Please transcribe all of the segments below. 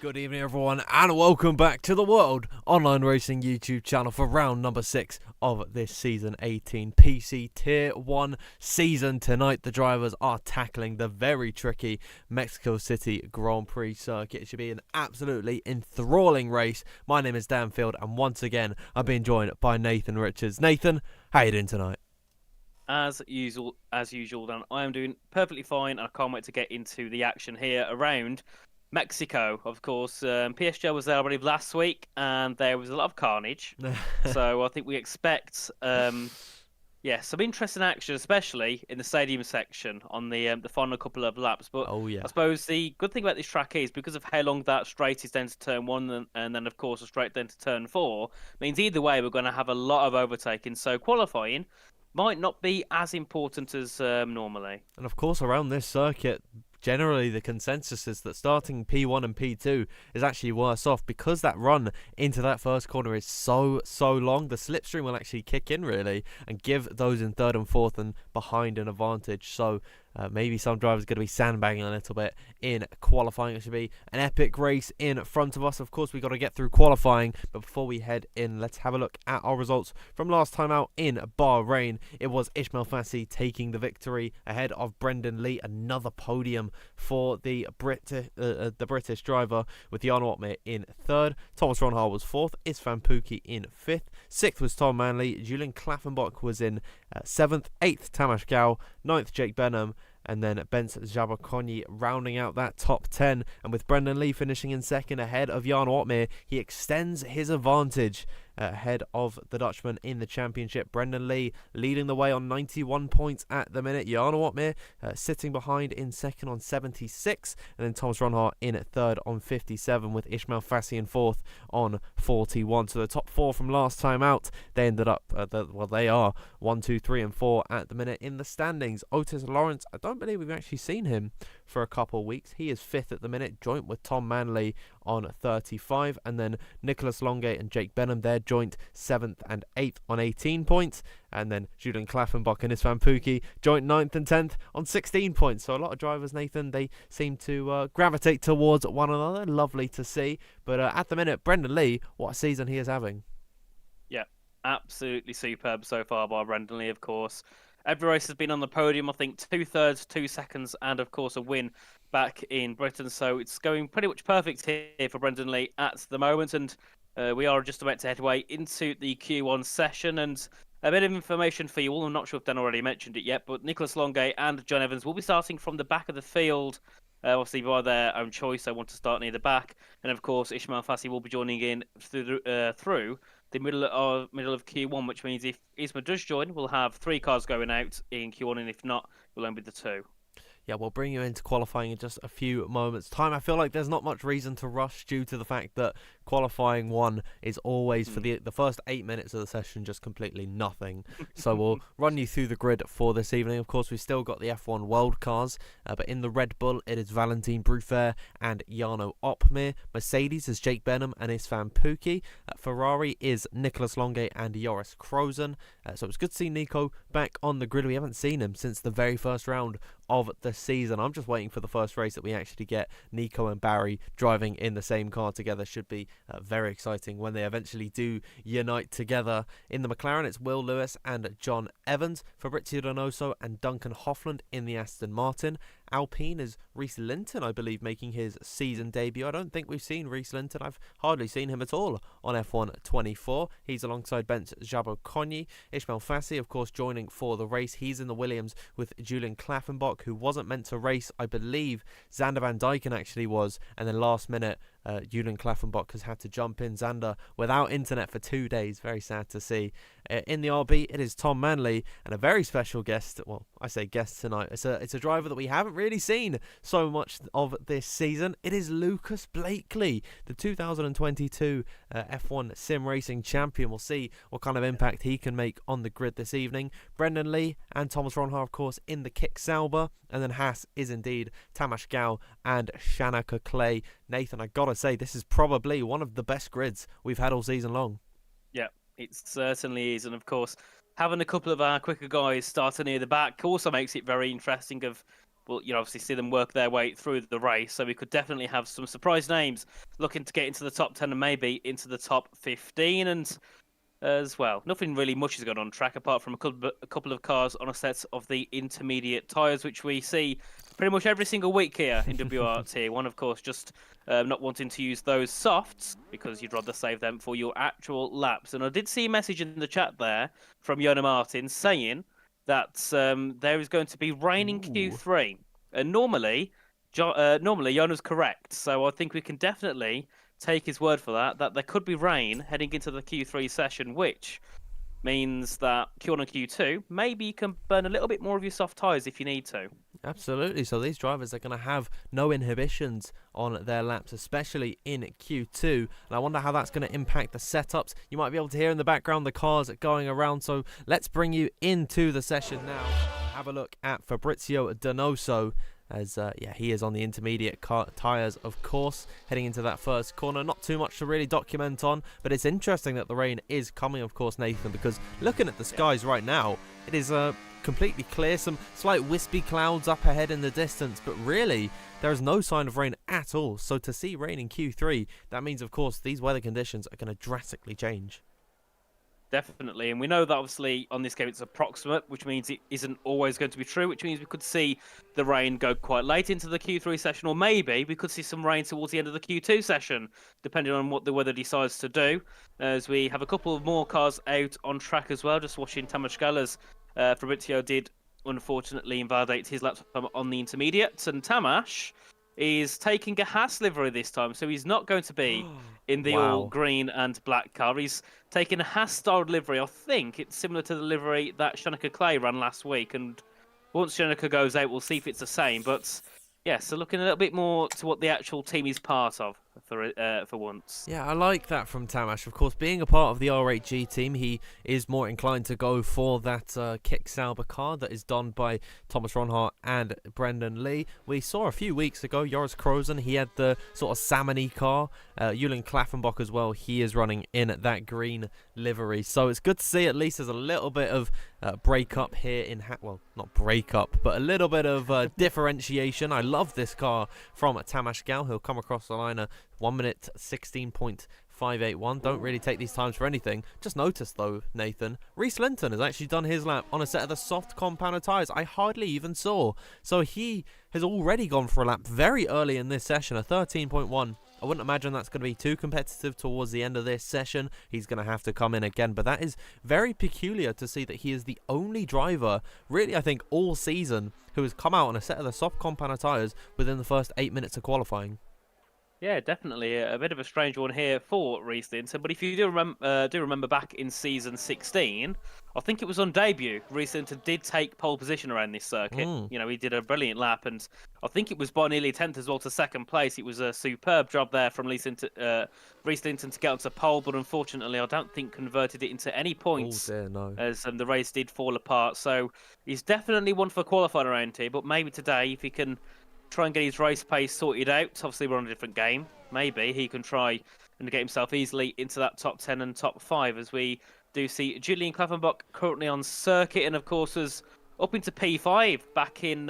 Good evening, everyone, and welcome back to the World Online Racing YouTube channel for round number 6 of this Season 18 PC Tier 1 season. Tonight, the drivers are tackling the very tricky Mexico City Grand Prix circuit. It should be an absolutely enthralling race. My name is Dan Field, and once again, I'm being joined by Nathan Richards. Nathan, how are you doing tonight? As usual, Dan, I am doing perfectly fine. I can't wait to get into the action here around Mexico. Of course, PSG was there, I believe, last week, and there was a lot of carnage. So I think we expect, some interesting action, especially in the stadium section on the final couple of laps. But Oh, yeah. I suppose the good thing about this track is because of how long that straight is down to turn 1, and then of course a straight down to turn 4, means either way we're going to have a lot of overtaking. So qualifying might not be as important as normally. And of course, around this circuit, generally the consensus is that starting P1 and P2 is actually worse off because that run into that first corner is so long. The slipstream will actually kick in really and give those in third and fourth and behind an advantage. So maybe some drivers are going to be sandbagging a little bit in qualifying. It should be an epic race in front of us. Of course, we've got to get through qualifying, but before we head in, let's have a look at our results from last time out in Bahrain. It was Ismail Fassi taking the victory ahead of Brendan Lee. Another podium for the British driver, with Jan Otmar in third. Thomas Ronhaar was fourth. Isfan Pookie in fifth. Sixth was Tom Manley. Julian Klaffenbach was in seventh. Eighth, Tamas Gao. Ninth, Jake Benham. And then Bence Jabakoni rounding out that top 10. And with Brendan Lee finishing in second ahead of Jan Otmar, he extends his advantage ahead of the Dutchman in the championship. Brendan Lee leading the way on 91 points at the minute. Jan Otmar sitting behind in second on 76. And then Thomas Ronhaar in third on 57, with Ismail Fassi in fourth on 41. So the top four from last time out, they ended up, they are 1, 2, 3 and 4 at the minute in the standings. Otis Lawrence, I don't believe we've actually seen him for a couple of weeks. He is fifth at the minute, joint with Tom Manley on 35, and then Nicholas Longate and Jake Benham there joint 7th and 8th on 18 points, and then Julian Klaffenbach and Isfan Pookie joint 9th and 10th on 16 points. So a lot of drivers, Nathan, they seem to gravitate towards one another. Lovely to see. But at the minute, Brendan Lee, what a season he is having. Yeah, absolutely superb so far by Brendan Lee, of course. Every race has been on the podium, I think 2/3, 2 seconds, and of course a win back in Britain. So it's going pretty much perfect here for Brendan Lee at the moment. And we are just about to head away into the Q1 session. And a bit of information for you all. I'm not sure if Dan already mentioned it yet, but Nicholas Longay and John Evans will be starting from the back of the field. Obviously, by their own choice, they want to start near the back. And of course, Ismail Fassi will be joining in through the middle of Q1, which means if Isma does join, we'll have 3 cars going out in Q1, and if not, we'll only be the 2. Yeah, we'll bring you into qualifying in just a few moments' time. I feel like there's not much reason to rush due to the fact that qualifying 1 is always, for the first 8 minutes of the session, just completely nothing. So we'll run you through the grid for this evening. Of course, we've still got the F1 World Cars, but in the Red Bull, it is Valentin Bruffaert and Jarno Opmeer. Mercedes is Jake Benham and Isfan Pookie. Ferrari is Nicholas Longay and Joris Krozen. So it's good to see Nico back on the grid. We haven't seen him since the very first round of the season. I'm just waiting for the first race that we actually get Nico and Barry driving in the same car together. Should be very exciting when they eventually do unite together. In the McLaren, it's Will Lewis and John Evans. Fabrizio Donoso and Duncan Hoffland in the Aston Martin. Alpine is Reese Linton, I believe, making his season debut. I don't think we've seen Reese Linton. I've hardly seen him at all on F1 24. He's alongside Bence Jabokoni. Ismail Fassi, of course, joining for the race. He's in the Williams with Julian Klaffenbach, who wasn't meant to race. I believe Xander Van Dyken actually was, and then last minute, Julian Klaffenbach has had to jump in. Xander without internet for 2 days. Very sad to see. In the RB, it is Tom Manley and a very special guest. Well, I say guest tonight. It's a driver that we haven't really seen so much of this season. It is Lucas Blakely, the 2022 F1 Sim Racing champion. We'll see what kind of impact he can make on the grid this evening. Brendan Lee and Thomas Ronhaar, of course, in the Kick Sauber. And then Haas is indeed Tamas Gao and Shanaka Clay. Nathan, I gotta say, this is probably one of the best grids we've had all season long. Yeah, it certainly is. And of course, having a couple of our quicker guys starting near the back also makes it very interesting of we'll obviously see them work their way through the race. So we could definitely have some surprise names looking to get into the top 10 and maybe into the top 15. And as well, nothing really much has gone on track apart from a couple of cars on a set of the intermediate tyres, which we see pretty much every single week here in WR Tier 1. Of course, just not wanting to use those softs because you'd rather save them for your actual laps. And I did see a message in the chat there from Yona Martin saying that there is going to be rain in Q3. And normally Yona's correct. So I think we can definitely take his word for that there could be rain heading into the Q3 session, which means that Q1 and Q2, maybe you can burn a little bit more of your soft tyres if you need to. Absolutely. So these drivers are going to have no inhibitions on their laps, especially in Q2. And I wonder how that's going to impact the setups. You might be able to hear in the background the cars going around. So let's bring you into the session now. Have a look at Fabrizio Donoso. As he is on the intermediate tyres, of course, heading into that first corner. Not too much to really document on, but it's interesting that the rain is coming, of course, Nathan, because looking at the skies right now, it is completely clear. Some slight wispy clouds up ahead in the distance, but really, there is no sign of rain at all. So to see rain in Q3, that means, of course, these weather conditions are going to drastically change. Definitely, and we know that obviously on this game it's approximate, which means it isn't always going to be true, which means we could see the rain go quite late into the Q3 session, or maybe we could see some rain towards the end of the Q2 session, depending on what the weather decides to do, as we have a couple of more cars out on track as well. Just watching Tamas Gala's Fabrizio did unfortunately invalidate his lap time on the intermediates, and Tamas is taking a Haas livery this time, so he's not going to be in the all green and black car. He's taking a Haas-styled livery. I think it's similar to the livery that Shanika Clay ran last week, and once Shanika goes out, we'll see if it's the same. But yeah, so looking a little bit more to what the actual team is part of for once. Yeah, I like that from Tamas. Of course, being a part of the R8G team, he is more inclined to go for that Kick Sauber car that is done by Thomas Ronhart and Brendan Lee. We saw a few weeks ago, Joris Krozen, he had the sort of salmon-y car. Julian Klaffenbach as well, he is running in that green livery. So it's good to see at least there's a little bit of break-up here in... well, not break-up, but a little bit of differentiation. I love this car from Tamas Gal. He'll come across the line 1 minute 16.581. Don't really take these times for anything. Just notice though, Nathan, Reese Linton has actually done his lap on a set of the soft compounder tyres I hardly even saw. So he has already gone for a lap very early in this session, a 13.1. I wouldn't imagine that's going to be too competitive towards the end of this session. He's going to have to come in again, but that is very peculiar to see that he is the only driver, really I think all season, who has come out on a set of the soft compounder tyres within the first 8 minutes of qualifying. Yeah, definitely a bit of a strange one here for Reese Linton. But if you do remember back in season 16, I think it was on debut, Reese Linton did take pole position around this circuit. You know, he did a brilliant lap, and I think it was by nearly 10th as well to second place. It was a superb job there from Reese Linton to get onto pole, but unfortunately, I don't think converted it into any points. Oh dear, no. As the race did fall apart. So he's definitely one for qualifying around here, but maybe today, if he can try and get his race pace sorted out. Obviously, we're on a different game. Maybe he can try and get himself easily into that top 10 and top 5, as we do see Julian Klaffenbach currently on circuit, and of course was up into P5 back in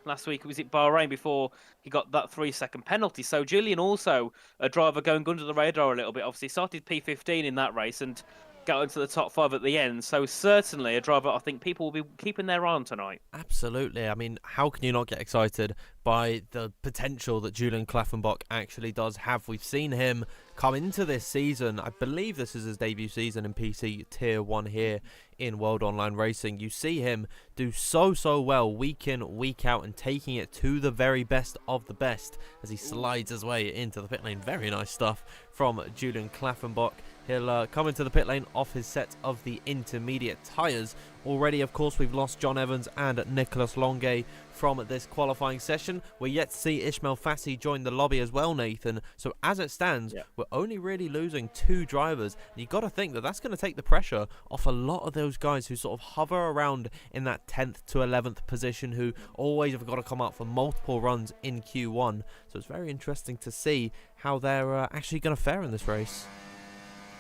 last week. Was it Bahrain before he got that 3-second penalty? So Julian also a driver going under the radar a little bit. Obviously started P15 in that race and got into the top 5 at the end. So certainly a driver I think people will be keeping their eye on tonight. Absolutely. I mean, how can you not get excited by the potential that Julian Klaffenbach actually does have? We've seen him come into this season. I believe this is his debut season in PC Tier 1 here in World Online Racing. You see him do so well week in, week out, and taking it to the very best of the best as he slides his way into the pit lane. Very nice stuff from Julian Klaffenbach. He'll come into the pit lane off his set of the intermediate tyres. Already, of course, we've lost John Evans and Nicolas Longuet from this qualifying session. We're yet to see Ishmael Fassi join the lobby as well, Nathan. So as it stands, we're only really losing 2 drivers. And you've got to think that that's going to take the pressure off a lot of those guys who sort of hover around in that 10th to 11th position, who always have got to come out for multiple runs in Q1. So it's very interesting to see how they're actually going to fare in this race.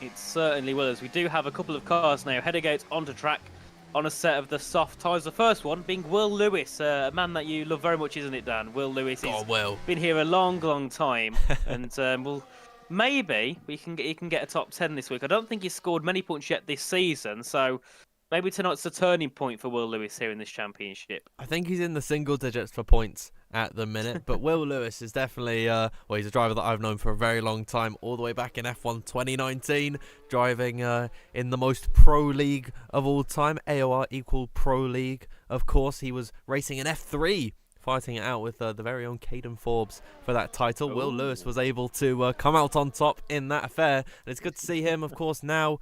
It certainly will, as we do have a couple of cars now heading out onto track on a set of the soft tyres. The first one being Will Lewis, a man that you love very much, isn't it, Dan? Will Lewis. He's been here a long, long time, and maybe he can get a top 10 this week. I don't think he's scored many points yet this season, so maybe tonight's the turning point for Will Lewis here in this championship. I think he's in the single digits for points at the minute, but Will Lewis is definitely, he's a driver that I've known for a very long time, all the way back in F1 2019, driving in the most pro league of all time, AOR equal pro league, of course. He was racing in F3, fighting it out with the very own Caden Forbes for that title. Ooh. Will Lewis was able to come out on top in that affair, and it's good to see him, of course, now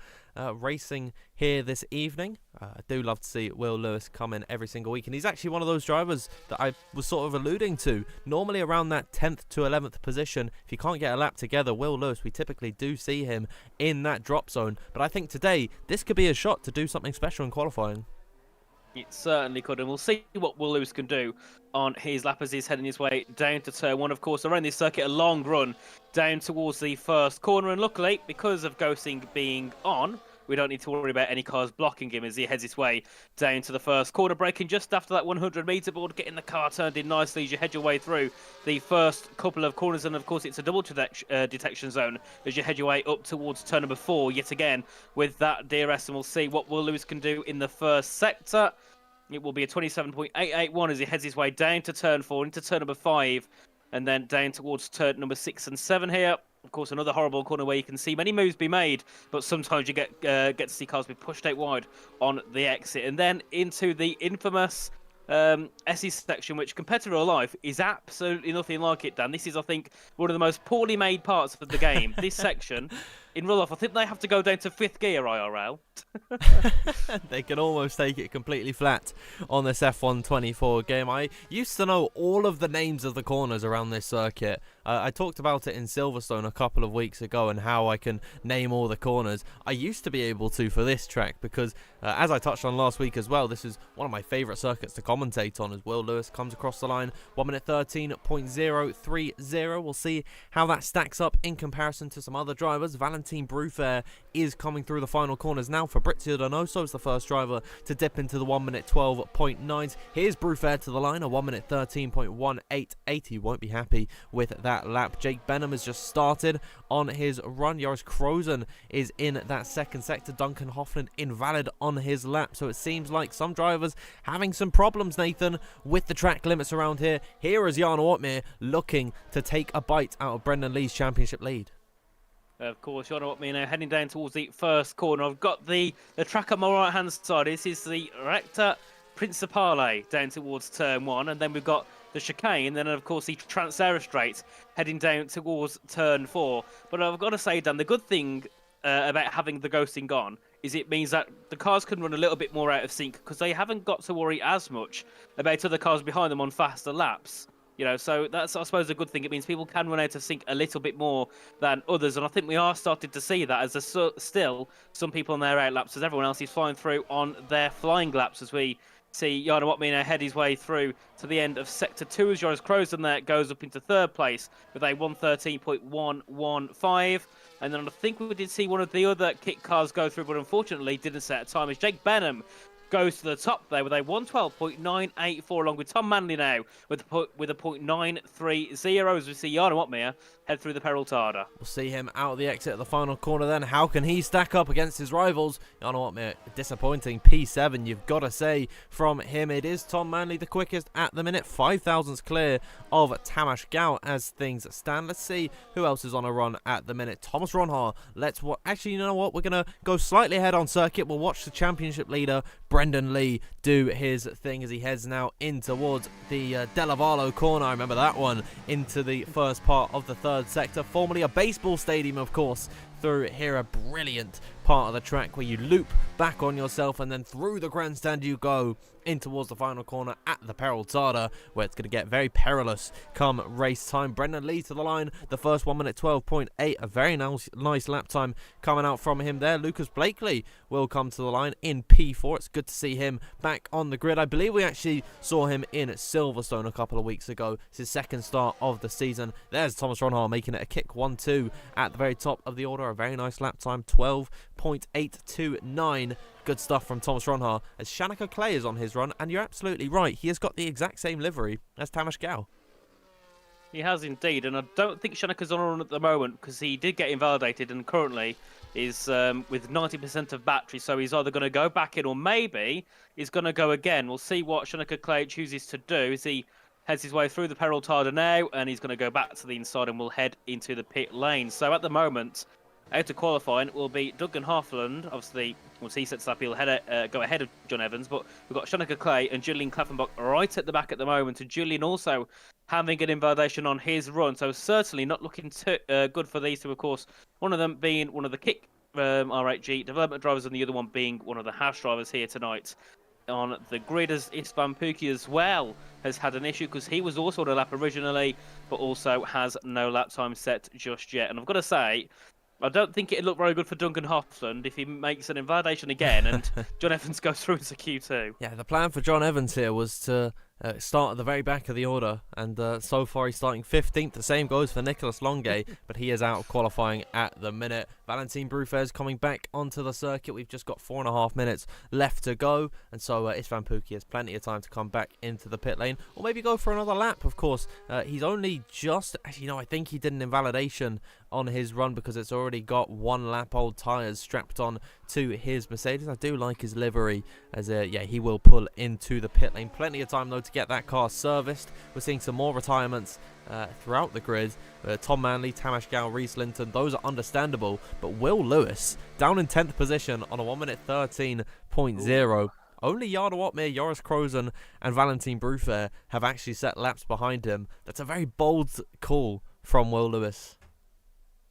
racing here this evening. I do love to see Will Lewis come in every single week, and he's actually one of those drivers that I was sort of alluding to. Normally around that 10th to 11th position, if you can't get a lap together, Will Lewis, we typically do see him in that drop zone. But I think today, this could be a shot to do something special in qualifying. It certainly could, and we'll see what Will Lewis can do on his lap as he's heading his way down to turn 1. Of course, around this circuit, a long run down towards the first corner, and luckily, because of ghosting being on, we don't need to worry about any cars blocking him as he heads his way down to the first corner, braking just after that 100-meter board, getting the car turned in nicely as you head your way through the first couple of corners. And, of course, it's a double detection zone as you head your way up towards turn number 4, yet again, with that DRS. And we'll see what Will Lewis can do in the first sector. It will be a 27.881 as he heads his way down to turn 4, into turn number 5, and then down towards turn number 6 and 7 here. Of course, another horrible corner where you can see many moves be made, but sometimes you get to see cars be pushed out wide on the exit. And then into the infamous SE section, which compared to real life is absolutely nothing like it, Dan. This is, I think, one of the most poorly made parts of the game. This section, in real life, I think they have to go down to 5th gear IRL. They can almost take it completely flat on this F1 24 game. I used to know all of the names of the corners around this circuit. I talked about it in Silverstone a couple of weeks ago and how I can name all the corners. I used to be able to for this track because, as I touched on last week as well, this is one of my favourite circuits to commentate on as Will Lewis comes across the line. 1 minute 13.030. We'll see how that stacks up in comparison to some other drivers. Valentin Brufair is coming through the final corners now for Fabrizio Donoso is the first driver to dip into the 1 minute 12.9s. Here's Brufair to the line, a 1 minute 13.188. He won't be happy with that lap. Jake Benham has just started on his run. Joris Krozen is in that second sector. Duncan Hoffland invalid on his lap. So it seems like some drivers having some problems, Nathan, with the track limits around here. Here is Jan Ortmeier looking to take a bite out of Brendan Lee's championship lead. Of course, you know what I mean. Now heading down towards the first corner. I've got the track on my right-hand side. This is the Recta Principale down towards turn 1. And then we've got the chicane. And then, of course, the Transera Straight heading down towards turn 4. But I've got to say, Dan, the good thing about having the ghosting on is it means that the cars can run a little bit more out of sync because they haven't got to worry as much about other cars behind them on faster laps. You know, so that's, I suppose, a good thing. It means people can run out of sync a little bit more than others. And I think we are starting to see that as there's still some people on their out laps as everyone else is flying through on their flying laps as we see Jan Ortmeier head his way through to the end of Sector 2 as Joris Krozen there goes up into 3rd place with a 113.115. And then I think we did see one of the other kit cars go through, but unfortunately didn't set a time as Jake Benham goes to the top there with a 112.984, along with Tom Manley now with a 0.930 as we see Jan Ortmeier head through the Peraltada. We'll see him out of the exit at the final corner then. How can he stack up against his rivals? Jan Ortmeier, disappointing P7, you've got to say, from him. It is Tom Manley the quickest at the minute, 5,000s clear of Tamas Gout as things stand. Let's see who else is on a run at the minute. Thomas Ronhaar, actually, you know what? We're going to go slightly ahead on circuit. We'll watch the championship leader, Brendan Lee, do his thing as he heads now in towards the Delavallo corner. I remember that one, into the first part of the 3rd sector, formerly a baseball stadium, of course. Through here, a brilliant part of the track where you loop back on yourself and then through the grandstand you go in towards the final corner at the Peraltada, where it's going to get very perilous come race time. Brendan Lee to the line, the first 1 minute 12.8, a very nice lap time coming out from him there. Lucas Blakely will come to the line in P4. It's good to see him back on the grid. I believe we actually saw him in Silverstone a couple of weeks ago. It's his second start of the season. There's Thomas Ronhaar making it a kick 1-2 at the very top of the order. A very nice lap time, 12.829. Good stuff from Thomas Ronhaar as Shanika Clay is on his run. And you're absolutely right. He has got the exact same livery as Tamas Gal. He has indeed, and I don't think Shanika's on a run at the moment because he did get invalidated and currently is with 90% of battery, so he's either going to go back in or maybe he's going to go again. We'll see what Shanika Clay chooses to do as he heads his way through the Peril Tarda now, and he's going to go back to the inside and will head into the pit lane. So at the moment, out of qualifying will be Duncan Hoffland. Obviously, once he sets up, he'll go ahead of John Evans. But we've got Shanika Clay and Julian Klaffenbach right at the back at the moment. And Julian also having an invalidation on his run. So certainly not looking too good for these two, of course. One of them being one of the Kick R8G development drivers and the other one being one of the house drivers here tonight. On the grid as Istvan Pukki as well has had an issue because he was also on a lap originally, but also has no lap time set just yet. And I've got to say, I don't think it'd look very good for Duncan Hoffland if he makes an invalidation again and John Evans goes through into Q2. Yeah, the plan for John Evans here was to start at the very back of the order, and so far he's starting 15th. The same goes for Nicolas Longuet, but he is out of qualifying at the minute. Valentin Bruffaer's coming back onto the circuit. We've just got 4.5 minutes left to go, and so Istvan Pukki has plenty of time to come back into the pit lane, or maybe go for another lap, of course. He's only just, actually, no, I think he did an invalidation on his run because it's already got 1 lap old tyres strapped on to his Mercedes. I do like his livery as yeah, he will pull into the pit lane. Plenty of time though to get that car serviced. We're seeing some more retirements throughout the grid. Tom Manley, Tamas Gal, Reese Linton, those are understandable, but Will Lewis down in 10th position on a 1:13.0. Only Jarno Opmeer, Joris Krozen and Valentin Bruffaer have actually set laps behind him. That's a very bold call from Will Lewis.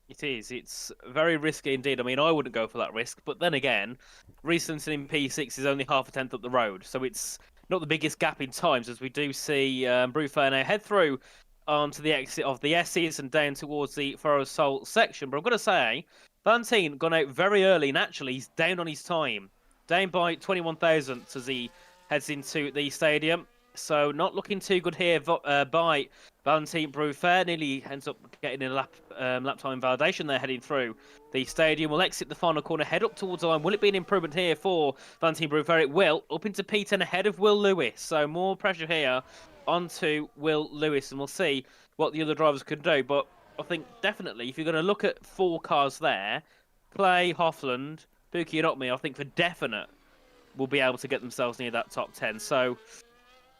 It is. It's very risky indeed. I mean, I wouldn't go for that risk. But then again, Recency in P6 is only half a tenth up the road. So it's not the biggest gap in times as we do see Bruffaer now head through onto the exit of the S's and down towards the Ferrosol section. But I've got to say, Valentin gone out very early and actually he's down on his time. Down by 21 thousandths as he heads into the stadium. So not looking too good here by Valentin Bruffaer. Nearly ends up getting a lap time validation there heading through the stadium. Will exit the final corner, head up towards the line. Will it be an improvement here for Valentin Bruffaer? It will. Up into P10 ahead of Will Lewis. So more pressure here onto Will Lewis, and we'll see what the other drivers can do. But I think definitely if you're going to look at 4 cars there, Clay, Hoffland, Pukki and Opmeer, I think for definite will be able to get themselves near that top 10. So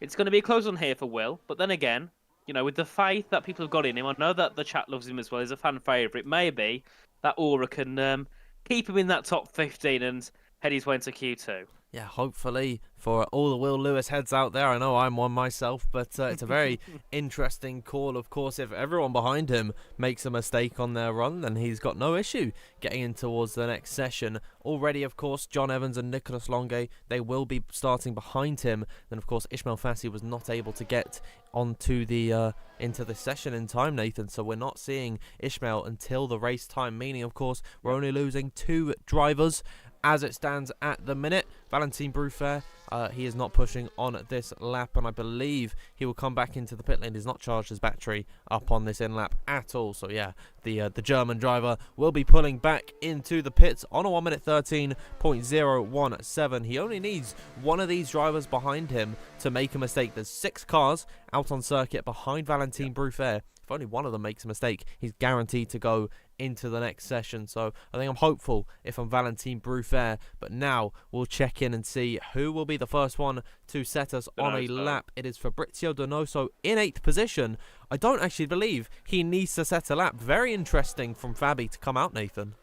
it's going to be a close one here for Will. But then again, you know, with the faith that people have got in him, I know that the chat loves him as well. He's a fan favourite. Maybe that aura can keep him in that top 15 and head his way into Q2. Yeah, hopefully for all the Will Lewis heads out there. I know I'm one myself, but it's a very interesting call. Of course, if everyone behind him makes a mistake on their run, then he's got no issue getting in towards the next session. Already, of course, John Evans and Nicolas Longuet, they will be starting behind him. Then, of course, Ismail Fassi was not able to get onto the into the session in time, Nathan. So we're not seeing Ismail until the race time, meaning, of course, we're only losing 2 drivers. As it stands at the minute, Valentin Bruffaer, he is not pushing on this lap, and I believe he will come back into the pit lane. He's not charged his battery up on this in-lap at all. So yeah, the German driver will be pulling back into the pits on a 1:13.017. He only needs one of these drivers behind him to make a mistake. There's 6 cars out on circuit behind Valentin Bruffaer. If only one of them makes a mistake, he's guaranteed to go into the next session. So I think I'm hopeful if I'm Valentin Bruffaer. But now we'll check in and see who will be the first one to set us on a lap. It is Fabrizio Donoso in 8th position. I don't actually believe he needs to set a lap. Very interesting from Fabi to come out, Nathan.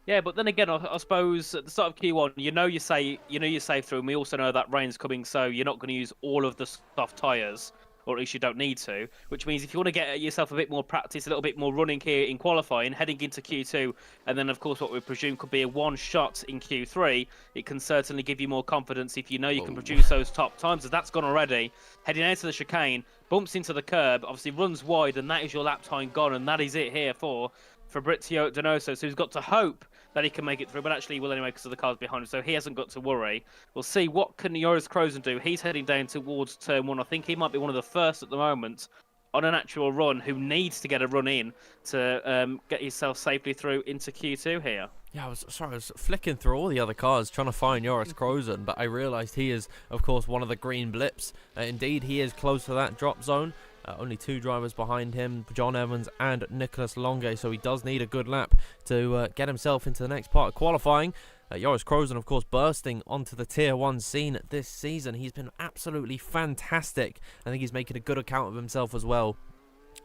Yeah, but then again, I suppose at the start of Q1, you're safe through, and we also know that rain's coming, so you're not going to use all of the soft tyres. Or at least you don't need to, which means if you want to get yourself a bit more practice, a little bit more running here in qualifying, heading into Q2, and then, of course, what we presume could be a one-shot in Q3, it can certainly give you more confidence if you know you can produce those top times, as that's gone already. Heading out to the chicane, bumps into the curb, obviously runs wide, and that is your lap time gone, and that is it here for Fabrizio Donoso, so he's got to hope that he can make it through, but actually he will anyway because of the cars behind him, so he hasn't got to worry. We'll see what can Joris Krozen do. He's heading down towards turn 1. I think he might be one of the first at the moment on an actual run who needs to get a run in to get himself safely through into Q2 here. Yeah, I was flicking through all the other cars trying to find Joris Krozen, but I realised he is, of course, one of the green blips. Indeed, he is close to that drop zone. Only 2 drivers behind him, John Evans and Nicholas Longe, so he does need a good lap to get himself into the next part of qualifying. Joris Krozen, of course, bursting onto the Tier 1 scene this season. He's been absolutely fantastic. I think he's making a good account of himself as well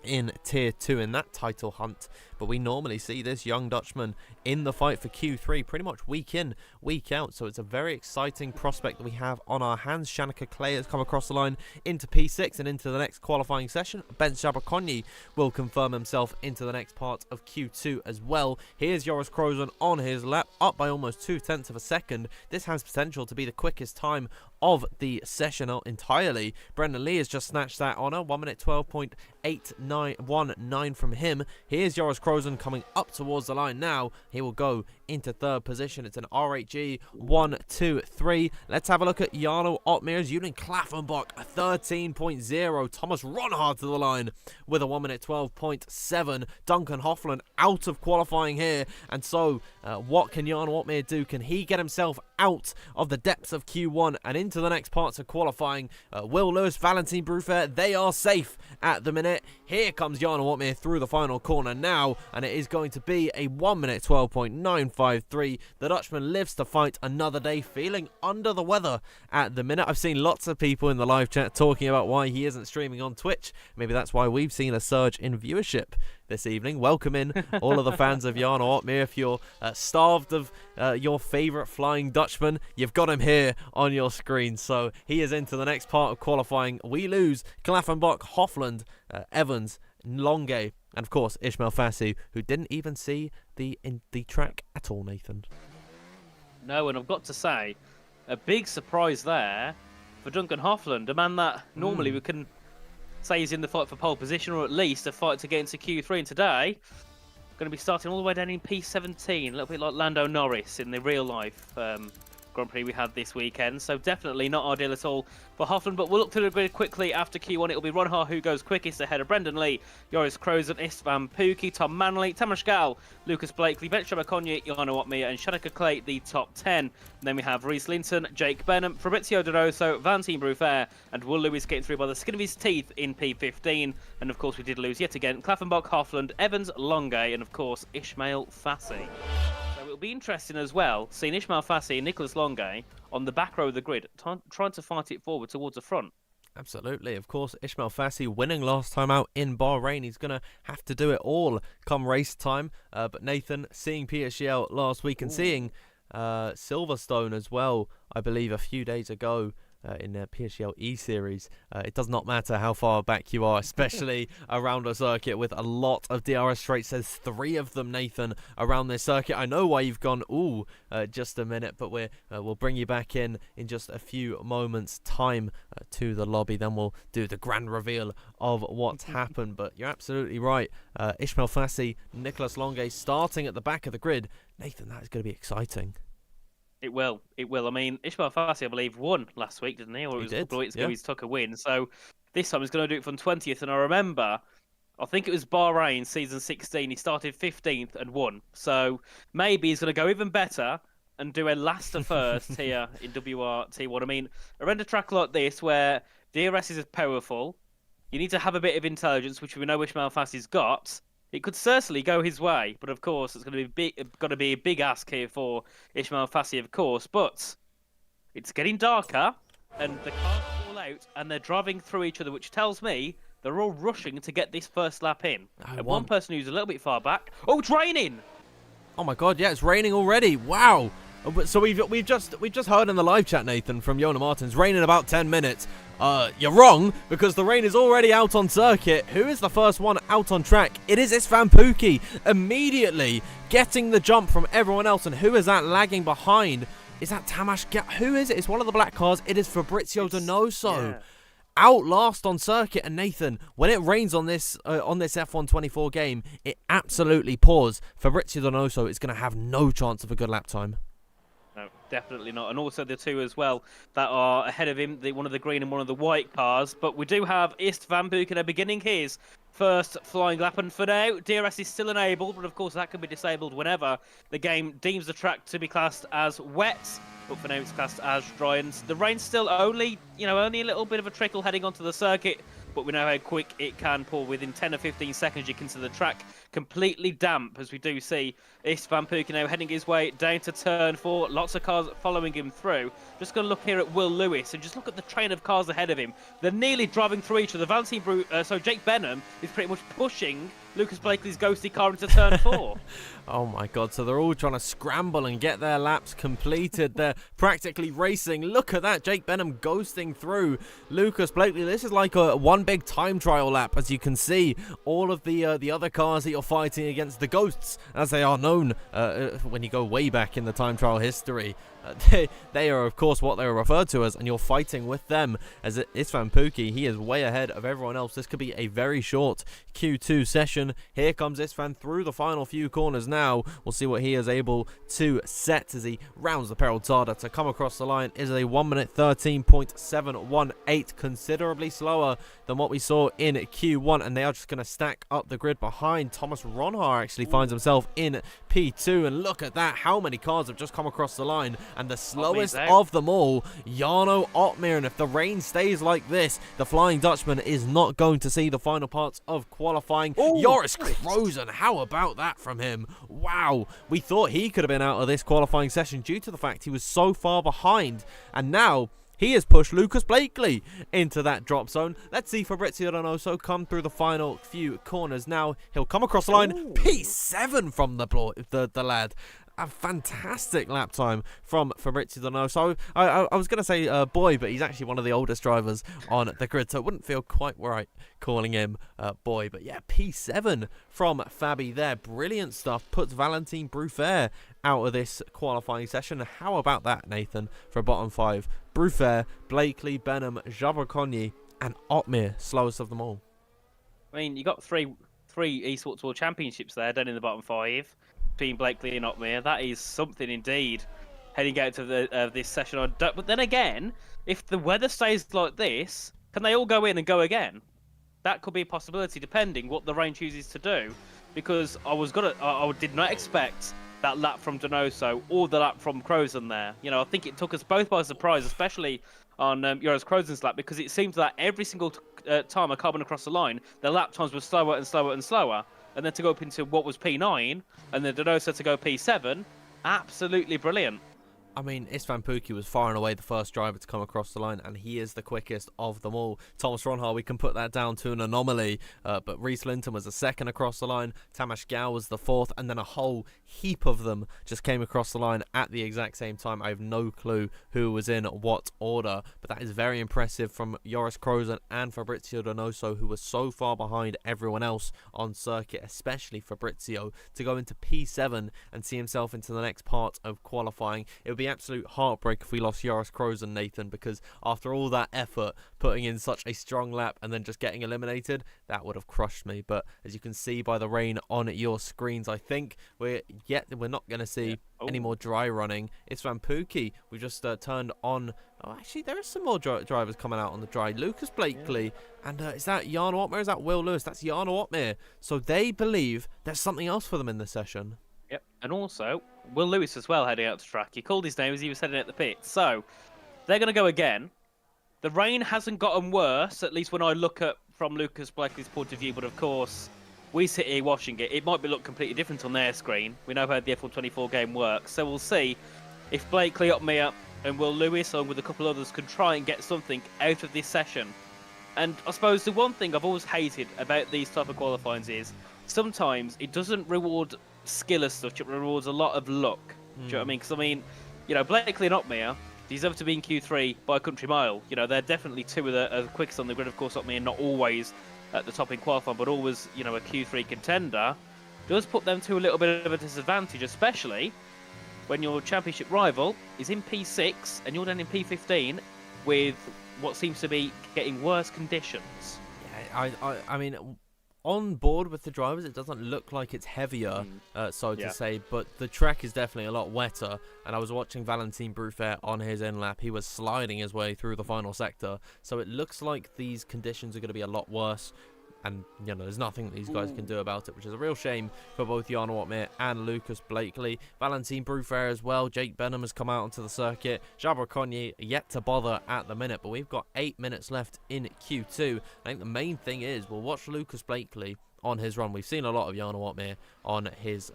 in Tier 2 in that title hunt, but we normally see this young Dutchman in the fight for Q3 pretty much week in, week out, so it's a very exciting prospect that we have on our hands. Shanika Clay has come across the line into P6 and into the next qualifying session. Ben Shabakonyi will confirm himself into the next part of Q2 as well. Here's Joris Krozen on his lap, up by almost 0.2 of a second. This has potential to be the quickest time of the session entirely. Brendan Lee has just snatched that honour, 1 minute 12.8919 from him. Here's Joris Krozen coming up towards the line now. He will go into 3rd position. It's an RHG 1-2-3. Let's have a look at Jarno Otmeer's Union Klaffenbach, a 13.0. Thomas Ronhard to the line with a 1 minute 12.7. Duncan Hofland out of qualifying here. And so, what can Jarno Otmeer do? Can he get himself out of the depths of Q1 and into the next parts of qualifying? Will Lewis, Valentin Bruffaert, they are safe at the minute. Here comes Jarno Otmeer through the final corner now, and it is going to be a 1 minute 12.953. The Dutchman lives to fight another day, feeling under the weather at the minute. I've seen lots of people in the live chat talking about why he isn't streaming on Twitch. Maybe that's why we've seen a surge in viewership this evening. Welcome in all of the fans of Jarno Otmeer. If you're starved of your favourite flying Dutchman, you've got him here on your screen. So he is into the next part of qualifying. We lose Klaffenbach, Hofland, Evans, Longe, and of course Ismail Fassi, who didn't even see the track at all, Nathan. No, and I've got to say, a big surprise there for Duncan Hofland, a man that normally we can say he's in the fight for pole position, or at least a fight to get into Q3. And today, going to be starting all the way down in P17, a little bit like Lando Norris in the real life Grand Prix we had this weekend. So definitely not ideal at all for Hofland, but we'll look through the grid quickly. After Q1, it'll be Ronhar who goes quickest ahead of Brendan Lee, Joris Krozen, Istvan Pukki, Tom Manley, Tamas Gal, Lucas Blakely, Ben Shabakonyi, Jarno Otmeer, and Shanika Clay, the top 10. And then we have Reese Linton, Jake Benham, Fabrizio De Rosso, Valentin Bruffaert, and Will Lewis getting through by the skin of his teeth in P15. And of course, we did lose yet again Klaffenbach, Hofland, Evans, Longe, and of course, Ismail Fassi. It'll be interesting as well, seeing Ismail Fassi and Nicholas Longe on the back row of the grid, trying to fight it forward towards the front. Absolutely. Of course, Ismail Fassi winning last time out in Bahrain. He's going to have to do it all come race time. But Nathan, seeing PSGL last week and seeing Silverstone as well, I believe a few days ago, in the PSGL E-Series, it does not matter how far back you are, especially around a circuit with a lot of DRS straights. There's 3 of them, Nathan, around this circuit. I know why you've gone, just a minute, but we'll bring you back in just a few moments' time to the lobby. Then we'll do the grand reveal of what's happened. But you're absolutely right. Ismail Fassi, Nicholas Longe starting at the back of the grid. Nathan, that is going to be exciting. It will. I mean, Ismail Fassi, I believe, won last week, didn't he? Or it was a couple of weeks ago he took a win. So this time he's going to do it from 20th. And I remember, I think it was Bahrain season 16. He started 15th and won. So maybe he's going to go even better and do a last to first here in WRT1. I mean, around a track like this where DRS is powerful, you need to have a bit of intelligence, which we know Ismail Fassi's got. It could certainly go his way, but of course it's going to be a big ask here for Ismail Fassi, of course. But it's getting darker, and the cars are all out, and they're driving through each other, which tells me they're all rushing to get this first lap in. And one person who's a little bit far back. Oh, it's raining! Oh my God! Yeah, it's raining already. Wow. So we've just heard in the live chat, Nathan, from Yona Martins, rain in about 10 minutes. You're wrong, because the rain is already out on circuit. Who is the first one out on track? It is Istvan Pukki, immediately getting the jump from everyone else. And who is that lagging behind? Is that Tamas? Who is it? It's one of the black cars. It is Fabrizio Donoso. Yeah. Out last on circuit. And Nathan, when it rains on this F1 24 game, it absolutely pours. Fabrizio Donoso is going to have no chance of a good lap time. No, definitely not. And also the two as well that are ahead of him, one of the green and one of the white cars. But we do have Ist van Buchenau beginning his first flying lap. And for now, DRS is still enabled, but of course that can be disabled whenever the game deems the track to be classed as wet. But for now, it's classed as dry. And the rain's still only a little bit of a trickle heading onto the circuit. But we know how quick it can pour. Within 10 or 15 seconds, you can see the track completely damp, as we do see Ist van Pukenau heading his way down to turn 4. Lots of cars following him through. Just going to look here at Will Lewis and just look at the train of cars ahead of him. They're nearly driving through each other. Jake Benham is pretty much pushing Lucas Blakely's ghosty car into turn 4. Oh my god, so they're all trying to scramble and get their laps completed. They're practically racing. Look at that, Jake Benham ghosting through Lucas Blakely. This is like one big time trial lap, as you can see. All of the other cars that you're fighting against, the ghosts, as they are known when you go way back in the time trial history. They are, of course, what they are referred to as, and you're fighting with them. As Istvan Pukki, he is way ahead of everyone else. This could be a very short Q2 session. Here comes Istvan through the final few corners now. We'll see what he is able to set as he rounds the Perotada to come across the line. Is a 1 minute 13.718, considerably slower than what we saw in Q1, and they are just going to stack up the grid behind. Thomas Ronhar actually finds himself in P2, and look at that, how many cars have just come across the line. And the slowest of them all, Jarno Ottmar. And if the rain stays like this, the Flying Dutchman is not going to see the final parts of qualifying. Joris Krozen, how about that from him? Wow, we thought he could have been out of this qualifying session due to the fact he was so far behind. And now he has pushed Lucas Blakely into that drop zone. Let's see Fabrizio Donoso come through the final few corners. Now he'll come across the line. P7 from the lad. A fantastic lap time from Fabrizio Donoso. I was going to say boy, but he's actually one of the oldest drivers on the grid, so it wouldn't feel quite right calling him boy. But yeah, P7 from Fabi there. Brilliant stuff. Puts Valentin Bruffair out of this qualifying session. How about that, Nathan, for bottom 5? Bruffair, Blakely, Benham, Jabraconyi, and Ottmar, slowest of them all. I mean, you got three eSports World Championships there, down in the bottom 5. Between Blakely and Ottmar. That is something indeed, heading out to this session. But then again, if the weather stays like this, can they all go in and go again? That could be a possibility, depending what the rain chooses to do. Because I did not expect that lap from Donoso or the lap from Krozen there. I think it took us both by surprise, especially on Joris Krozen's lap, because it seemed that every single time a car went across the line, the lap times were slower and slower and slower. And then to go up into what was P9, and then Donoso to go P7, absolutely brilliant. I mean, Istvan Pukki was far and away the first driver to come across the line, and he is the quickest of them all. Thomas Ronhar, we can put that down to an anomaly, but Reese Linton was the second across the line, Tamas Gao was the fourth, and then a whole heap of them just came across the line at the exact same time. I have no clue who was in what order, but that is very impressive from Joris Krozen and Fabrizio Donoso, who was so far behind everyone else on circuit, especially Fabrizio, to go into P7 and see himself into the next part of qualifying. It would be absolute heartbreak if we lost Joris Krozen, Nathan, because after all that effort, putting in such a strong lap and then just getting eliminated, that would have crushed me. But as you can see by the rain on your screens, I think we're not going to see any more dry running. It's Van Pukki. We just turned on. Oh, actually, there are some more drivers coming out on the dry. Lucas Blakely, and is that Jarno Ottmar? Is that Will Lewis? That's Jarno Ottmar. So they believe there's something else for them in this session. Yep, and also Will Lewis as well heading out to track. He called his name as he was heading at the pit. So they're going to go again. The rain hasn't gotten worse, at least when I look at from Lucas Blakely's point of view. But of course, we sit here watching it. It might look completely different on their screen. We know how the F124 game works. So we'll see if Blakely, Ottmar, and Will Lewis, along with a couple others, can try and get something out of this session. And I suppose the one thing I've always hated about these type of qualifyings is sometimes it doesn't reward skill as such, it rewards a lot of luck. Do you know what I mean? Because I mean, Blakely and Ottmar deserve to be in Q3 by a country mile. They're definitely two of the quickest on the grid. Of course, Ottmar not always at the top in qualifying, but always, a Q3 contender. Does put them to a little bit of a disadvantage, especially when your championship rival is in P6 and you're down in P15 with what seems to be getting worse conditions. Yeah, I mean, on board with the drivers. It doesn't look like it's heavier, so to Yeah. say, but the track is definitely a lot wetter. And I was watching Valentin Bruffaert on his in lap. He was sliding his way through the final sector, so it looks like these conditions are going to be a lot worse. And, there's nothing these guys can do about it, which is a real shame for both Jan Watmir and Lucas Blakely. Valentin Bruffaert as well. Jake Benham has come out onto the circuit. Jabra Conye yet to bother at the minute, but we've got 8 minutes left in Q2. I think the main thing is we'll watch Lucas Blakely on his run. We've seen a lot of Jan Watmir on his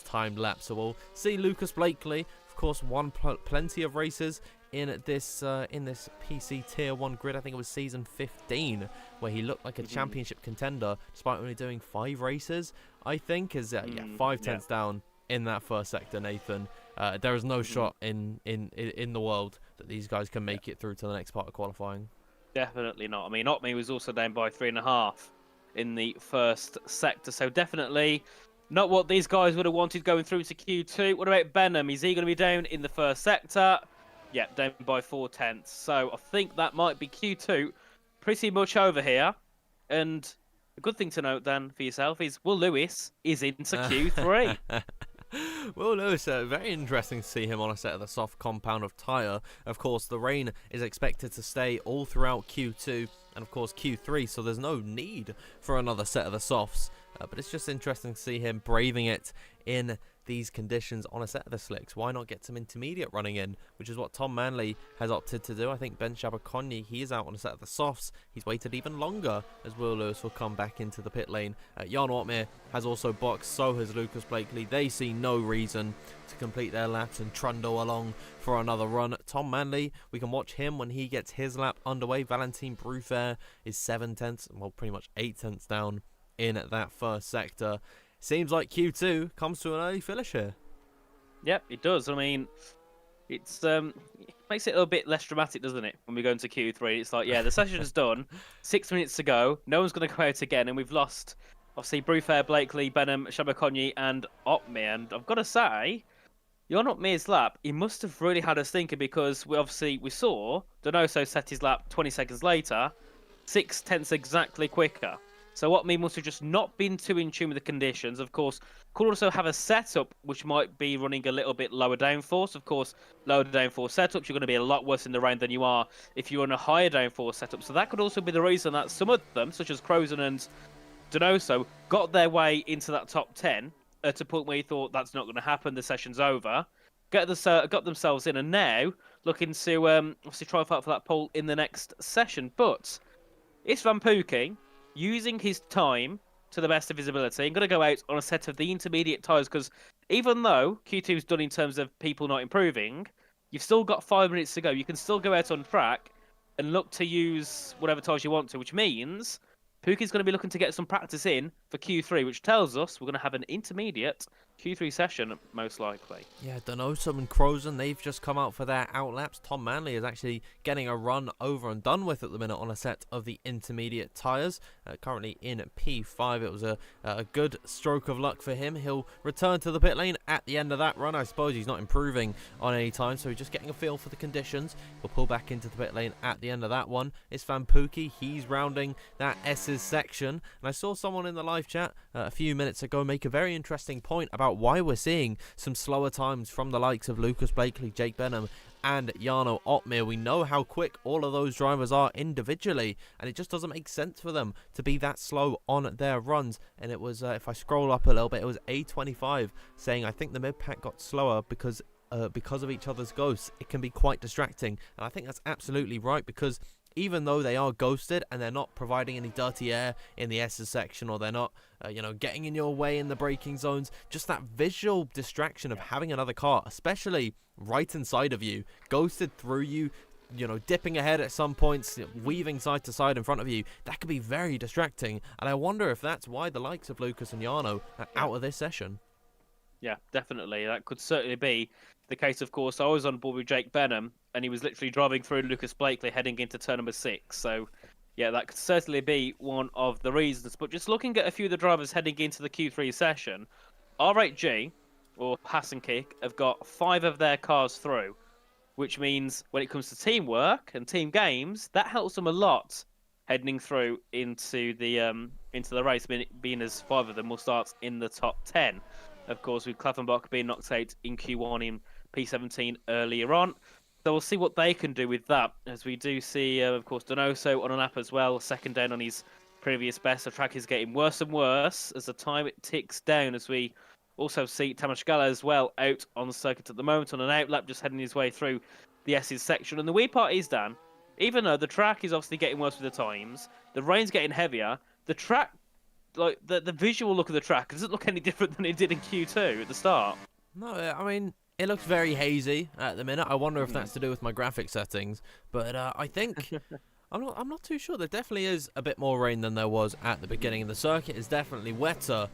timed lap, so we'll see Lucas Blakely. Of course, won plenty of races in this PC Tier 1 grid. I think it was season 15 where he looked like a championship contender despite only doing 5 races. I think is 5 tenths down in that first sector, Nathan. There is no shot in the world that these guys can make it through to the next part of qualifying. Definitely not. I mean, Otme was also down by 3.5 in the first sector, so definitely not what these guys would have wanted going through to Q2. What about Benham? Is he going to be down in the first sector? Yeah, down by 4 tenths. So I think that might be Q2 pretty much over here. And a good thing to note then for yourself is Will Lewis is into Q3. Will Lewis, very interesting to see him on a set of the soft compound of tyre. Of course, the rain is expected to stay all throughout Q2 and of course Q3, so there's no need for another set of the softs. But it's just interesting to see him braving it in these conditions on a set of the slicks. Why not get some intermediate running in, which is what Tom Manley has opted to do. I think Ben Shabakonyi, he is out on a set of the softs. He's waited even longer as Will Lewis will come back into the pit lane. Jan Watmir has also boxed, so has Lucas Blakely. They see no reason to complete their laps and trundle along for another run. Tom Manley, we can watch him when he gets his lap underway. Valentin Bruffaert is 7 tenths, well, pretty much 8 tenths down in that first sector. Seems like Q2 comes to an early finish here. Yep, it does. I mean, it makes it a little bit less dramatic, doesn't it? When we go into Q3, it's like, yeah, the session's done. 6 minutes to go. No one's going to go out again, and we've lost, obviously, Bruffaert, Blakely, Benham, Shabakonyi, and Otmir. And I've got to say, Jan Otmir's lap, he must have really had us thinking, because we saw Donoso set his lap 20 seconds later, 6 tenths exactly quicker. So Otmir must have just not been too in tune with the conditions. Of course, could also have a setup which might be running a little bit lower downforce. Of course, lower downforce setups, you're going to be a lot worse in the rain than you are if you're on a higher downforce setup. So that could also be the reason that some of them, such as Crozen and Donoso, got their way into that top 10 at a point where you thought that's not going to happen, the session's over. Got themselves in, and now looking to obviously try and fight for that pole in the next session. But it's Van Pookie using his time to the best of his ability. I'm going to go out on a set of the intermediate tyres, because even though Q2's done in terms of people not improving, you've still got 5 minutes to go. You can still go out on track and look to use whatever tyres you want to, which means Pookie's going to be looking to get some practice in for Q3, which tells us we're going to have an intermediate Q3 session, most likely. Yeah, Donoso and Crozen, they've just come out for their outlaps. Tom Manley is actually getting a run over and done with at the minute on a set of the intermediate tyres. Currently in P5, it was a good stroke of luck for him. He'll return to the pit lane at the end of that run. I suppose he's not improving on any time, so he's just getting a feel for the conditions. He'll pull back into the pit lane at the end of that one. It's Van Pookie. He's rounding that S's section. And I saw someone in the live chat a few minutes ago make a very interesting point about why we're seeing some slower times from the likes of Lucas Blakely, Jake Benham, and Jarno Otmir. We know how quick all of those drivers are individually, and it just doesn't make sense for them to be that slow on their runs. And it was, if I scroll up a little bit, it was A25 saying, I think the mid-pack got slower because of each other's ghosts. It can be quite distracting, and I think that's absolutely right, because even though they are ghosted and they're not providing any dirty air in the S's section, or they're not, getting in your way in the braking zones, just that visual distraction of having another car, especially right inside of you, ghosted through you, dipping ahead at some points, weaving side to side in front of you, that could be very distracting. And I wonder if that's why the likes of Lucas and Jarno are out of this session. Yeah, definitely. That could certainly be the case. Of course, I was on board with Jake Benham, and he was literally driving through Lucas Blakely heading into turn number 6. So, yeah, that could certainly be one of the reasons. But just looking at a few of the drivers heading into the Q3 session, R8G, or Hassan Kick, have got 5 of their cars through, which means when it comes to teamwork and team games, that helps them a lot heading through into the into the race, being as 5 of them will start in the top 10. Of course, with Klaffenbach being knocked out in Q1 in P17 earlier on. So we'll see what they can do with that, as we do see, of course, Donoso on a lap as well, second down on his previous best. The track is getting worse and worse as the time ticks down, as we also see Tamas Gala as well out on the circuit at the moment on an outlap, just heading his way through the S's section. And the weird part is, Dan, even though the track is obviously getting worse with the times, the rain's getting heavier, the track, like the visual look of the track doesn't look any different than it did in Q2 at the start. No, I mean, it looks very hazy at the minute. I wonder if that's to do with my graphic settings, but I think I'm not too sure. There definitely is a bit more rain than there was at the beginning, and the circuit is definitely wetter.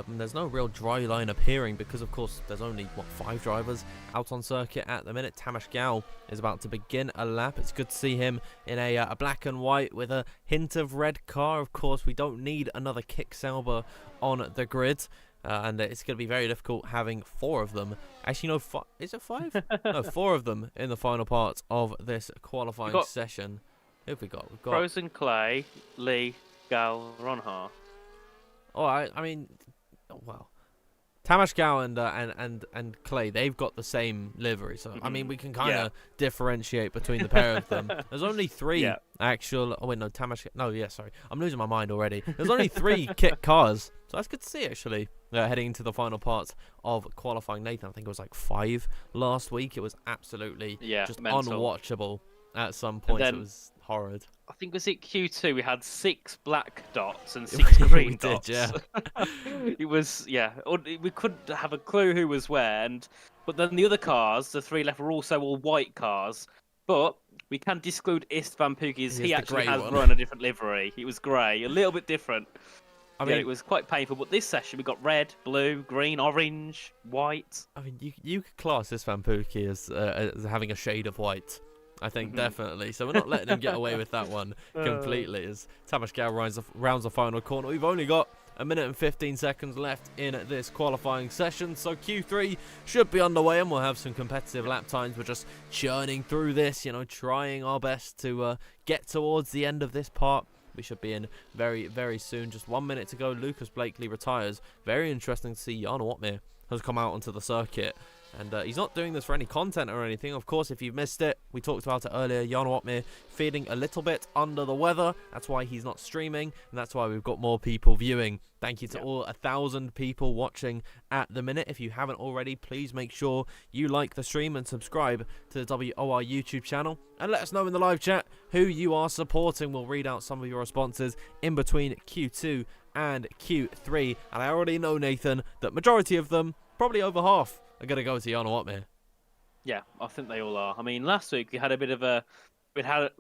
There's no real dry line appearing because, of course, there's only 5 drivers out on circuit at the minute. Tamas Gal is about to begin a lap. It's good to see him in a black and white with a hint of red car. Of course, we don't need another Kick-Sauber on the grid. And it's going to be very difficult having 4 of them. Actually, no, is it 5? No, 4 of them in the final part of this qualifying session. Who have we got? We've got Frozen Clay, Lee, Gal, Ronhar. Oh, I mean, well, Tamas Gal and Clay, they've got the same livery. So, I mean, we can kind of differentiate between the pair of them. There's only 3 actual... Oh, wait, no, Tamas... No, yeah, sorry. I'm losing my mind already. There's only 3 kit cars. So that's good to see, actually, heading into the final part of qualifying. Nathan, I think it was like 5 last week. It was absolutely just mental. Unwatchable at some point. It was horrid. I think was it Q2 we had 6 black dots and 6 green dots. Yeah. It was we couldn't have a clue who was where, but then the other cars, the 3 left, were also all white cars. But we can disclude Ist van Pookies. He actually has run a different livery. It was grey, a little bit different. I mean, it was quite painful. But this session we got red, blue, green, orange, white. I mean, you could class Ist van Pookie as having a shade of white. I think definitely. So we're not letting him get away with that one completely. As Tamas Gal rounds the final corner. We've only got 1 minute and 15 seconds left in this qualifying session. So Q3 should be underway and we'll have some competitive lap times. We're just churning through this, trying our best to get towards the end of this part. We should be in very, very soon. Just 1 minute to go. Lucas Blakely retires. Very interesting to see Jan Watmir has come out onto the circuit. And he's not doing this for any content or anything. Of course, if you've missed it, we talked about it earlier. Jan Watmir feeling a little bit under the weather. That's why he's not streaming. And that's why we've got more people viewing. Thank you to all 1,000 people watching at the minute. If you haven't already, please make sure you like the stream and subscribe to the WOR YouTube channel. And let us know in the live chat who you are supporting. We'll read out some of your responses in between Q2 and Q3. And I already know, Nathan, that majority of them, probably over half, are going to go to Jan Watmir. Yeah, I think they all are. I mean, last week we had a bit of a...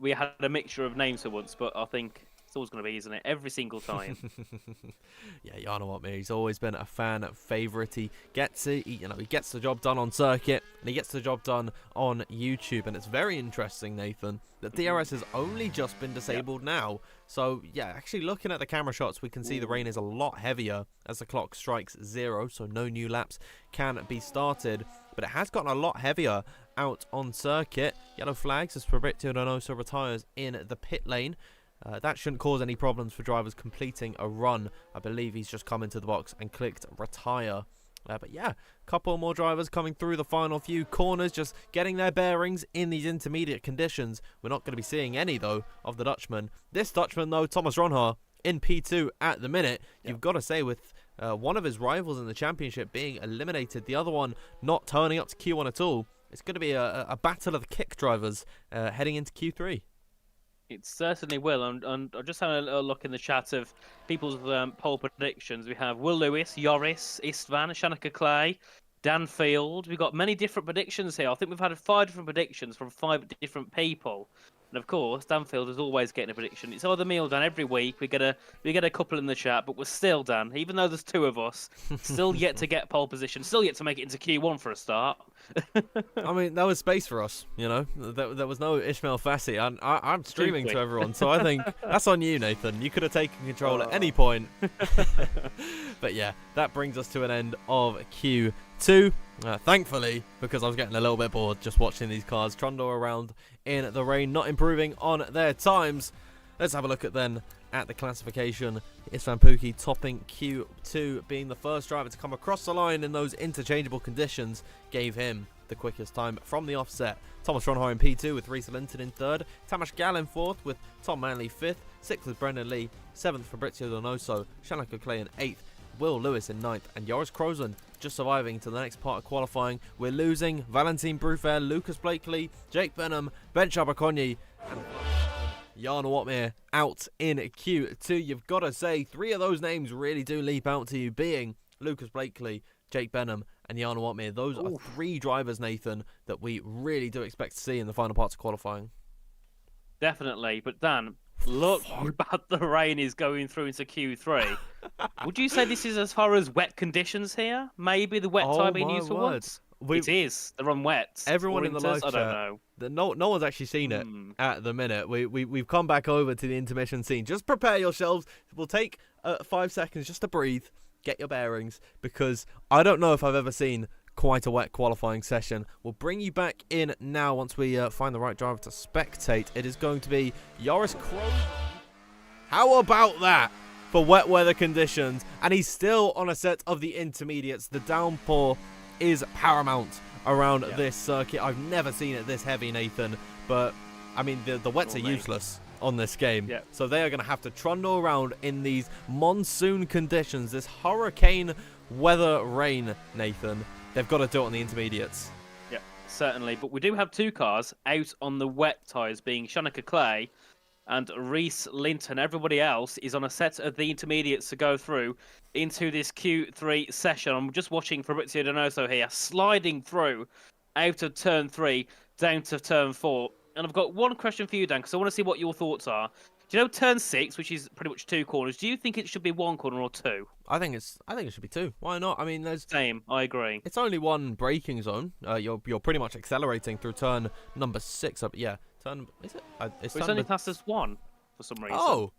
We had a mixture of names for once, but I think it's always going to be, isn't it? Every single time. Yeah, Jan Watmir, he's always been a fan favourite. He gets it. He gets the job done on circuit, and he gets the job done on YouTube. And it's very interesting, Nathan, that DRS has only just been disabled now. So, yeah, actually looking at the camera shots, we can see the rain is a lot heavier as the clock strikes 0, so no new laps can be started. But it has gotten a lot heavier out on circuit. Yellow flags as Fabrizio Donoso retires in the pit lane. That shouldn't cause any problems for drivers completing a run. I believe he's just come into the box and clicked retire. But yeah, a couple more drivers coming through the final few corners, just getting their bearings in these intermediate conditions. We're not going to be seeing any, though, of the Dutchman. This Dutchman, though, Thomas Ronhar, in P2 at the minute. You've got to say, with one of his rivals in the championship being eliminated, the other one not turning up to Q1 at all, it's going to be a battle of the kick drivers heading into Q3. It certainly will, and I'm just having a little look in the chat of people's poll predictions. We have Will Lewis, Joris, Istvan, Shanika Clay, Dan Field. We've got many different predictions here. I think we've had 5 different predictions from 5 different people. And of course, Danfield is always getting a prediction. It's either me or Dan every week. We get a couple in the chat, but we're still, Dan, even though there's 2 of us, still yet to get pole position, still yet to make it into Q1 for a start. I mean, there was space for us, There was no Ishmael Fassi. I'm streaming to everyone, so I think that's on you, Nathan. You could have taken control at any point. But yeah, that brings us to an end of Q2. Thankfully, because I was getting a little bit bored just watching these cars trundle around in the rain, not improving on their times. Let's have a look at then at the classification. Isfan Pookie topping Q2, being the first driver to come across the line in those interchangeable conditions, gave him the quickest time from the offset. Thomas Ronhar in P2 with Reese Linton in third, Tamas Gall in fourth with Tom Manley fifth, sixth with Brendan Lee, seventh Fabrizio Donoso, Shannon Clay in eighth, Will Lewis in ninth, and Joris Krozen just surviving to the next part of qualifying. We're losing Valentin Bruffair, Lucas Blakely, Jake Benham, Ben Chabakonyi, and Jan Watmere out in Q2. You've got to say, three of those names really do leap out to you, being Lucas Blakely, Jake Benham, and Jan Watmere. Those are three drivers, Nathan, that we really do expect to see in the final parts of qualifying. Definitely, but Dan, look how bad the rain is going through into Q3. Would you say this is as far as wet conditions here? Maybe the wet time being used for once? It is. They're on wet. Everyone in the live I chat, don't know. No one's actually seen it at the minute. We've come back over to the intermission scene. Just prepare yourselves. We'll take 5 seconds just to breathe, get your bearings, because I don't know if I've ever seen quite a wet qualifying session. We'll bring you back in now once we find the right driver to spectate. It is going to be Joris Kroon. How about that for wet weather conditions? And he's still on a set of the intermediates. The downpour is paramount around this circuit. I've never seen it this heavy, Nathan, but I mean the wets are useless on this game, so they are going to have to trundle around in these monsoon conditions, this hurricane weather rain, Nathan. They've got to do it on the intermediates. Yeah, certainly, but we do have two cars out on the wet tyres, being Shanika Clay and Reese Linton. Everybody else is on a set of the intermediates to go through into this Q3 session. I'm just watching Fabrizio Donoso here, sliding through out of turn 3 down to turn 4. And I've got one question for you, Dan, because I want to see what your thoughts are. Do you know turn 6, which is pretty much 2 corners, do you think it should be 1 corner or 2? I think it should be 2. Why not? I mean, Same, I agree. It's only one braking zone. You're pretty much accelerating through turn number 6. Is it? It's only classed as 1 for some reason.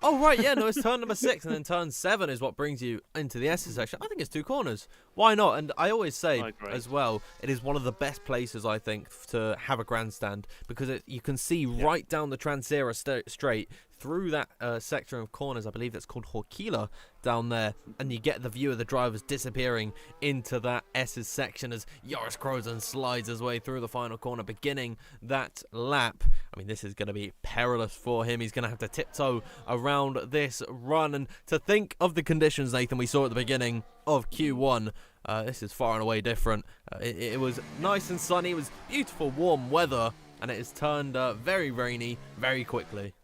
Oh, right, yeah, no, it's turn number 6, and then turn 7 is what brings you into the S section. I think it's 2 corners. Why not? And I always say, as well, it is one of the best places, I think, to have a grandstand, because you can see right down the Transera straight through that section of corners. I believe it's called Horkila down there, and you get the view of the drivers disappearing into that S's section as Joris Krozen slides his way through the final corner, beginning that lap. I mean, this is going to be perilous for him. He's going to have to tiptoe around this run, and to think of the conditions, Nathan, we saw at the beginning of Q1, this is far and away different. It was nice and sunny, it was beautiful warm weather, and it has turned very rainy very quickly.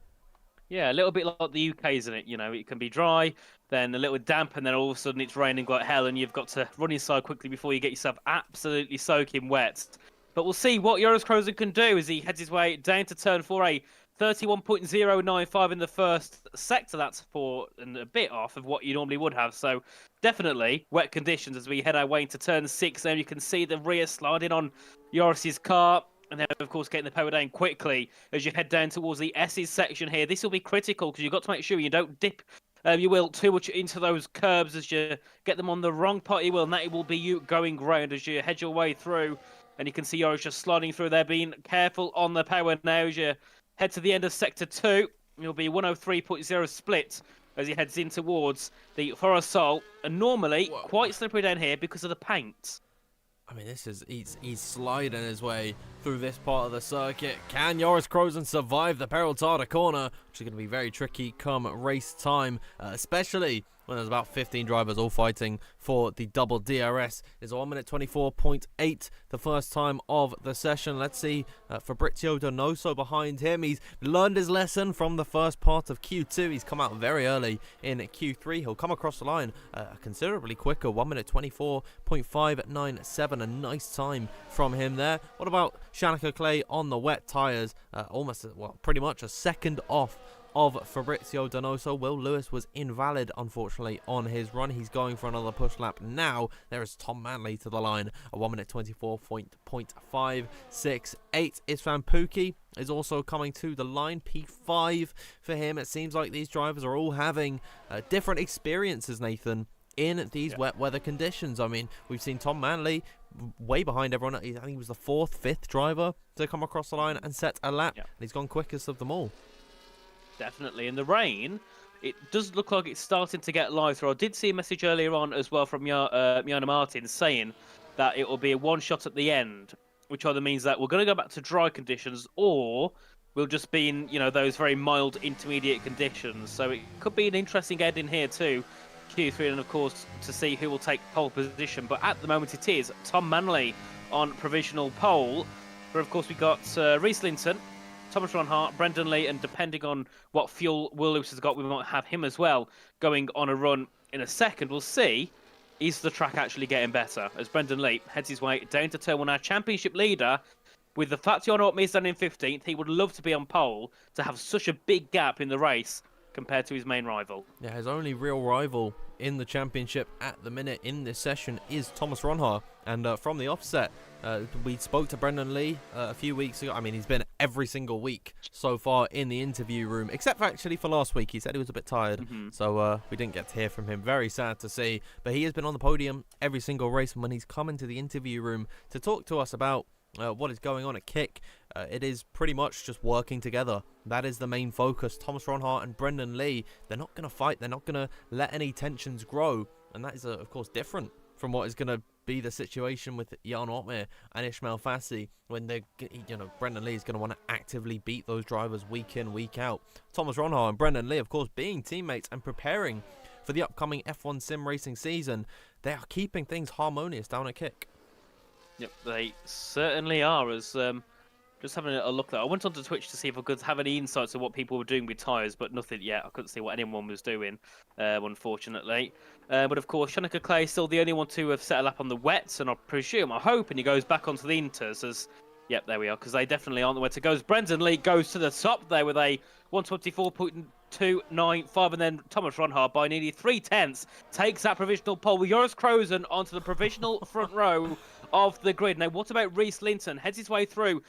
Yeah, a little bit like the UK, isn't it? You know, it can be dry, then a little damp, and then all of a sudden it's raining like hell, and you've got to run inside quickly before you get yourself absolutely soaking wet. But we'll see what Joris Krozen can do as he heads his way down to turn 4A. 31.095 in the first sector. That's 4 and a bit off of what you normally would have. So definitely wet conditions as we head our way into turn 6. There you can see the rear sliding on Joris's car. And then, of course, getting the power down quickly as you head down towards the S's section here. This will be critical because you've got to make sure you don't dip your wheel too much into those curbs as you get them on the wrong part of your wheel. And that will be you going round as you head your way through. And you can see Joris just sliding through there, being careful on the power now as you head to the end of Sector 2. It'll be 103.0 split as he heads in towards the Forest Sol. And normally, quite slippery down here because of the paint. I mean, he's sliding his way through this part of the circuit. Can Joris Krozen survive the Peraltada corner, which is going to be very tricky come race time, especially when there's about 15 drivers all fighting for the double DRS. It's 1 minute 24.8 the first time of the session. Let's see Fabrizio Donoso behind him. He's learned his lesson from the first part of Q2. He's come out very early in Q3. He'll come across the line considerably quicker, 1 minute 24.597. A nice time from him there. What about Shanika Clay on the wet tyres? Pretty much a second off of Fabrizio Donoso. Will Lewis was invalid, unfortunately, on his run. He's going for another push lap now. There is Tom Manley to the line, a 1 minute 24.568. Isfan Pookie is also coming to the line, P5 for him. It seems like these drivers are all having different experiences, Nathan, in these wet weather conditions. I mean, we've seen Tom Manley way behind everyone. I think he was the 4th, 5th driver to come across the line and set a lap, and he's gone quickest of them all. Definitely. In the rain, it does look like it's starting to get lighter. I did see a message earlier on as well from Jana Martin saying that it will be a one shot at the end, which either means that we're going to go back to dry conditions or we'll just be in, those very mild intermediate conditions. So it could be an interesting ending here too, Q3, and of course to see who will take pole position. But at the moment it is Tom Manley on provisional pole. But of course we got Reese Linton, Thomas Ronhart, Brendan Lee, and depending on what fuel Will Lewis has got, we might have him as well going on a run in a second. We'll see. Is the track actually getting better? As Brendan Lee heads his way down to turn one, our championship leader, with the fact Jon Ortmeier standing in 15th, he would love to be on pole to have such a big gap in the race compared to his main rival. Yeah, his only real rival in the championship at the minute in this session is Thomas Ronhart. And from the offset, we spoke to Brendan Lee a few weeks ago. I mean, he's been every single week so far in the interview room, except for actually for last week. He said he was a bit tired, so we didn't get to hear from him. Very sad to see. But he has been on the podium every single race, and when he's come into the interview room to talk to us about what is going on at Kick, it is pretty much just working together. That is the main focus. Thomas Ronhart and Brendan Lee, they're not going to fight. They're not going to let any tensions grow. And that is, of course, different from what is going to be the situation with Jan Ortmeier and Ismail Fassi when they're, Brendan Lee is going to want to actively beat those drivers week in, week out. Thomas Ronhart and Brendan Lee, of course, being teammates and preparing for the upcoming F1 sim racing season, they are keeping things harmonious down at Kick. Yep, they certainly are. As just having a look there, I went onto Twitch to see if I could have any insights on what people were doing with tyres, but nothing yet. I couldn't see what anyone was doing, unfortunately. But of course, Shanika Clay is still the only one to have set a lap on the wets, and I hope, and he goes back onto the inters as, yep, there we are, because they definitely aren't the way to go. As Brendan Lee goes to the top there with a 124.295, and then Thomas Ronhart by nearly 3/10 takes that provisional pole with Joris Krozen onto the provisional front row of the grid. Now, what about Reese Linton? Heads his way through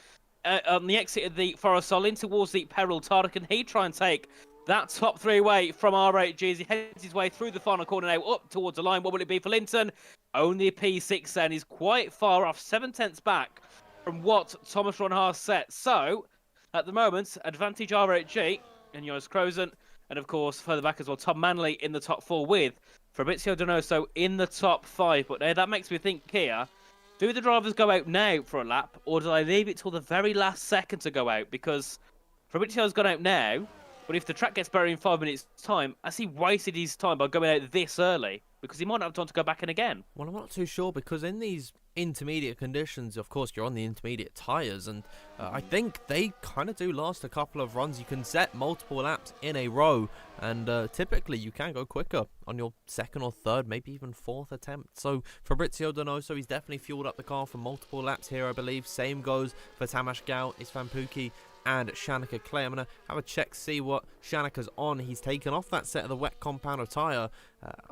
on the exit of the Forest Sol in towards the Peril Tara. Can he try and take that top three away from R8G as he heads his way through the final corner now up towards the line? What will it be for Linton? Only a P6 then. He's quite far off, 7/10 back from what Thomas Ronhart set. So, at the moment, advantage R8G and Joris Krozen. And of course, further back as well, Tom Manley in the top four with Fabrizio Donoso in the top five. But now that makes me think here, do the drivers go out now for a lap, or do they leave it till the very last second to go out? Because Fabrizio's gone out now, but if the track gets better in 5 minutes' time, has he wasted his time by going out this early? Because he might not have time to go back in again. Well, I'm not too sure, because in these intermediate conditions, of course, you're on the intermediate tyres, and I think they kind of do last a couple of runs. You can set multiple laps in a row, and typically you can go quicker on your second or third, maybe even fourth attempt. So Fabrizio Donoso, he's definitely fueled up the car for multiple laps here, I believe. Same goes for Tamas Gao, Istvan Pukki, and Shanika Clay. I'm going to have a check, see what Shanika's on. He's taken off that set of the wet compounder tyre.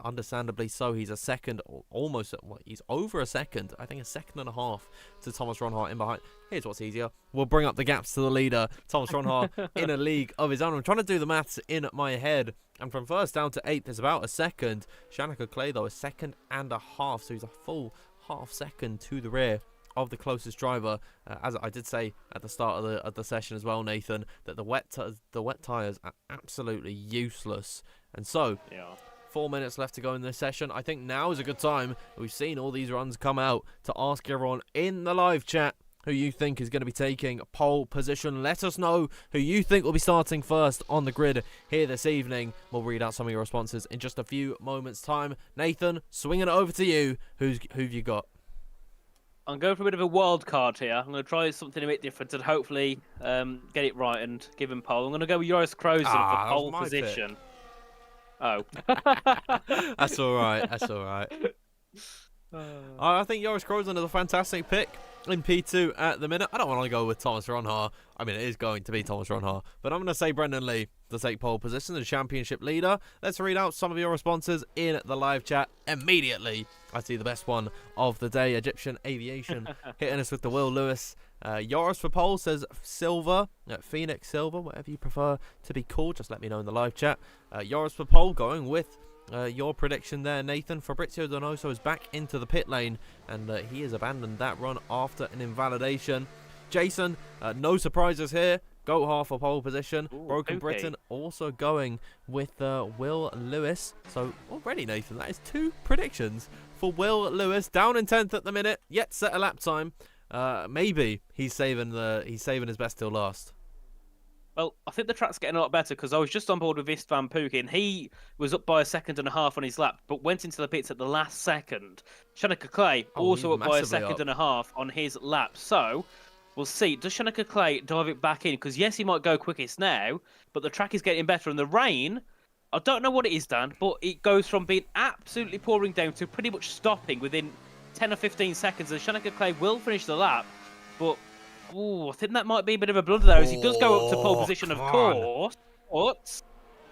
Understandably so. He's a second, or almost, he's over a second. I think a second and a half to Thomas Ronhart in behind. Here's what's easier. We'll bring up the gaps to the leader. Thomas Ronhart in a league of his own. I'm trying to do the maths in my head. And from first down to eighth is about a second. Shanika Clay, though, a second and a half. So he's a full half second to the rear of the closest driver. As I did say at the start of the session as well, Nathan, that the wet tyres are absolutely useless. And so, 4 minutes left to go in this session. I think now is a good time. We've seen all these runs come out to ask everyone in the live chat who you think is going to be taking pole position. Let us know who you think will be starting first on the grid here this evening. We'll read out some of your responses in just a few moments' time. Nathan, swinging it over to you. Who've you got? I'm going for a bit of a wild card here. I'm going to try something a bit different and hopefully get it right and give him pole. I'm going to go with Joris Krozen for pole position. Pick. Oh. That's all right. That's all right. I think Joris Krozen is a fantastic pick in P2 at the minute. I don't want to go with Thomas Ronhart. I mean, it is going to be Thomas Ronhart. But I'm going to say Brendan Lee to take pole position, the championship leader. Let's read out some of your responses in the live chat immediately. I see the best one of the day, Egyptian Aviation, hitting us with the Will Lewis. Joris for pole says Silver, Phoenix Silver, whatever you prefer to be called. Just let me know in the live chat. Joris for pole going with your prediction there, Nathan. Fabrizio Donoso is back into the pit lane, and he has abandoned that run after an invalidation. Jason, no surprises here. Goat half for pole position. Ooh, Broken Pookie. Britain also going with Will Lewis. So already, Nathan, that is 2 predictions for Will Lewis. Down in 10th at the minute, yet set a lap time. Maybe he's saving his best till last. Well, I think the track's getting a lot better because I was just on board with Istvan Pookie and he was up by 1.5 seconds on his lap, but went into the pits at the last second. Shanaka Clay also up by 1.5 seconds on his lap. So we'll see. Does Shanaka Clay dive it back in? Because yes, he might go quickest now, but the track is getting better. And the rain, I don't know what it is, Dan, but it goes from being absolutely pouring down to pretty much stopping within 10 or 15 seconds. And Shanaka Clay will finish the lap, but I think that might be a bit of a blunder there, as he does go up to pole position, of course. But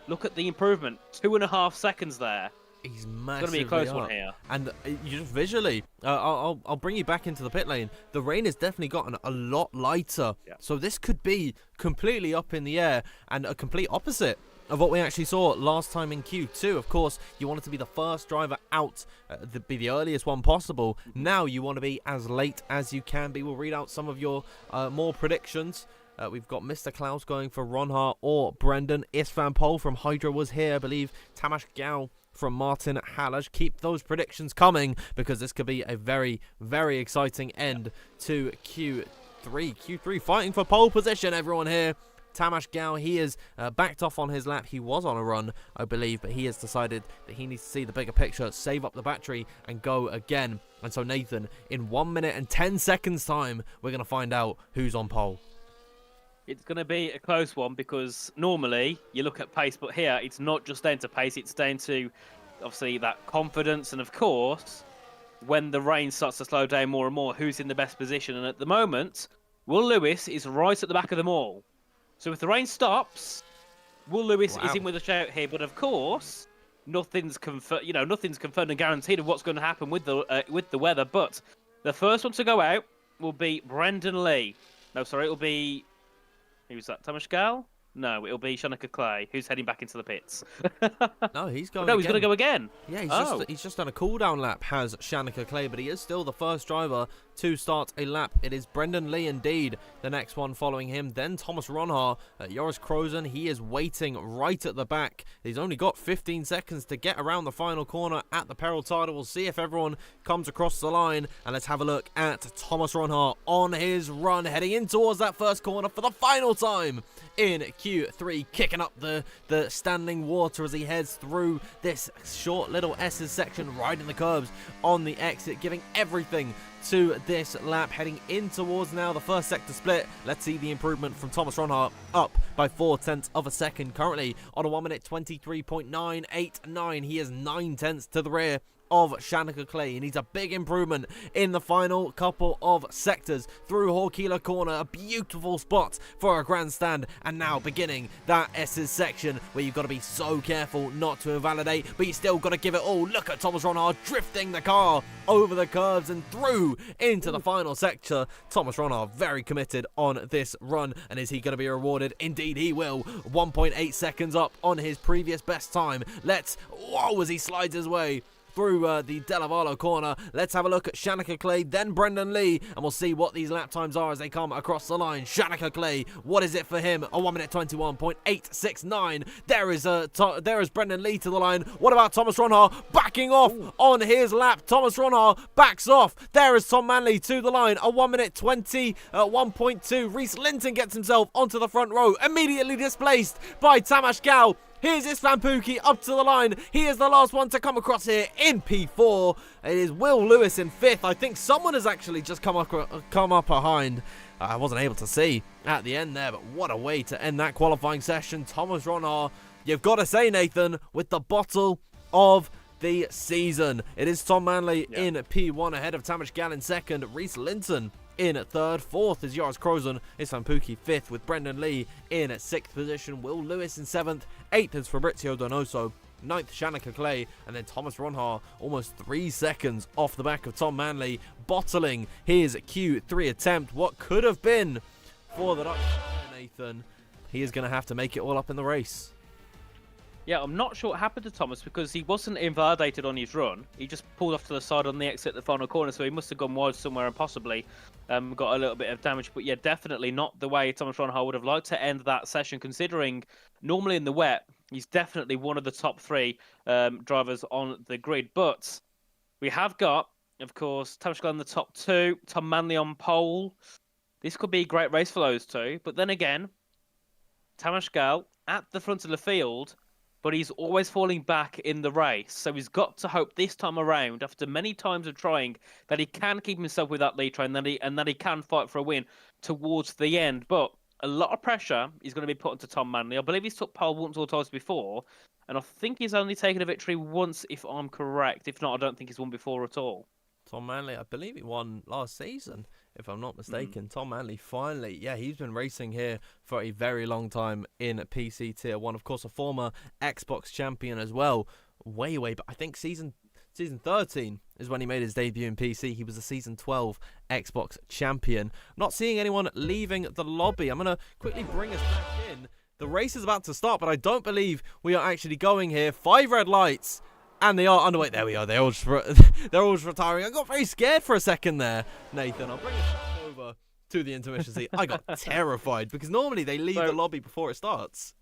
look at the improvement. 2.5 seconds there. He's It's massively going to be a close up. one here. And you just visually, I'll bring you back into the pit lane. The rain has definitely gotten a lot lighter. Yeah. So this could be completely up in the air and a complete opposite of what we actually saw last time in Q2. Of course, you wanted to be the first driver out, be the earliest one possible. Now you want to be as late as you can be. We'll read out some of your more predictions. We've got Mr. Klaus going for Ronhar or Brendan. Istvan Pol from Hydra was here, I believe. Tamas Gao from Martin Hallage. Keep those predictions coming because this could be a very, very exciting end to Q3. Q3 fighting for pole position, everyone here. Tamas Gao, he is backed off on his lap. He was on a run, I believe, but he has decided that he needs to see the bigger picture, save up the battery, and go again. And so, Nathan, in 1 minute and 10 seconds time, we're going to find out who's on pole. It's going to be a close one because normally you look at pace, but here it's not just down to pace, it's down to obviously that confidence and, of course, when the rain starts to slow down more and more, who's in the best position. And at the moment, Will Lewis is right at the back of them all. So if the rain stops, Will Lewis is in with a shout here. But of course, nothing's confirmed. Nothing's confirmed and guaranteed of what's going to happen with the weather. But the first one to go out will be Brendan Lee. No, sorry, it'll be who's that? Tamas Gal? No, it'll be Shanaka Clay, who's heading back into the pits. No, he's going. No, he's going to go again. Yeah, he's just done a cooldown lap, has Shanaka Clay, but he is still the first driver to start a lap. It is Brendan Lee indeed, the next one following him. Then Thomas Ronhar, Joris Krozen, he is waiting right at the back. He's only got 15 seconds to get around the final corner at the peril title. We'll see if everyone comes across the line, and let's have a look at Thomas Ronhar on his run, heading in towards that first corner for the final time in Q3, kicking up the standing water as he heads through this short little S's section, riding the curbs on the exit, giving everything to this lap, heading in towards now the first sector split. Let's see the improvement from Thomas Ronhar, up by 0.4 of a second, currently on a 1 minute 23.989. He is 0.9 to the rear of Shanaka Clay. He needs a big improvement in the final couple of sectors through Horkila Corner. A beautiful spot for a grandstand, and now beginning that S's section where you've got to be so careful not to invalidate, but you still got to give it all. Look at Thomas Ronhar drifting the car over the curves and through into the final sector. Thomas Ronhar very committed on this run, and is he going to be rewarded? Indeed he will. 1.8 seconds up on his previous best time. As he slides his way through the Delavallo corner. Let's have a look at Shanaka Clay, then Brendan Lee, and we'll see what these lap times are as they come across the line. Shanaka Clay, what is it for him? A 1 minute 21.869. There is Brendan Lee to the line. What about Thomas Ronhar backing off on his lap? Thomas Ronhar backs off. There is Tom Manley to the line. A 1 minute 21.2. Reese Linton gets himself onto the front row, immediately displaced by Tamas Gal. Here's Istvan Pookie up to the line. He is the last one to come across here in P4. It is Will Lewis in 5th. I think someone has actually just come up behind. I wasn't able to see at the end there, but what a way to end that qualifying session. Thomas Ronhar, you've got to say, Nathan, with the bottle of the season. It is Tom Manley in P1 ahead of Tamas Gal in 2nd. Reese Linton in 3rd. 4th is Joris Krozen. Istvan Pookie 5th with Brendan Lee in 6th position. Will Lewis in 7th. 8th is Fabrizio Donoso. 9th Shanaka Clay, and then Thomas Ronhar almost 3 seconds off the back of Tom Manley, bottling his Q3 attempt. What could have been for the Dutch, Nathan. He is going to have to make it all up in the race. Yeah, I'm not sure what happened to Thomas because he wasn't invalidated on his run. He just pulled off to the side on the exit at the final corner, so he must have gone wide somewhere and possibly got a little bit of damage. But yeah, definitely not the way Thomas Ronhall would have liked to end that session, considering normally in the wet, he's definitely one of the top 3 drivers on the grid. But we have got, of course, Thomas Gall in the top 2, Tom Manley on pole. This could be a great race for those two. But then again, Thomas Gall at the front of the field, but he's always falling back in the race. So he's got to hope this time around, after many times of trying, that he can keep himself with that lead train and that he can fight for a win towards the end. But a lot of pressure is going to be put onto Tom Manley. I believe he's took pole once or twice before, and I think he's only taken a victory once, if I'm correct. If not, I don't think he's won before at all. Tom Manley, I believe he won last season, if I'm not mistaken. Tom Manley finally, he's been racing here for a very long time in PC Tier 1. Of course, a former Xbox champion as well. Way, but I think season 13 is when he made his debut in PC. He was a season 12 Xbox champion. Not seeing anyone leaving the lobby. I'm going to quickly bring us back in. The race is about to start, but I don't believe we are actually going here. 5 red lights. And they are underway. There we are. They're all just retiring. I got very scared for a second there, Nathan. I'll bring us back over to the intermission seat. I got terrified because normally they leave the lobby before it starts.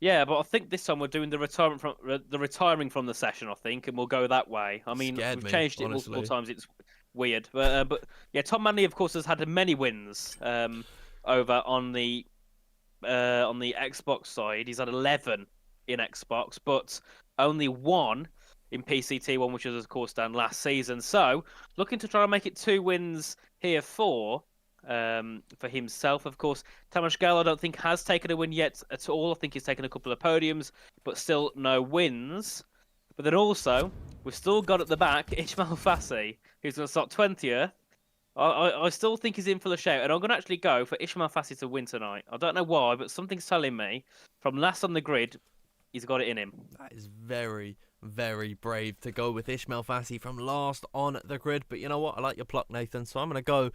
Yeah, but I think this time we're doing the retiring from the session. I think, and we'll go that way. I mean, we've changed it multiple times. It's weird, but yeah, Tom Manley, of course, has had many wins over on the Xbox side. He's had 11 in Xbox, but only 1 in PCT1, which was, of course, done last season. So, looking to try and make it 2 wins here for himself. Of course, Thomas Gall, I don't think, has taken a win yet at all. I think he's taken a couple of podiums, but still no wins. But then also, we've still got at the back Ishmael Fassi, who's going to start 20th. I still think he's in for the shout, and I'm going to actually go for Ishmael Fassi to win tonight. I don't know why, but something's telling me, from last on the grid, he's got it in him. That is very, very brave to go with Ishmael Fassi from last on the grid. But you know what? I like your pluck, Nathan. So I'm going to go...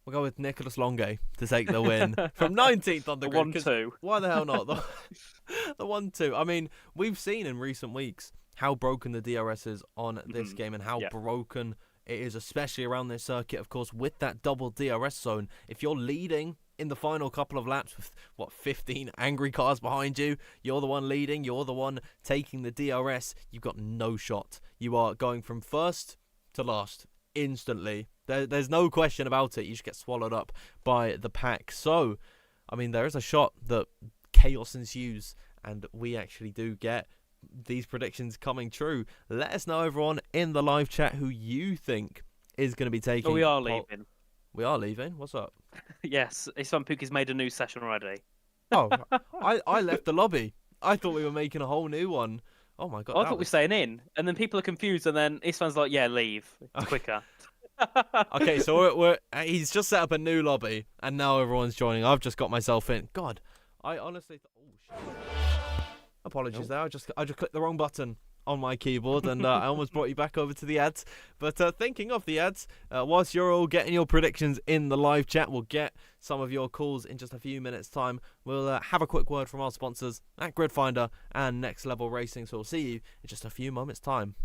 We'll go with Nicholas Longe to take the win from 19th on the grid. 1-2. Why the hell not? The 1-2. I mean, we've seen in recent weeks how broken the DRS is on this game and how broken it is, especially around this circuit, of course, with that double DRS zone. If you're leading in the final couple of laps with 15 angry cars behind you, you're the one leading, you're the one taking the DRS, you've got no shot. You are going from first to last instantly. There's no question about it. You just get swallowed up by the pack. So, I mean, there is a shot that chaos ensues and we actually do get these predictions coming true. Let us know, everyone, in the live chat who you think is going to be taking... Oh, we are leaving. We are leaving? What's up? Yes, Isvan Puki's made a new session already. Oh, I left the lobby. I thought we were making a whole new one. Oh my god. I thought we were staying in, and then people are confused, and then Isvan's like, yeah, leave. It's quicker. Okay, so he's just set up a new lobby, and now everyone's joining. I've just got myself in. God, I honestly... Oh, shit. Apologies there. I just clicked the wrong button on my keyboard, and I almost brought you back over to the ads. But thinking of the ads, whilst you're all getting your predictions in the live chat, we'll get some of your calls in just a few minutes' time. We'll have a quick word from our sponsors at Grid Finder and Next Level Racing. So we'll see you in just a few moments' time.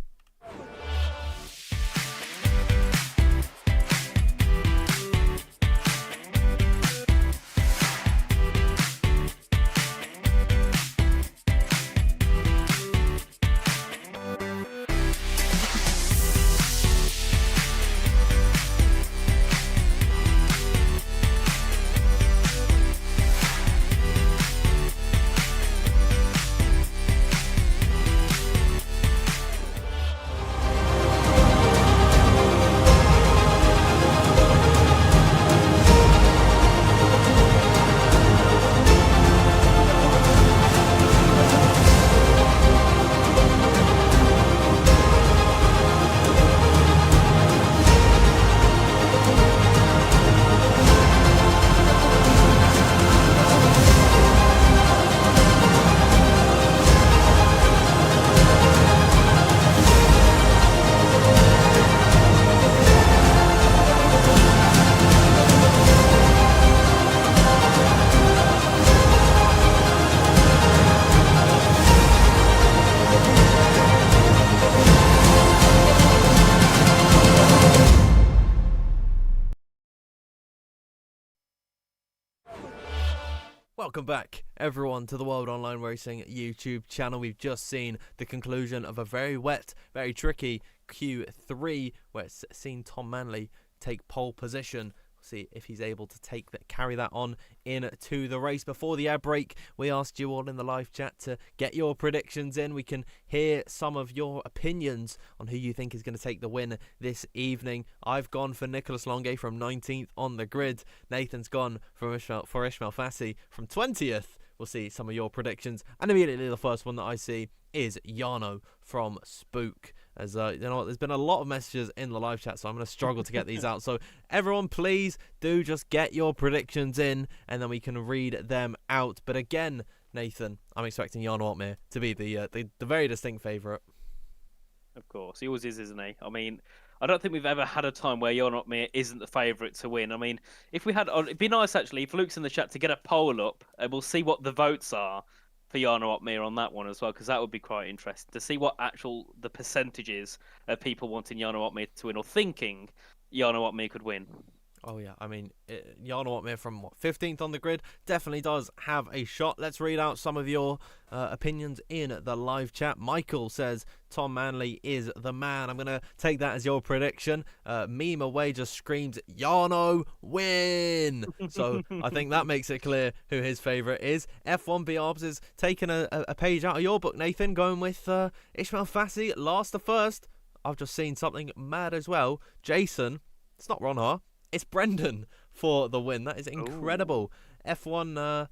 Welcome back, everyone, to the World Online Racing YouTube channel. We've just seen the conclusion of a very wet, very tricky Q3, where it's seen Tom Manley take pole position. See if he's able to carry that on into the race. Before the ad break, we asked you all in the live chat to get your predictions in. We can hear some of your opinions on who you think is going to take the win this evening. I've gone for Nicholas Longuet from 19th on the grid. Nathan's gone for Ishmael Fassi from 20th. We'll see some of your predictions. And immediately the first one that I see is Jarno from Spook. As you know, there's been a lot of messages in the live chat, so I'm going to struggle to get these out. So everyone, please do just get your predictions in, and then we can read them out. But again, Nathan, I'm expecting Jarno Opmeer to be the very distinct favourite. Of course, he always is, isn't he? I mean, I don't think we've ever had a time where Jarno Opmeer isn't the favourite to win. I mean, if we had, it'd be nice actually if Luke's in the chat to get a poll up, and we'll see what the votes are for Jarno Opmeer on that one as well, because that would be quite interesting to see what the percentages of people wanting Jarno Opmeer to win or thinking Jarno Opmeer could win. Oh yeah, I mean, Jarno Opmeer from 15th on the grid definitely does have a shot. Let's read out some of your opinions in the live chat. Michael says Tom Manley is the man. I'm going to take that as your prediction. Meme Away just screams, Jarno, win! So I think that makes it clear who his favourite is. F1 Barbs is taking a page out of your book, Nathan, going with Ishmael Fassi, last to first. I've just seen something mad as well. Jason, it's not Ronhar. It's Brendan for the win. That is incredible. F1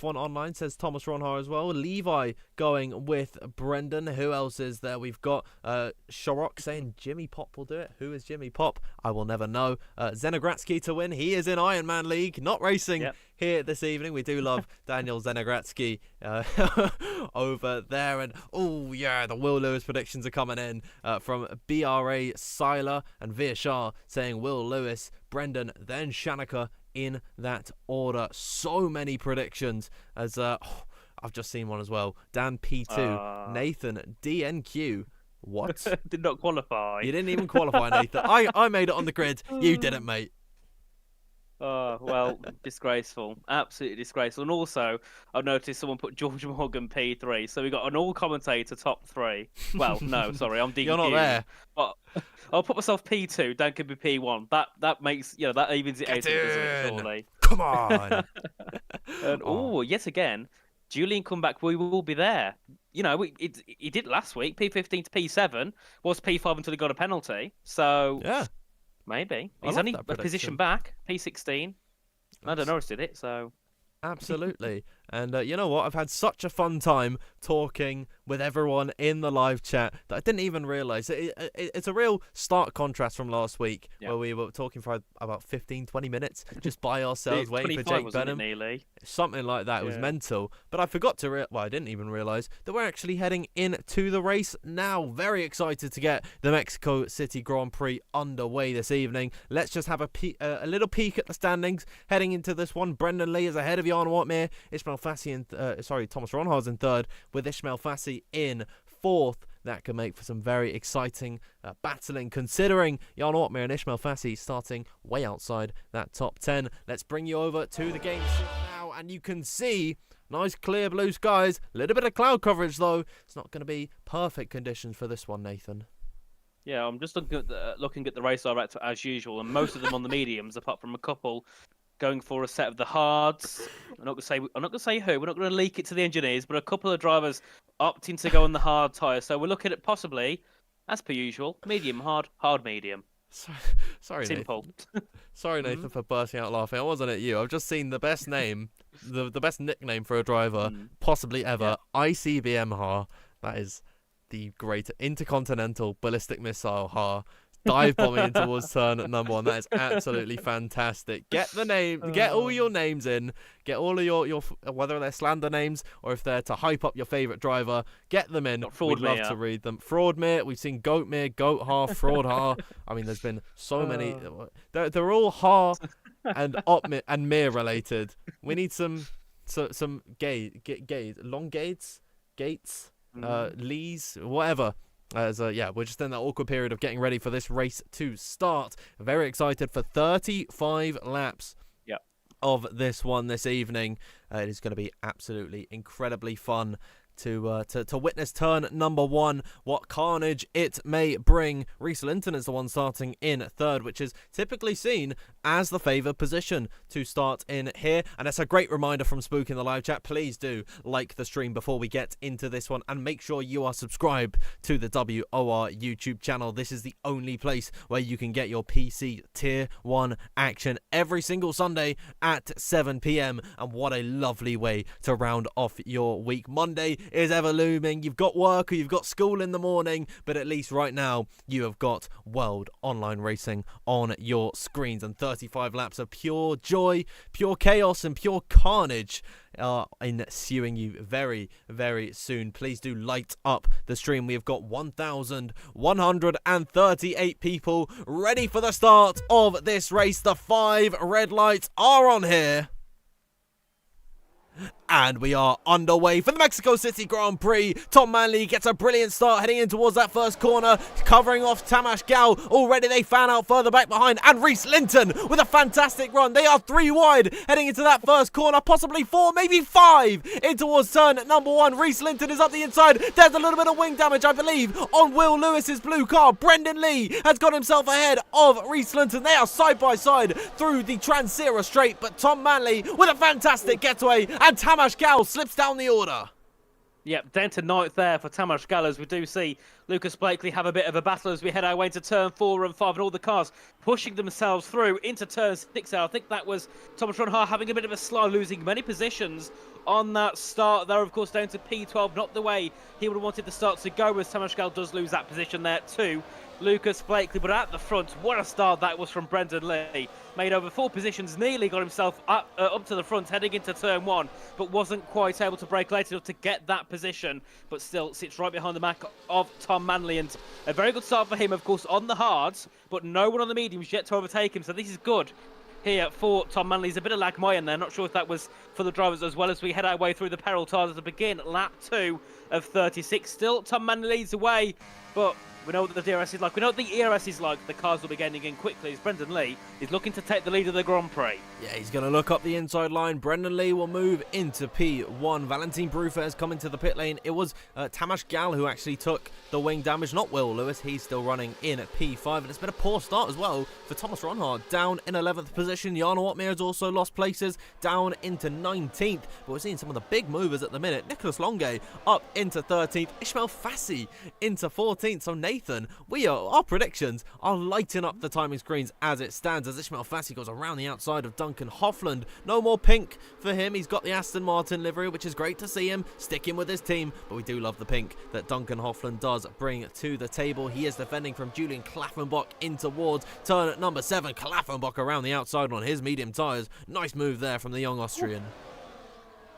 Online says Thomas Ronhar as well. Levi going with Brendan. Who else is there? We've got Sharok saying Jimmy Pop will do it. Who is Jimmy Pop? I will never know. Zenegratsky to win. He is in Ironman League, not racing here this evening. We do love Daniel Zenegratsky over there. And oh yeah, the Will Lewis predictions are coming in from BRA Seiler and Veershar saying Will Lewis, Brendan, then Shanaka in that order. So many predictions as I've just seen one as well. Dan P2, Nathan DNQ. What? Did not qualify. You didn't even qualify, Nathan. I made it on the grid. You didn't, mate. Oh, well, disgraceful. Absolutely disgraceful. And also, I've noticed someone put George Morgan P3, so we got an all-commentator top 3. Well, no, sorry, I'm DQ. You're not there. But I'll put myself P2, Dan could be P1. That makes, that evens it out, doesn't it, surely? Come on. And, yet again, Julian Comeback, we will be there. He did last week, P15 to P7, was P5 until he got a penalty. So, yeah. Maybe. He's only a position back, P16. Lando Norris did it, so... Absolutely. And you know what? I've had such a fun time talking with everyone in the live chat that I didn't even realise. It's a real stark contrast from last week where we were talking for about 15-20 minutes just by ourselves waiting for Jake Benham. Something like that. It was mental. But I forgot to I didn't even realise that we're actually heading into the race now. Very excited to get the Mexico City Grand Prix underway this evening. Let's just have a little peek at the standings heading into this one. Brendan Lee is ahead of Jarno Opmeer. Ishmael Fassi Thomas Ronhar's in third, with Ishmael Fassi in fourth. That can make for some very exciting battling, considering Jarno Opmeer and Ishmael Fassi starting way outside that top 10. Let's bring you over to the game now, and you can see nice clear blue skies. A little bit of cloud coverage though. It's not going to be perfect conditions for this one, Nathan. Yeah, I'm just looking at the race director as usual, and most of them on the mediums, apart from a couple going for a set of the hards. I'm not gonna say who. We're not gonna leak it to the engineers, but a couple of drivers opting to go on the hard tyre. So we're looking at possibly, as per usual, medium hard, hard medium. Sorry, simple. Nathan. Sorry, Nathan, for bursting out laughing. I wasn't at you. I've just seen the best name, the best nickname for a driver possibly ever. ICBM Har. That is the great intercontinental ballistic missile Har. Dive bombing in towards turn at number 1. That is absolutely fantastic. Get the name, get all your names in. Get all of your whether they're slander names or if they're to hype up your favourite driver, get them in. We'd love to read them. Fraudmere, we've seen Goatmere, Goathar, Fraudhar. I mean, there's been so many. They're all Har and Opmere and Mere related. We need some long gates, Lees, whatever. As we're just in that awkward period of getting ready for this race to start. Very excited for 35 laps of this one this evening. It is going to be absolutely incredibly fun to witness turn number 1, what carnage it may bring. Reese Linton is the one starting in third, which is typically seen as the favoured position to start in here. And it's a great reminder from Spook in the live chat. Please do like the stream before we get into this one, and make sure you are subscribed to the WOR YouTube channel. This is the only place where you can get your PC Tier 1 action every single Sunday at 7 p.m. And what a lovely way to round off your week. Monday is ever looming. You've got work or you've got school in the morning, but at least right now you have got World Online Racing on your screens, and 35 laps of pure joy, pure chaos and pure carnage are ensuing you very, very soon. Please do light up the stream. We have got 1,138 people ready for the start of this race. The 5 red lights are on here. And we are underway for the Mexico City Grand Prix. Tom Manley gets a brilliant start heading in towards that first corner, covering off Tamas Gal. Already they fan out further back behind, and Reese Linton with a fantastic run. They are 3 wide heading into that first corner, possibly 4, maybe 5 in towards turn number 1. Reese Linton is up the inside. There's a little bit of wing damage, I believe, on Will Lewis's blue car. Brendan Lee has got himself ahead of Reese Linton. They are side by side through the Transira straight, but Tom Manley with a fantastic getaway, and Tamas Gal slips down the order. Yep, down to 9th there for Tamas Gal, as we do see Lucas Blakely have a bit of a battle as we head our way into turn 4 and 5, and all the cars pushing themselves through into turn 6. I think that was Thomas Ronhar having a bit of a slide, losing many positions on that start there, of course, down to P12, not the way he would have wanted the start to go, as Tamas Gal does lose that position there too. Lucas Blakely, but at the front, what a start that was from Brendan Lee. Made over 4 positions, nearly got himself up to the front, heading into turn 1, but wasn't quite able to break late enough to get that position, but still sits right behind the back of Tom Manley. And a very good start for him, of course, on the hards, but no one on the mediums yet to overtake him, so this is good here for Tom Manley. There's a bit of lag in there, not sure if that was for the drivers as well, as we head our way through the peril tires to begin lap 2 of 36. Still, Tom Manley leads away, but we know what the DRS is like. We know what the ERS is like. The cars will be getting in quickly as Brendan Lee is looking to take the lead of the Grand Prix. Yeah, he's going to look up the inside line. Brendan Lee will move into P1. Valentin Bruffa has come into the pit lane. It was Tamas Gal who actually took the wing damage, not Will Lewis. He's still running in at P5. And it's been a poor start as well for Thomas Ronhard. Down in 11th position. Jana Watmir has also lost places, down into 19th. But we're seeing some of the big movers at the minute. Nicholas Longe up into 13th. Ishmael Fassi into 14th. So Nathan, our predictions are lighting up the timing screens as it stands, as Ishmael Fassi goes around the outside of Duncan Hoffland. No more pink for him. He's got the Aston Martin livery, which is great to see him sticking with his team, but we do love the pink that Duncan Hoffland does bring to the table. He is defending from Julian Klaffenbach in towards turn at number 7. Klaffenbach around the outside on his medium tyres. Nice move there from the young Austrian.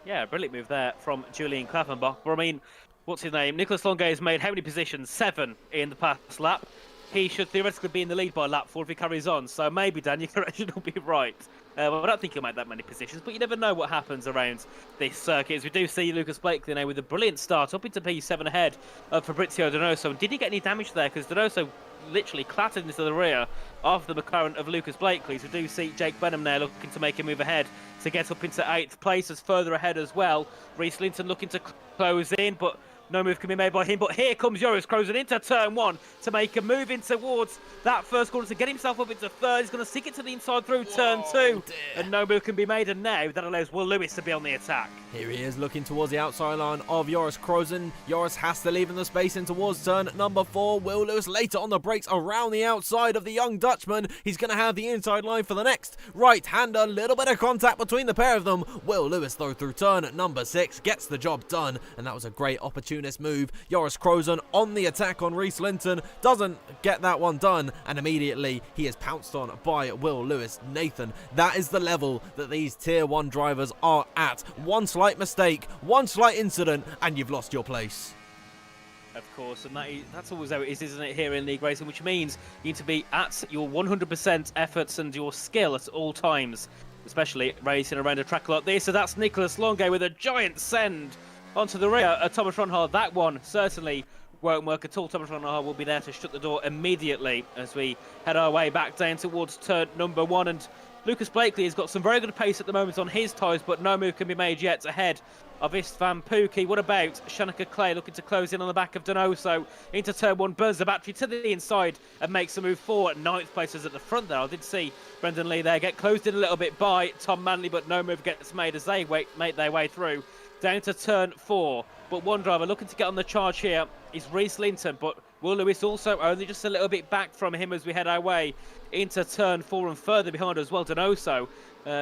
Yeah, brilliant move there from Julian Klaffenbach. But I mean, what's his name? Nicholas Longe has made how many positions? 7 in the past lap. He should theoretically be in the lead by lap 4 if he carries on. So maybe, Dan, your correction will be right. Well, I don't think he'll make that many positions, but you never know what happens around this circuit. As we do see Lucas Blakely now with a brilliant start up into P7 ahead of Fabrizio Donoso. Did he get any damage there? Because Donoso literally clattered into the rear of the McLaren of Lucas Blakely. So we do see Jake Benham there looking to make a move ahead to get up into 8th place, as further ahead as well. Reese Linton looking to close in, but no move can be made by him. But here comes Joris Krozen into turn 1 to make a move in towards that first corner to get himself up into 3rd. He's going to stick it to the inside through turn 2. Dear. And no move can be made. And now that allows Will Lewis to be on the attack. Here he is looking towards the outside line of Joris Krozen. Joris has to leave in the space in towards turn number 4. Will Lewis later on the brakes around the outside of the young Dutchman. He's going to have the inside line for the next right-hander. Little bit of contact between the pair of them. Will Lewis, though, through turn number 6 gets the job done. And that was a great opportunist move. Joris Krozen on the attack on Reese Linton. Doesn't get that one done. And immediately he is pounced on by Will Lewis. Nathan, that is the level that these tier 1 drivers are at. One slight mistake, one slight incident, and you've lost your place. Of course, and that's always how it is, isn't it, here in league racing, which means you need to be at your 100% efforts and your skill at all times, especially racing around a track like this. So that's Nicholas Longe with a giant send onto the rear of Thomas Ronhard. That one certainly won't work at all. Thomas Ronhard will be there to shut the door immediately as we head our way back down towards turn number 1. And Lucas Blakely has got some very good pace at the moment on his tyres, but no move can be made yet ahead of Istvan Pukki. What about Shanika Clay looking to close in on the back of Donoso into turn 1, burns the battery to the inside and makes a move forward. 9th place is at the front there. I did see Brendan Lee there get closed in a little bit by Tom Manley, but no move gets made as they make their way through down to turn 4. But one driver looking to get on the charge here is Reese Linton, but Will Lewis also only just a little bit back from him as we head our way into turn 4 and further behind as well. Donoso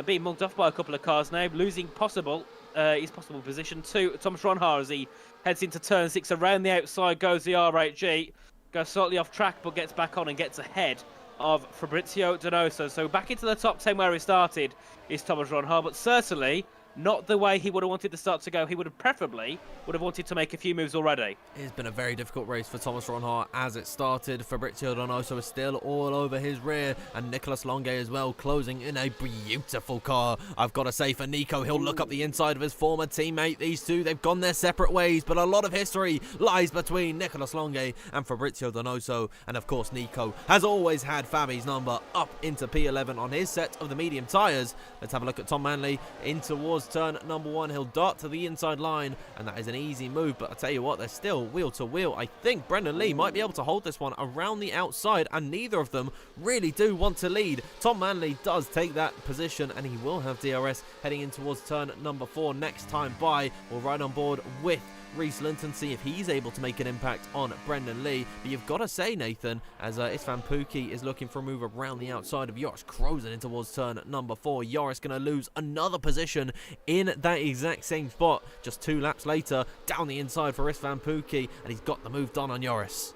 being mugged off by a couple of cars now, losing his possible position to Thomas Ronhar as he heads into turn 6. Around the outside goes the R8G, goes slightly off track but gets back on and gets ahead of Fabrizio Donoso. So back into the top 10 where he started is Thomas Ronhar, but certainly not the way he would have wanted the start to go. He would have preferably wanted to make a few moves already. It's been a very difficult race for Thomas Ronhart as it started. Fabrizio Donoso is still all over his rear, and Nicolas Longue as well, closing in a beautiful car. I've got to say, for Nico, he'll look up the inside of his former teammate. These two, they've gone their separate ways, but a lot of history lies between Nicolas Longue and Fabrizio Donoso. And of course, Nico has always had Fabi's number up into P11 on his set of the medium tyres. Let's have a look at Tom Manley in towards turn number 1. He'll dart to the inside line, and that is an easy move, but I tell you what, they're still wheel to wheel. I think Brendan Lee might be able to hold this one around the outside, and neither of them really do want to lead. Tom Manley does take that position, and he will have DRS heading in towards turn number 4 next time by. We'll ride on board with Reese Linton, see if he's able to make an impact on Brendan Lee. But you've got to say, Nathan, as Istvan Pukki is looking for a move around the outside of Joris Krozen in towards turn number 4. Joris going to lose another position in that exact same spot. Just 2 laps later, down the inside for Istvan Pukki, and he's got the move done on Joris.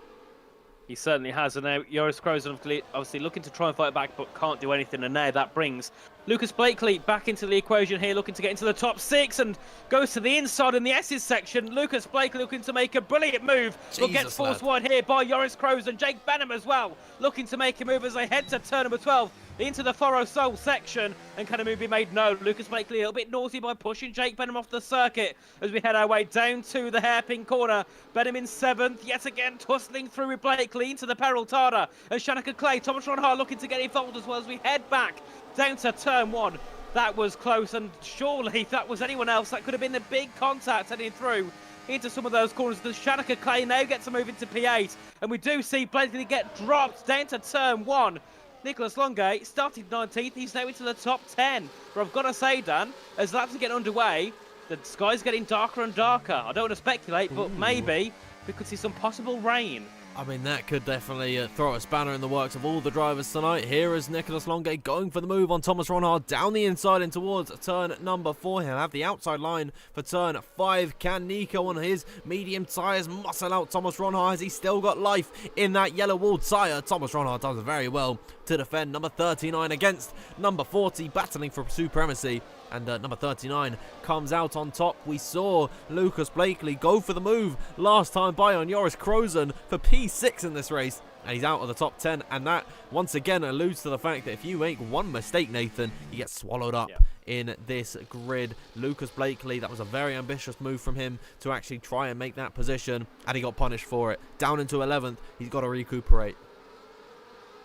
He certainly has, and now Joris Krozen obviously looking to try and fight back, but can't do anything, and now that brings Lucas Blakely back into the equation here, looking to get into the top 6, and goes to the inside in the S's section. Lucas Blakely looking to make a brilliant move, but gets forced wide here by Joris Krozen. Jake Benham as well, looking to make a move as they head to turn number 12. Into the Foro Sol section, and can a move be made? No. Lucas Blakely a little bit naughty by pushing Jake Benham off the circuit as we head our way down to the hairpin corner. Benham in 7th, yet again tussling through with Blakely into the Peril Tada, and Shanika Clay. Thomas Ronhart looking to get involved as well as we head back down to turn 1. That was close, and surely if that was anyone else, that could have been the big contact heading through into some of those corners. The Shanika Clay now gets a move into P8, and we do see Blakely get dropped down to turn 1. Nicolas Longue started 19th, he's now into the top 10. But I've got to say, Dan, as laps are getting underway, the sky's getting darker and darker. I don't want to speculate, but maybe we could see some possible rain. I mean, that could definitely throw a spanner in the works of all the drivers tonight. Here is Nicolas Longue going for the move on Thomas Ronhart down the inside and towards turn number 4. He'll have the outside line for turn 5. Can Nico on his medium tyres muscle out Thomas Ronhart? Has he still got life in that yellow wall tyre? Thomas Ronhart does very well to defend number 39 against number 40, battling for supremacy. And number 39 comes out on top. We saw Lucas Blakely go for the move last time by on Joris Krozen for P6 in this race. And he's out of the top 10. And that, once again, alludes to the fact that if you make one mistake, Nathan, you get swallowed up in this grid. Lucas Blakely, that was a very ambitious move from him to actually try and make that position. And he got punished for it. Down into 11th. He's got to recuperate.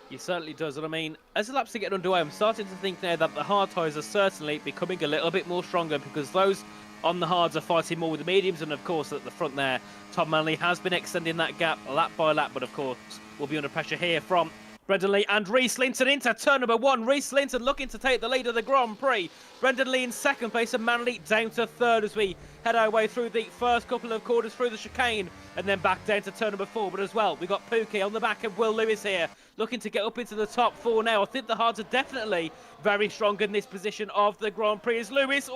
He certainly does, and I mean, as the laps are getting underway, I'm starting to think now that the hard tyres are certainly becoming a little bit more stronger, because those on the hards are fighting more with the mediums, and of course at the front there, Tom Manley has been extending that gap lap by lap, but of course will be under pressure here from Brendan Lee and Reese Linton into turn number 1. Reese Linton looking to take the lead of the Grand Prix. Brendan Lee in 2nd place and Manley down to 3rd as we head our way through the first couple of quarters through the chicane and then back down to turn number 4. But as well, we got Pukki on the back of Will Lewis here, looking to get up into the top 4 now. I think the hards are definitely very strong in this position of the Grand Prix as Lewis,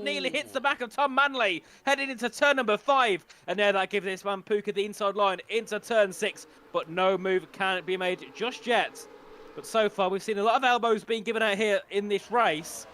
nearly hits the back of Tom Manley, heading into turn number 5. And now that gives this man Pukki the inside line into turn 6. But no move can be made just yet. But so far, we've seen a lot of elbows being given out here in this race.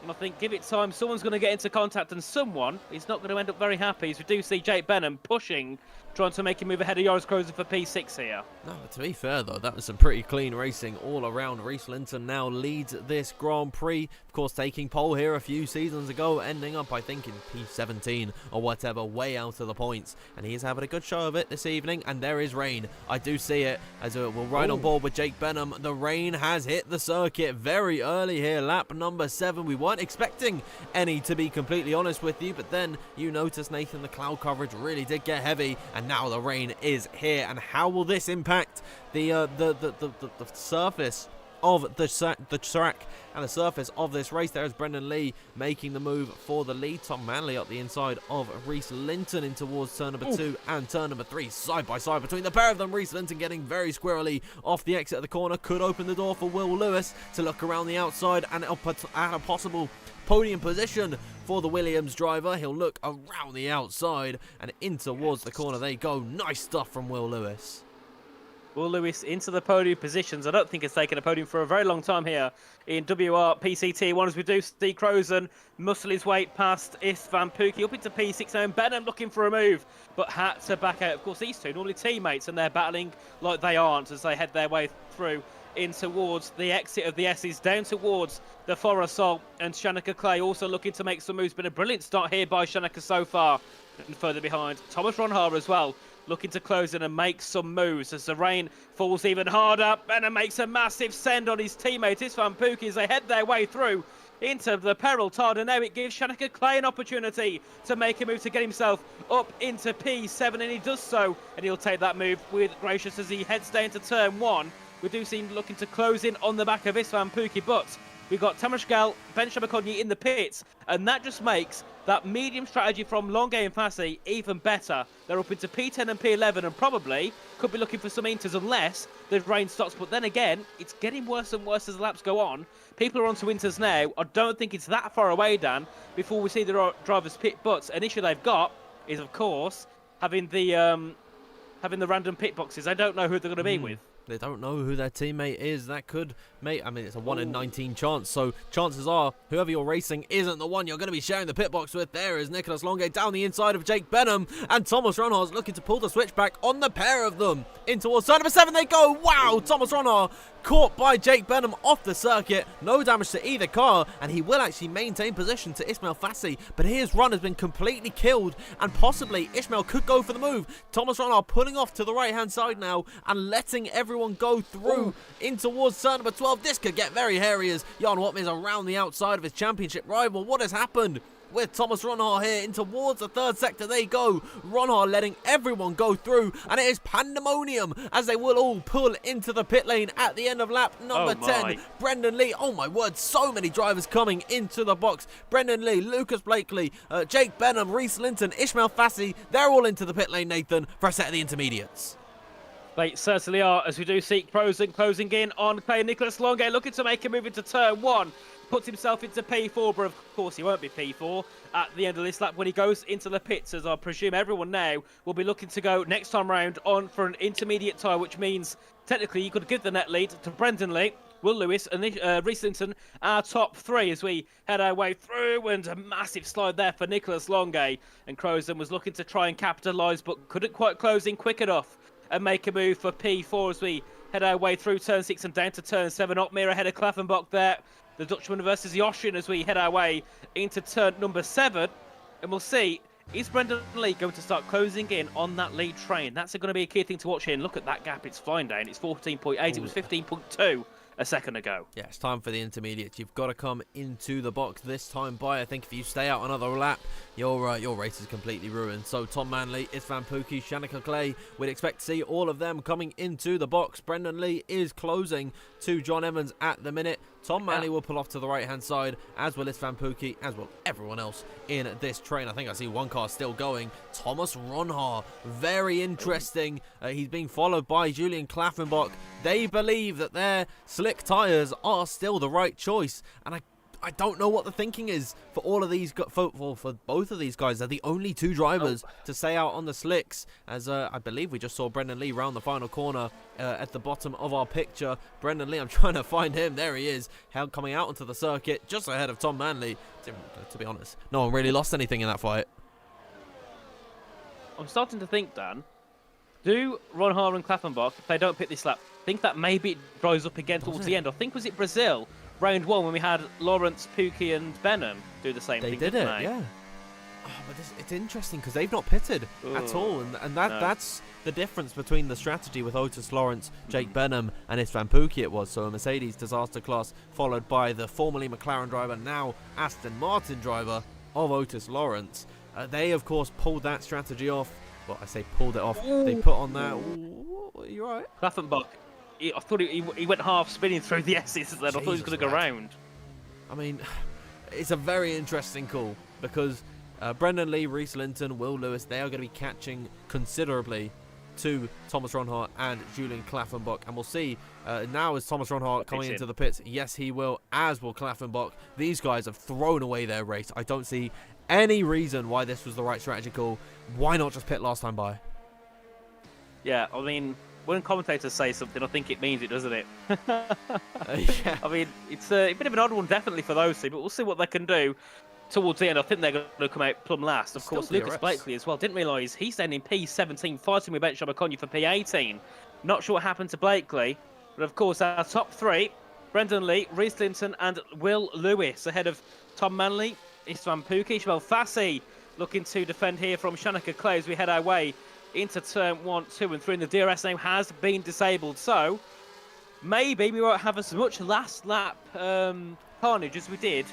And I think give it time, someone's going to get into contact, and someone is not going to end up very happy, as we do see Jake Benham pushing trying to make a move ahead of Joris Krozen for P6 here. No, but to be fair though, that was some pretty clean racing all around. Reese Linton now leads this Grand Prix, of course taking pole here a few seasons ago, ending up I think in P17 or whatever, way out of the points, and he is having a good show of it this evening. And there is rain, I do see it, as we'll ride on board with Jake Benham. The rain has hit the circuit very early here, lap number 7. We weren't expecting any, to be completely honest with you, but then you notice, Nathan, the cloud coverage really did get heavy, and now the rain is here. And how will this impact the surface of the track and the surface of this race? There is Brendan Lee making the move for the lead. Tom Manley up the inside of Reese Linton in towards turn number 2 and turn number 3, side by side between the pair of them. Reese Linton getting very squirrely off the exit of the corner, could open the door for Will Lewis to look around the outside and up at a possible podium position for the Williams driver. He'll look around the outside and in towards the corner they go. Nice stuff from Will Lewis. Will Lewis into the podium positions. I don't think it's taken a podium for a very long time here in WR PCT1, as we do see Krozen muscle his way past Istvan Pukki up into P6 now, and Benham looking for a move, but had to back out. Of course, these two normally teammates, and they're battling like they aren't as they head their way through in towards the exit of the S's, down towards the Forasol, and Shanika Clay also looking to make some moves. Been a brilliant start here by Shanika so far, and further behind Thomas Ronhaar as well, looking to close in and make some moves as the rain falls even harder. Benham makes a massive send on his teammate Istvan Pukki as they head their way through into the peril Tarda. Now it gives Shanika Clay an opportunity to make a move to get himself up into P7, and he does so, and he'll take that move with gracious as he heads down to turn 1. We do seem looking to close in on the back of Istvan Pukki, but we've got Tamas Gal, Ben Shabakonyi in the pits, and that just makes that medium strategy from Longue and Fassi even better. They're up into P10 and P11 and probably could be looking for some inters unless the rain stops. But then again, it's getting worse and worse as the laps go on. People are onto inters now. I don't think it's that far away, Dan, before we see the drivers pit. But an issue they've got is, of course, having the random pit boxes. I don't know who they're going to be with. They don't know who their teammate is. That could make, I mean, it's a 1 in 19 chance, so chances are whoever you're racing isn't the one you're going to be sharing the pit box with. There is Nicholas Longue down the inside of Jake Benham, and Thomas Ronhaar's looking to pull the switch back on the pair of them. In towards turn number 7 they go. Wow, Thomas Ronhaar caught by Jake Benham off the circuit. No damage to either car, and he will actually maintain position to Ismail Fassi, but his run has been completely killed, and possibly Ismail could go for the move. Thomas Ronhaar pulling off to the right-hand side now and letting everyone go through in towards turn number 12. This could get very hairy as Jan Watm is around the outside of his championship rival. What has happened with Thomas Ronhaar here? In towards the third sector they go. Ronhaar letting everyone go through, and it is pandemonium as they will all pull into the pit lane at the end of lap number 10. Brendan Lee, oh my word, so many drivers coming into the box. Brendan Lee, Lucas Blakely, Jake Benham, Reese Linton, Ismail Fassi, they're all into the pit lane, Nathan, for a set of the intermediates. They certainly are, as we do see Krozen closing in on Clay. Nicholas Longue looking to make a move into turn 1. Puts himself into P4, but of course he won't be P4 at the end of this lap when he goes into the pits, as I presume everyone now will be looking to go next time round on for an intermediate tyre, which means technically you could give the net lead to Brendan Lee, Will Lewis and Reese Linton, our top 3 as we head our way through, and a massive slide there for Nicholas Longue, and Krozen was looking to try and capitalise but couldn't quite close in quick enough and make a move for P4 as we head our way through turn 6 and down to turn 7. Otmir ahead of Klaffenbach there. The Dutchman versus Yoshin as we head our way into turn number 7. And we'll see, is Brendan Lee going to start closing in on that lead train? That's going to be a key thing to watch here. And look at that gap, it's flying down. It's 14.8, it was 15.2 a second ago. Yeah, it's time for the intermediates. You've got to come into the box this time by. I think if you stay out another lap, your race is completely ruined. So Tom Manley, Istvan Pukki, Shanika Clay, we'd expect to see all of them coming into the box. Brendan Lee is closing to John Evans at the minute. Tom Manley will pull off to the right-hand side, as will Istvan Pukki, as will everyone else in this train. I think I see one car still going. Thomas Ronhaar, very interesting. He's being followed by Julian Klaffenbach. They believe that their slick tyres are still the right choice, and I don't know what the thinking is for all of these, for both of these guys. They're the only 2 drivers to stay out on the slicks, as I believe we just saw Brendan Lee round the final corner at the bottom of our picture. Brendan Lee, I'm trying to find him. There he is, coming out onto the circuit just ahead of Tom Manley. To be honest, no one really lost anything in that fight. I'm starting to think, Dan, Do Ronhar and Klaffenbach, if they don't pick this lap, think that maybe it dries up again towards the end. I think was it Brazil, round 1, when we had Lawrence, Pookie and Benham do the same They thing, did didn't it, they? yeah. Oh, but it's interesting because they've not pitted at all, and that's the difference between the strategy with Otis Lawrence, Jake Benham, and Istvan Pookie. It was so a Mercedes disaster class, followed by the formerly McLaren driver, now Aston Martin driver of Otis Lawrence. They of course pulled that strategy off. Well, I say pulled it off. They put on that. Ooh, you're right. Klaffenbach, I thought he went half spinning through the S's, and then I thought he was going to go round. I mean, it's a very interesting call because Brendan Lee, Reese Linton, Will Lewis, they are going to be catching considerably to Thomas Ronhart and Julian Klaffenbach. And we'll see now as Thomas Ronhart coming into the pits. Yes, he will, as will Klaffenbach. These guys have thrown away their race. I don't see any reason why this was the right strategy call. Why not just pit last time by? Yeah, I mean, when commentators say something, I think it means it, doesn't it? Yeah. I mean, it's a bit of an odd one, definitely, for those two, but we'll see what they can do towards the end. I think they're going to come out plumb last. Of course, Lucas Blakely as well. Didn't realise he's standing P17, fighting with Ben Shabakonya for P18. Not sure what happened to Blakely, but of course, our top three, Brendan Lee, Reese Linton, and Will Lewis, ahead of Tom Manley, Istvan Pookie, Ishmael Fassi, looking to defend here from Shanika Clay as we head our way into turn 1, 2, and 3. And the DRS name has been disabled, so maybe we won't have as much last lap carnage as we did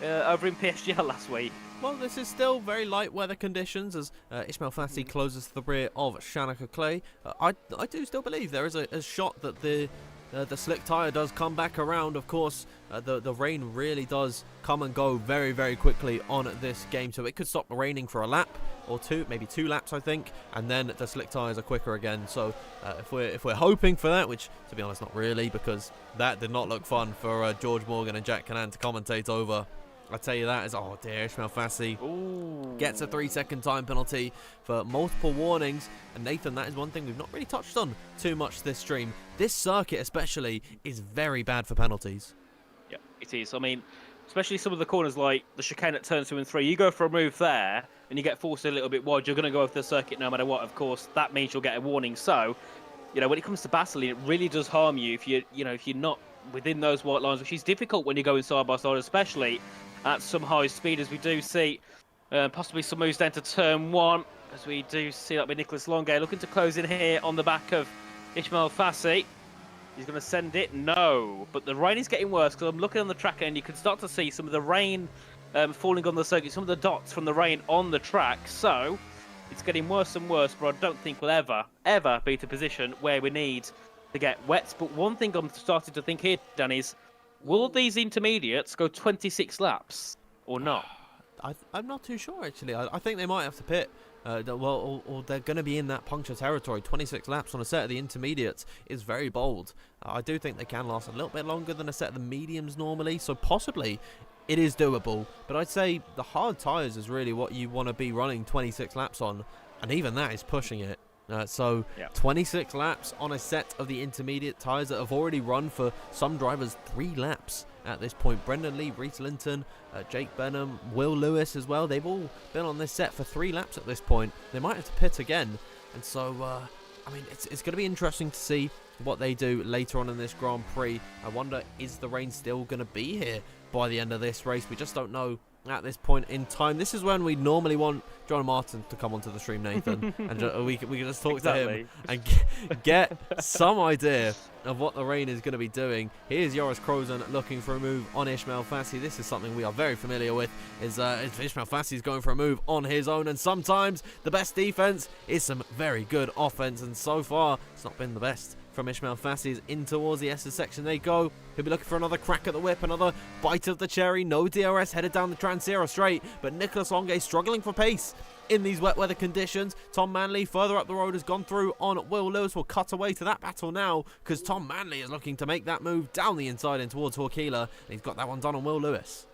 over in PSGL last week. Well, this is still very light weather conditions as Ishmael Fassi closes to the rear of Shanika Clay. I do still believe there is a shot that the slick tyre does come back around. Of course, the rain really does come and go very, very quickly on this game, so it could stop raining for a lap or two, maybe 2 laps, I think, and then the slick tyres are quicker again. So if we're hoping for that, which to be honest, not really, because that did not look fun for George Morgan and Jack Cannan to commentate over. I tell you that is, oh dear, Ishmael Fassi gets a 3-second time penalty for multiple warnings. And Nathan, that is one thing we've not really touched on too much this stream. This circuit especially is very bad for penalties. Yeah, it is. I mean, especially some of the corners like the chicane at turns 2 and 3. You go for a move there and you get forced a little bit wide, you're going to go off the circuit no matter what. Of course, that means you'll get a warning. So, you know, when it comes to battling, it really does harm you if you're not within those white lines, which is difficult when you're going side by side, especially at some high speed, as we do see possibly some moves down to turn 1, as we do see that with Nicholas Longay looking to close in here on the back of Ishmael Fassi. He's going to send it, no, but the rain is getting worse because I'm looking on the track and you can start to see some of the rain falling on the circuit, some of the dots from the rain on the track. So it's getting worse and worse, but I don't think we'll ever be to a position where we need to get wet. But one thing I'm starting to think here, Dan, is will these intermediates go 26 laps or not? I'm not too sure, actually. I think they might have to pit. Or they're going to be in that puncture territory. 26 laps on a set of the intermediates is very bold. I do think they can last a little bit longer than a set of the mediums normally, so possibly it is doable. But I'd say the hard tyres is really what you want to be running 26 laps on, and even that is pushing it. 26 laps on a set of the intermediate tyres that have already run for some drivers 3 laps at this point. Brendan Lee, Reese Linton, Jake Benham, Will Lewis as well. They've all been on this set for 3 laps at this point. They might have to pit again. And so, I mean, it's going to be interesting to see what they do later on in this Grand Prix. I wonder, is the rain still going to be here by the end of this race? We just don't know at this point in time. This is when we normally want John Martin to come onto the stream, Nathan, and we can just talk to him and get some idea of what the rain is going to be doing. Here's Joris Krozen looking for a move on Ishmael Fassi. This is something we are very familiar with, is Ishmael Fassi is going for a move on his own, and sometimes the best defense is some very good offense, and so far it's not been the best from Ishmael Fassi. In towards the S's section they go. He'll be looking for another crack at the whip, another bite of the cherry. No DRS headed down the Trans-Sierra straight, but Nicholas Longay struggling for pace in these wet weather conditions. Tom Manley further up the road has gone through on Will Lewis. Will cut away to that battle now because Tom Manley is looking to make that move down the inside and towards Horkeela, and he's got that one done on Will Lewis.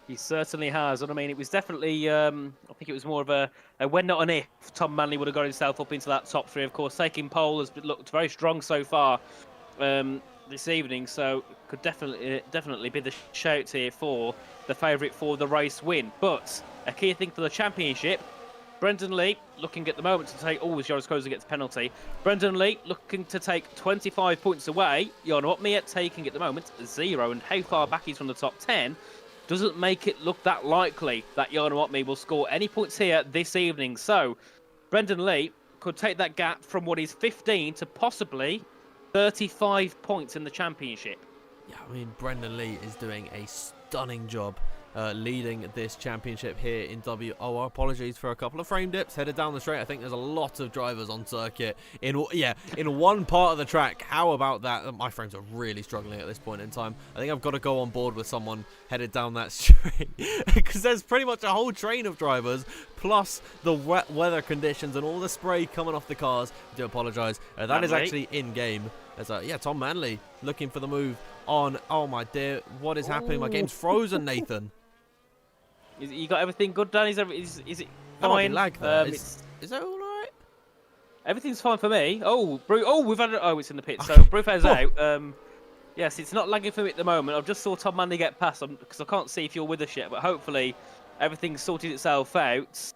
He certainly has. And I mean, it was definitely, I think it was more of a when not an if Tom Manley would have got himself up into that top 3. Of course, taking pole has looked very strong so far this evening, so could definitely be the shout here for the favourite for the race win. But a key thing for the championship, Brendan Lee looking at the moment to take... Oh, as Joris Krozer gets a penalty. Brendan Lee looking to take 25 points away. Jan Opmeer taking at the moment 0. And how far back he's from the top 10 doesn't make it look that likely that Jan Opmeer will score any points here this evening. So Brendan Lee could take that gap from what is 15 to possibly 35 points in the championship. Yeah, I mean, Brendan Lee is doing a stunning job leading this championship here in WOR. Apologies for a couple of frame dips headed down the straight. I think there's a lot of drivers on circuit in one part of the track. How about that? My frames are really struggling at this point in time. I think I've got to go on board with someone headed down that straight because there's pretty much a whole train of drivers plus the wet weather conditions and all the spray coming off the cars. I do apologise. That is actually in game. There's Tom Manley looking for the move on. Oh my dear, what is happening? My game's frozen, Nathan. You got everything good, Dan? Is it Fine. fine? Lag there. Is that all right? Everything's fine for me. We've had. Oh, it's in the pit. So Brufe's out. Yes, it's not lagging for me at the moment. I've just saw Tom Manley get past because I can't see if you're with us yet, but hopefully everything's sorted itself out.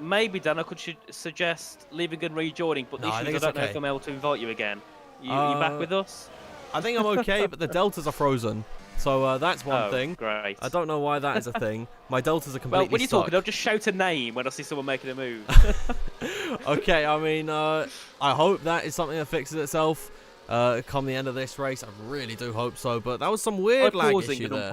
Maybe, Dan, I could suggest leaving and rejoining, but the issue is I don't know if I'm able to invite you again. You back with us? I think I'm okay, but the deltas are frozen. So that's one thing. Great. I don't know why that is a thing. My deltas are completely Well, when you're stuck. talking, I'll just shout a name when I see someone making a move. Okay, I mean, I hope that is something that fixes itself come the end of this race. I really do hope so, but that was some weird lag issue there.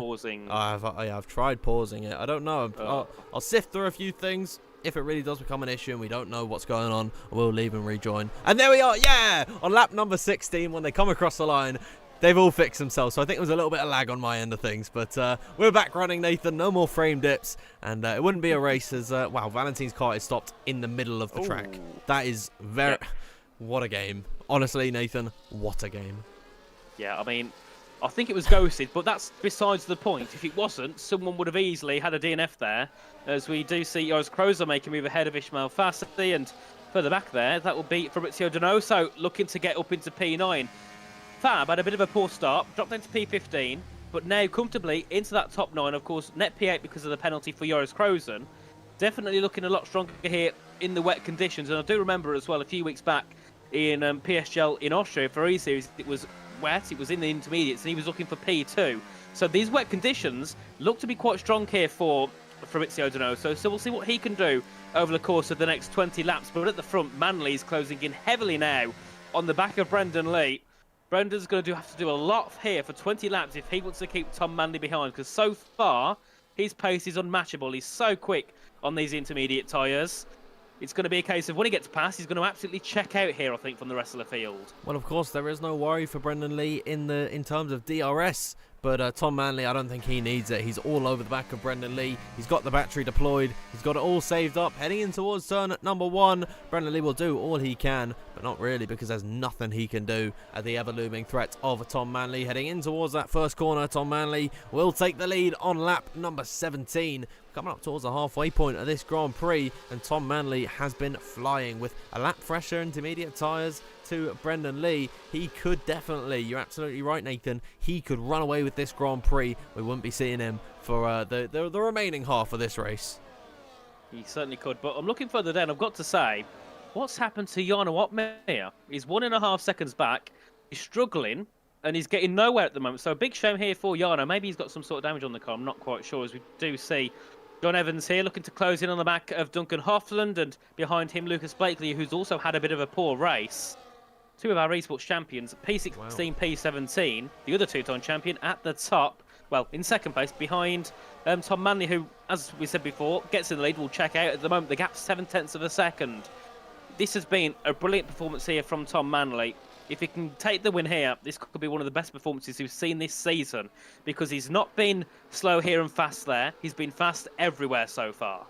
I've tried pausing it. I don't know. I'll sift through a few things. If it really does become an issue and we don't know what's going on, we'll leave and rejoin. And there we are, yeah! On lap number 16, when they come across the line, they've all fixed themselves. So I think there was a little bit of lag on my end of things. But we're back running, Nathan. No more frame dips. And it wouldn't be a race as, wow, Valentine's car is stopped in the middle of the track. That is very... Yeah. What a game. Honestly, Nathan, what a game. Yeah, I mean, I think it was ghosted, but that's besides the point. If it wasn't, someone would have easily had a DNF there, as we do see Joris Krozer make a move ahead of Ismail Fassi, and further back there, that will be Fabrizio Donoso looking to get up into P9. Fab had a bit of a poor start, dropped into P15, but now comfortably into that top 9. Of course, net P8 because of the penalty for Joris Krozer. Definitely looking a lot stronger here in the wet conditions, and I do remember as well a few weeks back in PSGL in Austria for E-Series, it was wet, it was in the intermediates, and he was looking for P2. So these wet conditions look to be quite strong here for Fabrizio Donoso, so we'll see what he can do over the course of the next 20 laps. But at the front, Manley's closing in heavily now on the back of Brendan Lee. Brendan's going to have to do a lot here for 20 laps if he wants to keep Tom Manley behind, because so far his pace is unmatchable. He's so quick on these intermediate tyres. It's going to be a case of when he gets past, he's going to absolutely check out here, I think, from the rest of the field. Well, of course, there is no worry for Brendan Lee in terms of DRS. But Tom Manley, I don't think he needs it. He's all over the back of Brendan Lee. He's got the battery deployed. He's got it all saved up. Heading in towards turn number 1. Brendan Lee will do all he can, but not really, because there's nothing he can do at the ever-looming threat of Tom Manley. Heading in towards that first corner, Tom Manley will take the lead on lap number 17. Coming up towards the halfway point of this Grand Prix, and Tom Manley has been flying with a lap fresher intermediate tyres to Brendan Lee. He could definitely, you're absolutely right, Nathan, he could run away with this Grand Prix. We wouldn't be seeing him for the remaining half of this race. He certainly could, but I'm looking further down. I've got to say, what's happened to Jarno Opmeer? He's 1.5 seconds back, he's struggling, and he's getting nowhere at the moment. So a big shame here for Jarno. Maybe he's got some sort of damage on the car, I'm not quite sure, as we do see John Evans here looking to close in on the back of Duncan Hoffland, and behind him Lucas Blakely, who's also had a bit of a poor race. Two of our esports champions, P16, wow. P17, the other two-time champion at the top, well, in second place, behind Tom Manley, who, as we said before, gets in the lead. We'll check out at the moment. The gap's 0.7 of a second. This has been a brilliant performance here from Tom Manley. If he can take the win here, this could be one of the best performances we've seen this season, because he's not been slow here and fast there. He's been fast everywhere so far.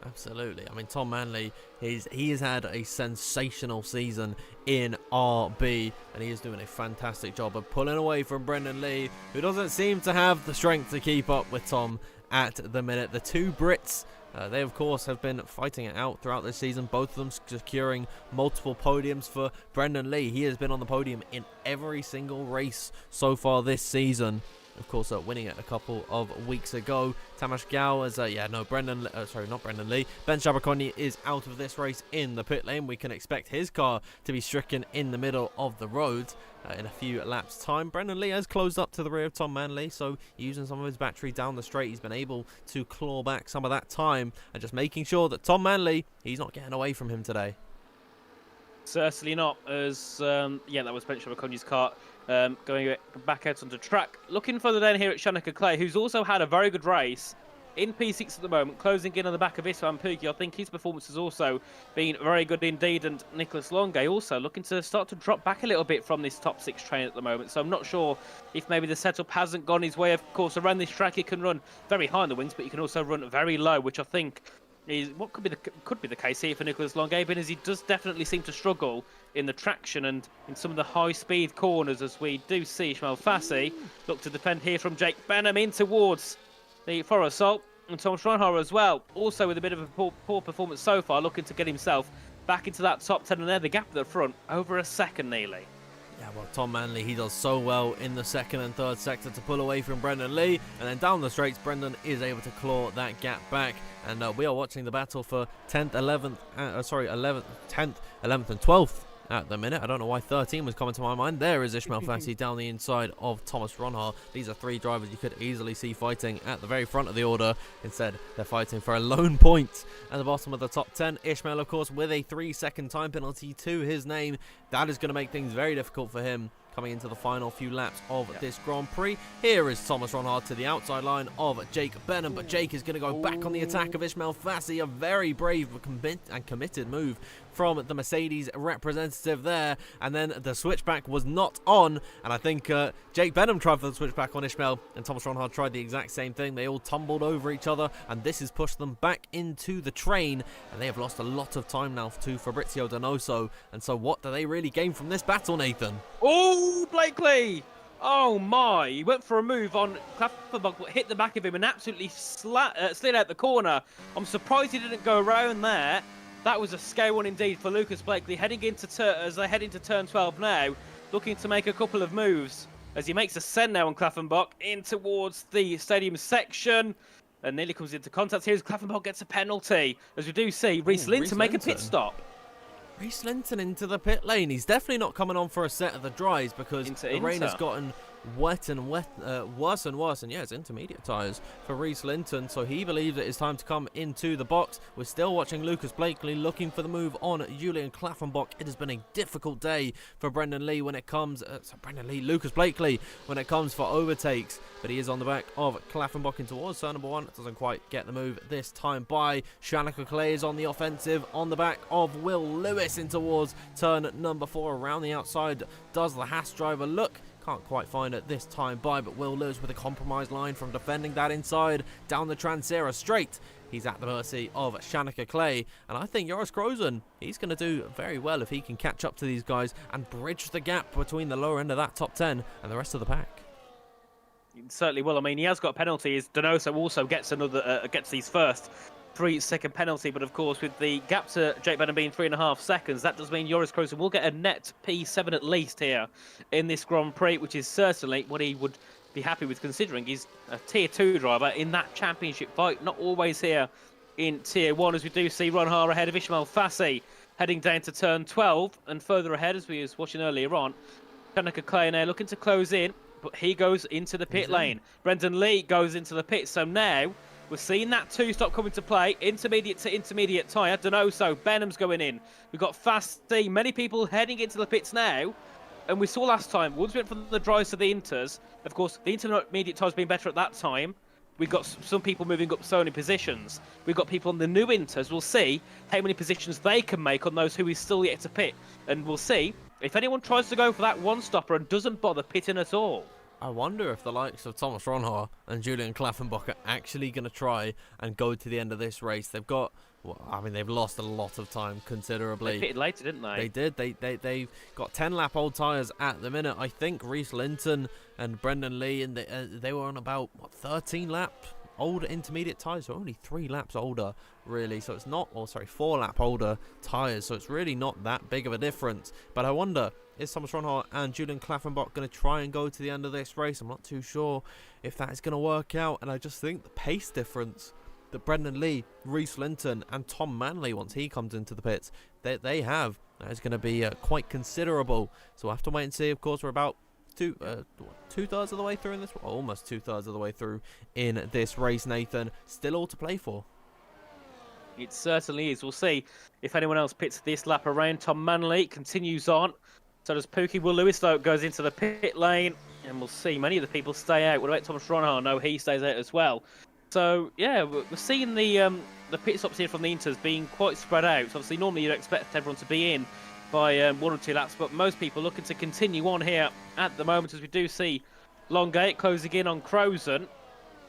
Absolutely. I mean, Tom Manley, he has had a sensational season in RB, and he is doing a fantastic job of pulling away from Brendan Lee, who doesn't seem to have the strength to keep up with Tom at the minute. The two Brits, they of course have been fighting it out throughout this season, both of them securing multiple podiums. For Brendan Lee, he has been on the podium in every single race so far this season. of course, winning it a couple of weeks ago. Tamash Gao as, not Brendan Lee. Ben Chaberconi is out of this race in the pit lane. We can expect his car to be stricken in the middle of the road in a few laps' time. Brendan Lee has closed up to the rear of Tom Manley, so using some of his battery down the straight, he's been able to claw back some of that time and just making sure that Tom Manley, he's not getting away from him today. Certainly not, as that was Ben Chaberconi's car going back out onto track. Looking further down here at Shanika Clay, who's also had a very good race in P6 at the moment, closing in on the back of Isfan Pookie. I think his performance has also been very good indeed, and Nicholas Longue also looking to start to drop back a little bit from this top 6 train at the moment. So I'm not sure if maybe the setup hasn't gone his way. Of course, around this track, he can run very high on the wings, but he can also run very low, which I think is what could be the case here for Nicholas Longue, because he does definitely seem to struggle in the traction and in some of the high-speed corners, as we do see Ishmael Fassi look to defend here from Jake Benham in towards the Forest Salt, and Tom Schronhauer as well, also with a bit of a poor performance so far, looking to get himself back into that top 10, and there the gap at the front, over a second nearly. Yeah, well, Tom Manley, he does so well in the second and third sector to pull away from Brendan Lee, and then down the straights, Brendan is able to claw that gap back, and we are watching the battle for 10th, 11th, 10th, 11th and 12th at the minute. I don't know why 13 was coming to my mind. There is Ishmael Fassi down the inside of Thomas Ronhar. These are 3 drivers you could easily see fighting at the very front of the order. Instead, they're fighting for a lone point at the bottom of the top 10. Ishmael, of course, with a 3-second time penalty to his name. That is going to make things very difficult for him coming into the final few laps of this Grand Prix. Here is Thomas Ronhard to the outside line of Jake Benham, but Jake is going to go back on the attack of Ishmael Fassi. A very brave and committed move from the Mercedes representative there, and then the switchback was not on, and I think Jake Benham tried for the switchback on Ishmael, and Thomas Ronhard tried the exact same thing. They all tumbled over each other, and this has pushed them back into the train, and they have lost a lot of time now to Fabrizio Donoso. And so what do they really gain from this battle, Nathan? Oh, Blakely! Oh my, he went for a move on Klafferbach, but hit the back of him and absolutely slid out the corner. I'm surprised he didn't go around there. That was a scary one indeed for Lucas Blakely, heading into as they head into turn 12 now, looking to make a couple of moves as he makes a send now on Klafferbach in towards the stadium section, and nearly comes into contact here as Klafferbach gets a penalty, as we do see Reese Linton make a pit stop. Reese Linton into the pit lane. He's definitely not coming on for a set of the dries, because the rain has gotten worse and worse, and yeah, it's intermediate tyres for Reese Linton, so he believes it is time to come into the box. We're still watching Lucas Blakely looking for the move on Julian Klafferbach. It has been a difficult day for Brendan Lee when it comes Lucas Blakely when it comes for overtakes, but he is on the back of Klafferbach in towards turn number 1. Doesn't quite get the move this time by. Shanika Clay is on the offensive on the back of Will Lewis in towards turn number 4. Around the outside does the Haas driver look. Can't quite find it this time by, but Will Lewis with a compromised line from defending that inside down the Transera straight. He's at the mercy of Shanika Clay, and I think Joris Krozen, he's going to do very well if he can catch up to these guys and bridge the gap between the lower end of that top 10 and the rest of the pack. He certainly will. I mean, he has got a penalty. Donoso also gets gets his first 3-second penalty, but of course with the gap to Jake Benham being 3.5 seconds, that does mean Joris Krozen will get a net P7 at least here in this Grand Prix, which is certainly what he would be happy with, considering he's a tier 2 driver in that championship fight, not always here in tier 1, as we do see Ron Hara ahead of Ishmael Fassi heading down to turn 12, and further ahead, as we was watching earlier on, Shanika Clay now looking to close in, but he goes into the pit lane. Brendan Lee goes into the pit, so now we're seeing that 2-stop come into play. Intermediate to intermediate tyre. Donoso, Benham's going in. We've got Fassi, many people heading into the pits now. And we saw last time, once we went from the dries to the inters, of course, the intermediate tyres being better at that time. We've got some people moving up so many positions. We've got people on the new inters. We'll see how many positions they can make on those who is still yet to pit. And we'll see if anyone tries to go for that one-stopper and doesn't bother pitting at all. I wonder if the likes of Thomas Ronhar and Julian Klafferbach are actually going to try and go to the end of this race. They've got, well, I mean, they've lost a lot of time considerably. They pitted later, didn't they? They did. They've got 10-lap old tyres at the minute. I think Reese Linton and Brendan Lee, and they were on about, 13-lap older intermediate tyres, so only 3 laps older, really. So it's not, or sorry, 4 lap older tyres, so it's really not that big of a difference. But I wonder, is Thomas Ronhart and Julian Klaffenbach going to try and go to the end of this race? I'm not too sure if that is going to work out, and I just think the pace difference that Brendan Lee, Reece Linton and Tom Manley, once he comes into the pits, they have, that is going to be quite considerable. So we'll have to wait and see. Of course, we're about two-thirds of the way through in this, well, almost two-thirds of the way through in this race, Nathan. Still all to play for. It certainly is. We'll see if anyone else pits this lap around. Tom Manley continues on. So does Pookie. Will Lewis, though, goes into the pit lane. And we'll see. Many of the people stay out. What about Thomas Ronhart? No, he stays out as well. So, yeah, we're seeing the pit stops here from the Inters being quite spread out. Obviously, normally you'd expect everyone to be in by 1 or 2 laps, but most people looking to continue on here at the moment, as we do see Longgate closing in on Crozen,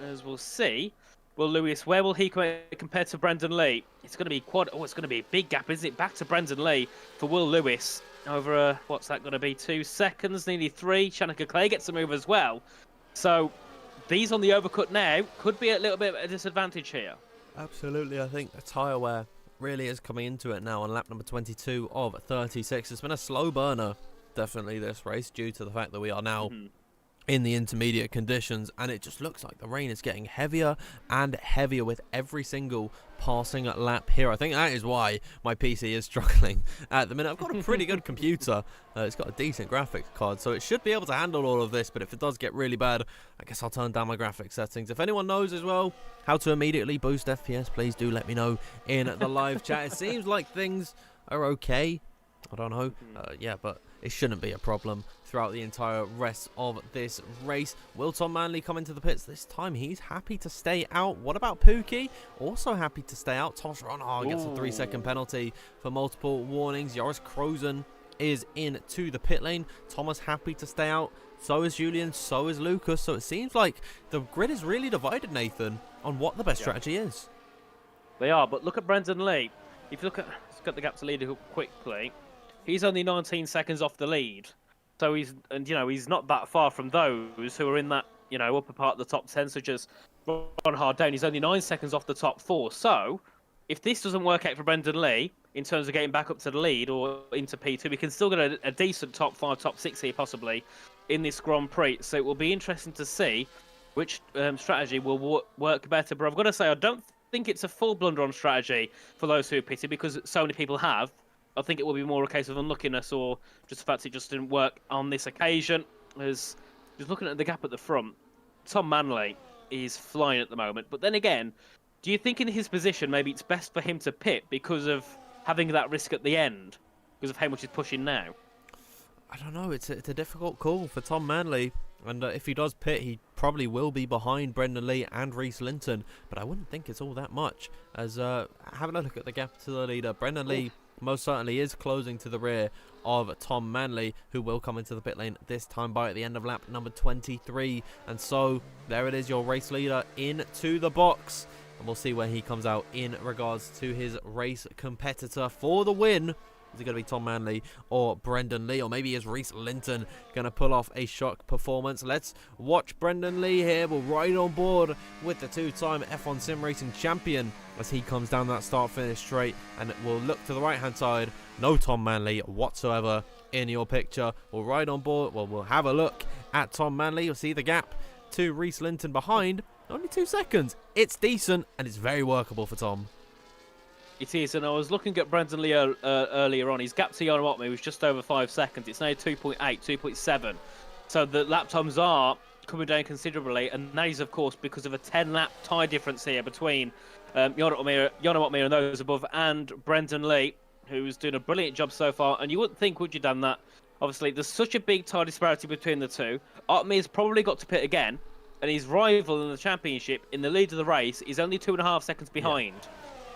as we'll see. Will Lewis, where will he compare to Brendan Lee? It's going to be it's going to be a big gap, isn't it? Back to Brendan Lee for Will Lewis over, what's that going to be, 2 seconds, nearly 3. Shanika Clay gets a move as well. So these on the overcut now could be a little bit of a disadvantage here. Absolutely, I think the tyre wear really is coming into it now on lap number 22 of 36. It's been a slow burner, definitely, this race, due to the fact that we are now in the intermediate conditions, and it just looks like the rain is getting heavier and heavier with every single passing lap here. I think that is why my PC is struggling at the minute. I've got a pretty good computer. It's got a decent graphics card, so it should be able to handle all of this, but if it does get really bad, I guess I'll turn down my graphics settings. If anyone knows as well how to immediately boost FPS, please do let me know in the live chat. It seems like things are okay. I don't know. Yeah, but it shouldn't be a problem throughout the entire rest of this race. Will Tom Manley come into the pits this time? He's happy to stay out. What about Pookie? Also happy to stay out. Thomas Ronhart gets a 3-second penalty for multiple warnings. Joris Crozen is into the pit lane. Thomas happy to stay out. So is Julian. So is Lucas. So it seems like the grid is really divided, Nathan, on what the best strategy is. They are, but look at Brendan Lee. If you let's get the gap to leader quickly. He's only 19 seconds off the lead. So he's not that far from those who are in that, upper part of the top 10, such as Ronhart down. He's only 9 seconds off the top 4. So if this doesn't work out for Brendan Lee in terms of getting back up to the lead or into P2, we can still get a decent top 5, top 6 here possibly in this Grand Prix. So it will be interesting to see which strategy will work better. But I've got to say, I don't think it's a full blunder on strategy for those who are pitted, because so many people have. I think it will be more a case of unluckiness, or just the fact it just didn't work on this occasion. As just looking at the gap at the front, Tom Manley is flying at the moment. But then again, do you think in his position maybe it's best for him to pit because of having that risk at the end, because of how much he's pushing now? I don't know. It's a difficult call for Tom Manley. And if he does pit, he probably will be behind Brendan Lee and Reece Linton. But I wouldn't think it's all that much. As having a look at the gap to the leader, Brendan Lee most certainly is closing to the rear of Tom Manley, who will come into the pit lane this time by at the end of lap number 23. And so there it is, your race leader into the box. And we'll see where he comes out in regards to his race competitor for the win. Is it going to be Tom Manley or Brendan Lee? Or maybe is Reece Linton going to pull off a shock performance? Let's watch Brendan Lee here. We'll ride on board with the 2-time F1 Sim Racing champion as he comes down that start-finish straight. And we'll look to the right-hand side. No Tom Manley whatsoever in your picture. We'll ride on board. Well, we'll have a look at Tom Manley. You'll see the gap to Reece Linton behind. Only 2 seconds. It's decent and it's very workable for Tom. It is, and I was looking at Brendan Lee earlier on. His gap to Jan Watme was just over 5 seconds. It's now 2.8, 2.7. So the lap times are coming down considerably, and that is, of course, because of a 10-lap tie difference here between Jan Watme and those above, and Brendan Lee, who's doing a brilliant job so far. And you wouldn't think, would you, Dan, that obviously there's such a big tie disparity between the two. Watme has probably got to pit again, and his rival in the championship, in the lead of the race, is only 2.5 seconds behind. Yeah.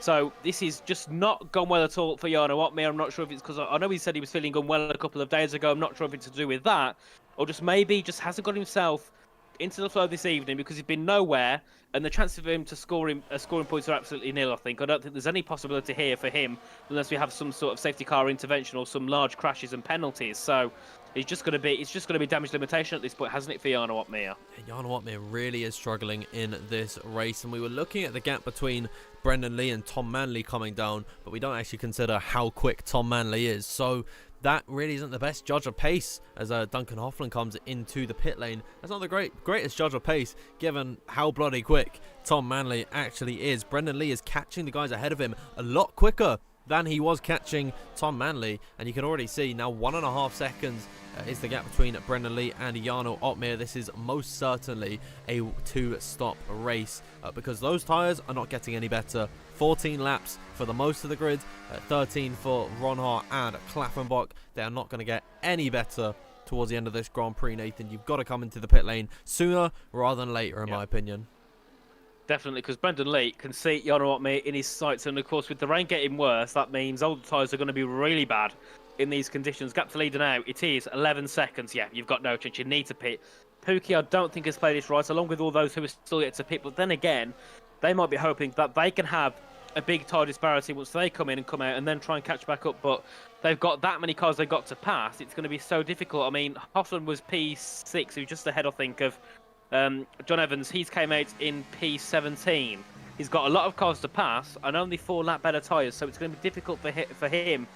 So this is just not gone well at all for Jarno Watme. I'm not sure if it's because I know he said he was feeling unwell a couple of days ago. I'm not sure if it's to do with that, or just maybe just hasn't got himself into the flow this evening because he's been nowhere, and the chances of him to scoring points are absolutely nil. I don't think there's any possibility here for him unless we have some sort of safety car intervention or some large crashes and penalties. So It's just going to be damage limitation at this point, hasn't it, for Jarno Opmeer? Jarno Opmeer really is struggling in this race, and we were looking at the gap between Brendan Lee and Tom Manley coming down, but we don't actually consider how quick Tom Manley is. So that really isn't the best judge of pace as Duncan Hoffman comes into the pit lane. That's not the greatest judge of pace, given how bloody quick Tom Manley actually is. Brendan Lee is catching the guys ahead of him a lot quicker than he was catching Tom Manley, and you can already see now 1.5 seconds is the gap between Brendan Lee and Jarno Opmeer. This is most certainly a 2-stop race because those tyres are not getting any better. 14 laps for the most of the grid, 13 for Ronhaar and Klaffenbach. They are not going to get any better towards the end of this Grand Prix, Nathan. You've got to come into the pit lane sooner rather than later, in my opinion. Definitely, because Brendan Lee can see Jarno Opmeer in his sights, and of course with the rain getting worse, that means older tyres are going to be really bad in these conditions. Gap to leader now, it is 11 seconds. Yeah, you've got no chance. You need to pit. Pookie, I don't think has played this right, along with all those who are still yet to pit. But then again, they might be hoping that they can have a big tyre disparity once they come in and come out and then try and catch back up. But they've got that many cars they've got to pass. It's going to be so difficult. I mean, Hoffman was P6, who's just ahead, I think, of John Evans. He's came out in P17. He's got a lot of cars to pass and only 4 lap better tyres, so it's going to be difficult for him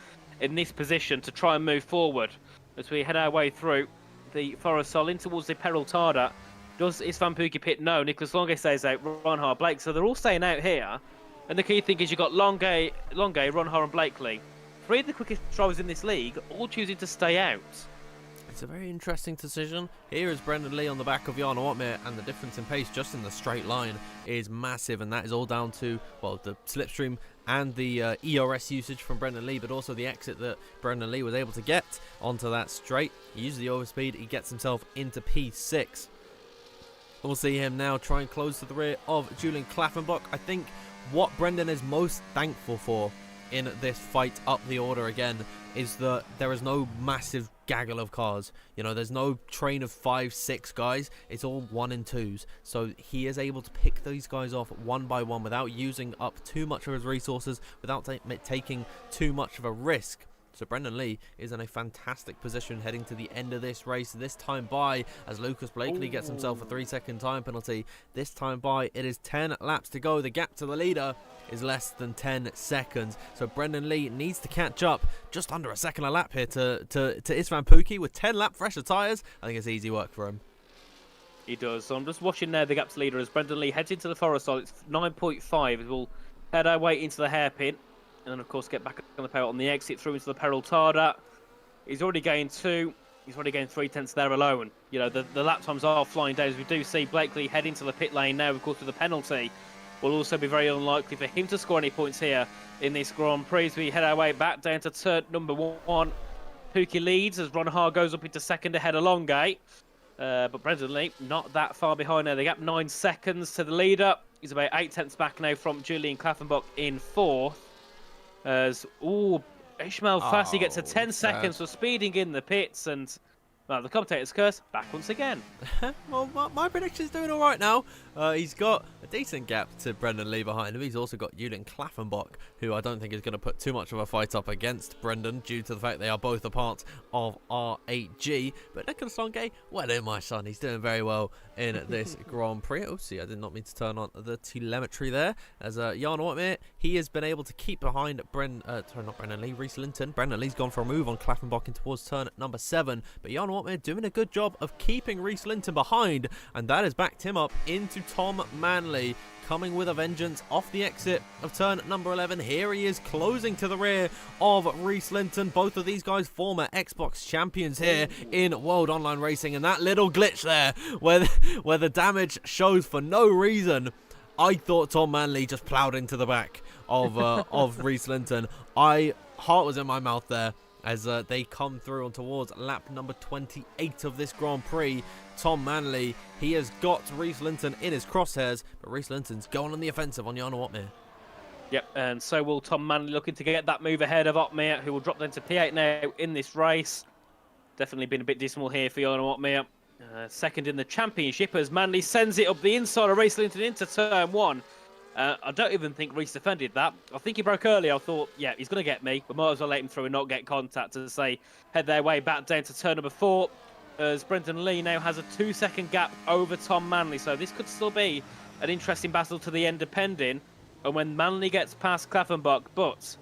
in this position to try and move forward as we head our way through the Forest Sol in towards the Peril Tarda. Is Van Pookie pit? No. Nicholas Longe stays out. Ronhaar, Blake. So they're all staying out here. And the key thing is you've got Longe, Ronhaar and Blakely. 3 of the quickest drivers in this league, all choosing to stay out. It's a very interesting decision. Here is Brendan Lee on the back of Jarno Opmeer, and the difference in pace just in the straight line is massive, and that is all down to, well, the slipstream and the ERS usage from Brendan Lee, but also the exit that Brendan Lee was able to get onto that straight. He uses the overspeed, he gets himself into P6. We'll see him now try and close to the rear of Julian Klaffenbach. I think what Brendan is most thankful for in this fight up the order again is that there is no massive gaggle of cars. You know, there's no train of 5, 6 guys. It's all 1 and 2s. So he is able to pick these guys off one by one without using up too much of his resources, without taking too much of a risk. So Brendan Lee is in a fantastic position heading to the end of this race. This time by, as Lucas Blakely gets himself a 3-second time penalty. This time by, it is 10 laps to go. The gap to the leader is less than 10 seconds. So Brendan Lee needs to catch up just under a second a lap here to Istvan Pookie with 10 lap fresher tyres. I think it's easy work for him. He does. So I'm just watching there the gap to leader as Brendan Lee heads into the Forest Sol. It's 9.5. We'll head our way into the hairpin. And then, of course, get back on the peril on the exit through into the Peril Tarda. He's already gained 2. He's already gained 3 tenths there alone. You know, the lap times are flying down as we do see Blakely head into the pit lane now, of course, with the penalty. Will also be very unlikely for him to score any points here in this Grand Prix. We head our way back down to turn number 1. Pookie leads as Ronhaar goes up into second ahead of Longay. But Brendan Lee not that far behind now. The gap 9 seconds to the leader. He's about 8 tenths back now from Julian Klaffenbach in 4th. As Ishmael Fassi gets a 10 seconds for speeding in the pits, and well, the commentator's curse back once again. Well, my prediction's doing all right now. He's got a decent gap to Brendan Lee behind him. He's also got Julian Klaffenbach, who I don't think is going to put too much of a fight up against Brendan due to the fact they are both a part of R8G. But Nicholas Longe, well in my son, he's doing very well in this Grand Prix. Oh, see, I did not mean to turn on the telemetry there. As Jarno Opmeer, he has been able to keep behind Reese Linton. Brendan Lee's gone for a move on Klaffenbach in towards turn number 7. But Jarno Opmeer doing a good job of keeping Reese Linton behind, and that has backed him up into Tom Manley, coming with a vengeance off the exit of turn number 11. Here he is closing to the rear of Reese Linton. Both of these guys former Xbox champions here in World Online Racing, and that little glitch there where the damage shows for no reason. I thought Tom Manley just ploughed into the back of Reese Linton. Heart was in my mouth there as they come through on towards lap number 28 of this Grand Prix. Tom Manley, he has got Reese Linton in his crosshairs, but Reese Linton's going on the offensive on Jarno Opmeer. Yep, and so will Tom Manley, looking to get that move ahead of Opmeer, who will drop down to P8 now in this race. Definitely been a bit dismal here for Jarno Opmeer. Second in the championship as Manley sends it up the inside of Reese Linton into turn 1. I don't even think Reese defended that. I think he broke early. I thought, yeah, he's going to get me. We might as well let him through and not get contact as they head their way back down to turn number 4. As Brendan Lee now has a 2-second gap over Tom Manley. So this could still be an interesting battle to the end, depending on when Manley gets past Klaffenbach. But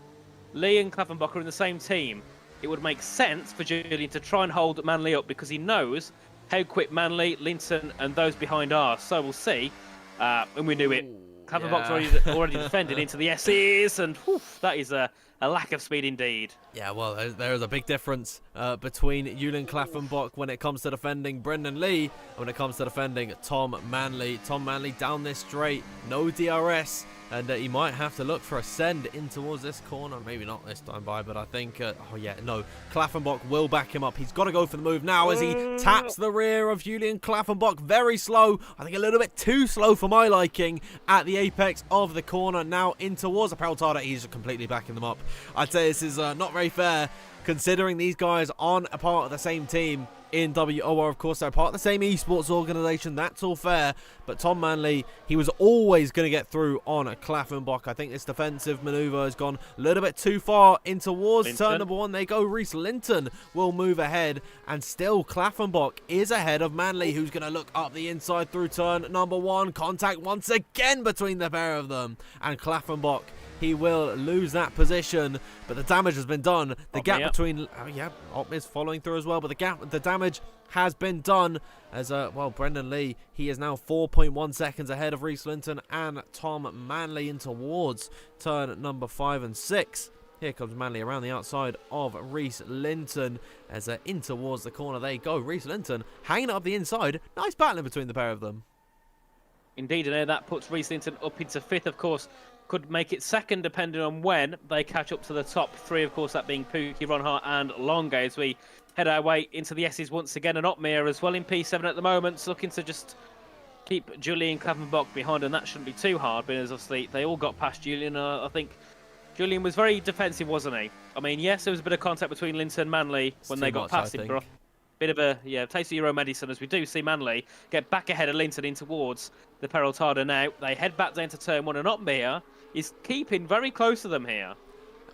Lee and Klaffenbach are in the same team. It would make sense for Julian to try and hold Manley up because he knows how quick Manley, Linton, and those behind are. So we'll see. And we knew it. Klaffenbach's already defended into the S's, and whew, that is a lack of speed indeed. Yeah, well, there is a big difference between Julian Klaffenbach when it comes to defending Brendan Lee and when it comes to defending Tom Manley. Tom Manley down this straight, no DRS, and he might have to look for a send in towards this corner. Maybe not this time by, but I think, oh yeah, no, Klaffenbach will back him up. He's got to go for the move now as he taps the rear of Julian Klaffenbach. Very slow, I think a little bit too slow for my liking at the apex of the corner. Now in towards the Peraltada. He's completely backing them up. I'd say this is not very fair, considering these guys aren't a part of the same team in WOR. Of course, they're part of the same esports organisation. That's all fair. But Tom Manley, he was always going to get through on a Klaffenbach. I think this defensive manoeuvre has gone a little bit too far in towards turn number 1. They go. Reese Linton will move ahead. And still, Klaffenbach is ahead of Manley, who's going to look up the inside through turn number 1. Contact once again between the pair of them. And Klaffenbach, he will lose that position, but the damage has been done. The gap between, oh yeah, Op is following through as well, but the damage has been done as, well, Brendan Lee, he is now 4.1 seconds ahead of Reese Linton and Tom Manley in towards turn number 5 and 6. Here comes Manley around the outside of Reese Linton as in towards the corner they go. Reese Linton hanging up the inside. Nice battling between the pair of them. Indeed, and that puts Reese Linton up into 5th, of course. Could make it 2nd depending on when they catch up to the top 3, of course, that being Pookie, Ronhart and Longa, as we head our way into the S's once again. And Opmir as well in P7 at the moment, looking to just keep Julian Klaffenbach behind, and that shouldn't be too hard because obviously they all got past Julian. I think Julian was very defensive, wasn't he? I mean, yes, there was a bit of contact between Linton and Manley when they got past him. Bit of a taste of your own medicine, as we do see Manley get back ahead of Linton in towards the Peraltada now. They head back down to turn 1, and Opmir is keeping very close to them here.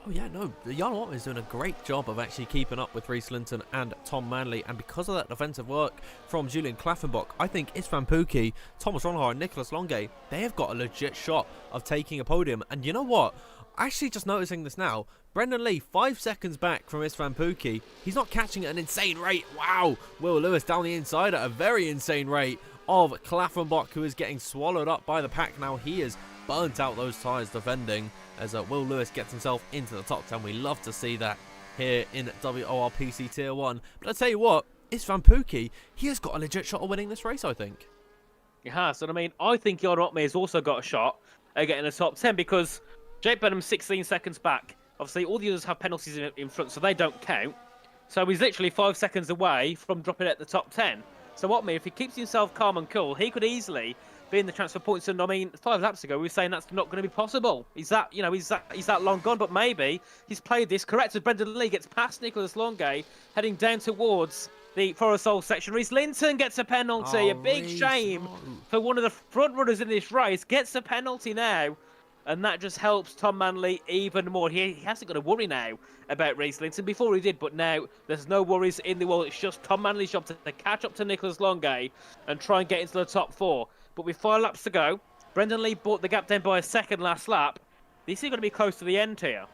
Oh yeah, no, Jan Watt is doing a great job of actually keeping up with Reese Linton and Tom Manley, and because of that defensive work from Julian Klaffenbach, I think Istvan Pukki, Thomas Ronhart and Nicholas Longe, they have got a legit shot of taking a podium. And you know what? Actually, just noticing this now, Brendan Lee 5 seconds back from Istvan Pukki. He's not catching at an insane rate. Wow, Will Lewis down the inside at a very insane rate of Klaffenbach, who is getting swallowed up by the pack now. He has burnt out those tyres defending as Will Lewis gets himself into the top 10. We love to see that here in WORPC Tier 1. But I'll tell you what, Istvan Pukki, he has got a legit shot of winning this race, I think. He has, and I mean, I think Jan Otme has also got a shot at getting the top 10 because Jake Benham's 16 seconds back. Obviously, all the others have penalties in front, so they don't count. So he's literally 5 seconds away from dropping at the top 10. So Otme, if he keeps himself calm and cool, he could easily be in the transfer points. And I mean, 5 laps ago we were saying that's not going to be possible. He's that long gone. But maybe he's played this correct. As Brendan Lee gets past Nicholas Longe, heading down towards the Forest Soul section. Reese Linton gets a penalty. A big shame for one of the front runners in this race. Gets a penalty now. And that just helps Tom Manley even more. He hasn't got to worry now about Reese Linton. Before he did, but now there's no worries in the world. It's just Tom Manley's job to catch up to Nicholas Longe and try and get into the top 4. But with 5 laps to go, Brendan Lee brought the gap down by a second last lap. This is going to be close to the end here.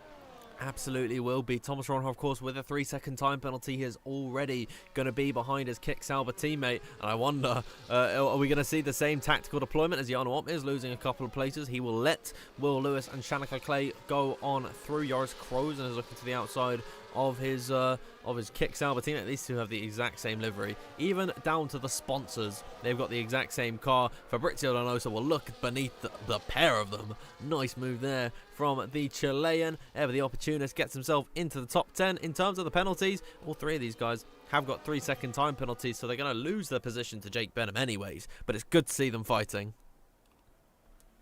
Absolutely will be. Thomas Ronhoff, of course, with a 3-second time penalty, he is already going to be behind his Kick Sauber teammate. And I wonder, are we going to see the same tactical deployment as Jan Ott is losing a couple of places? He will let Will Lewis and Shanika Clay go on through. Joris Krozen is looking to the outside of his Kick Sauber teammate. These two have the exact same livery, even down to the sponsors. They've got the exact same car. Fabrizio Donoso will look beneath the pair of them. Nice move there from the Chilean. Ever the opportunist gets himself into the top 10. In terms of the penalties, all 3 of these guys have got 3-second time penalties, so they're going to lose their position to Jake Benham anyways. But it's good to see them fighting.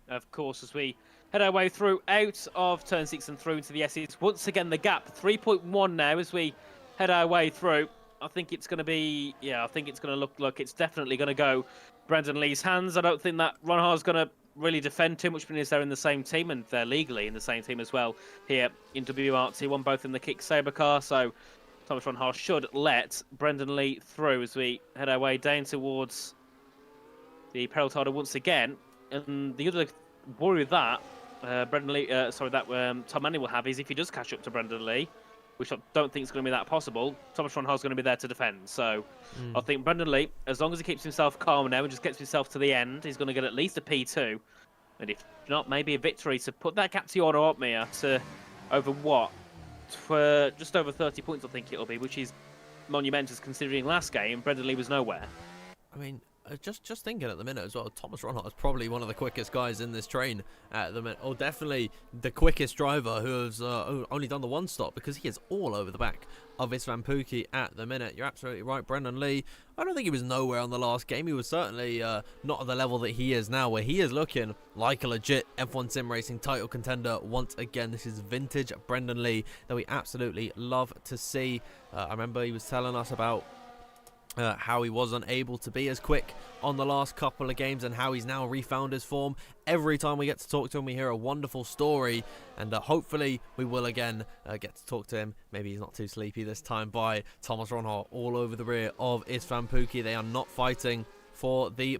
Of course, as we head our way through out of turn 6 and through into the S's. Once again, the gap 3.1 now as we head our way through. I think it's going to look like it's definitely going to go Brandon Lee's hands. I don't think that Ron Hart's going to really defend too much because they're in the same team and they're legally in the same team as well here in WRT1, both in the Kick Saber car. So Thomas Ronhaar should let Brendan Lee through as we head our way down towards the Pelotada once again. And the other worry with that, Brendan Lee, Tom Manley will have is if he does catch up to Brendan Lee, which I don't think is going to be that possible, Thomas Ronhaar is going to be there to defend. So I think Brendan Lee, as long as he keeps himself calm now and just gets himself to the end, he's going to get at least a P2. And if not, maybe a victory to put that gap to Order Opmia to over what? For just over 30 points, I think it'll be, which is monumentous considering last game Brendan Lee was nowhere. I mean, just thinking at the minute as well, Thomas Ronhaar is probably one of the quickest guys in this train at the minute, or definitely the quickest driver who has only done the one stop, because he is all over the back of Istvan Pukki at the minute. You're absolutely right, Brendan Lee. I don't think he was nowhere on the last game. He was certainly not at the level that he is now, where he is looking like a legit F1 Sim Racing title contender once again. This is vintage Brendan Lee that we absolutely love to see. I remember he was telling us about how he wasn't able to be as quick on the last couple of games and how he's now refound his form. Every time we get to talk to him, we hear a wonderful story, and hopefully we will again get to talk to him. Maybe he's not too sleepy this time by Thomas Ronhaar all over the rear of Istvan Pukki. They are not fighting for the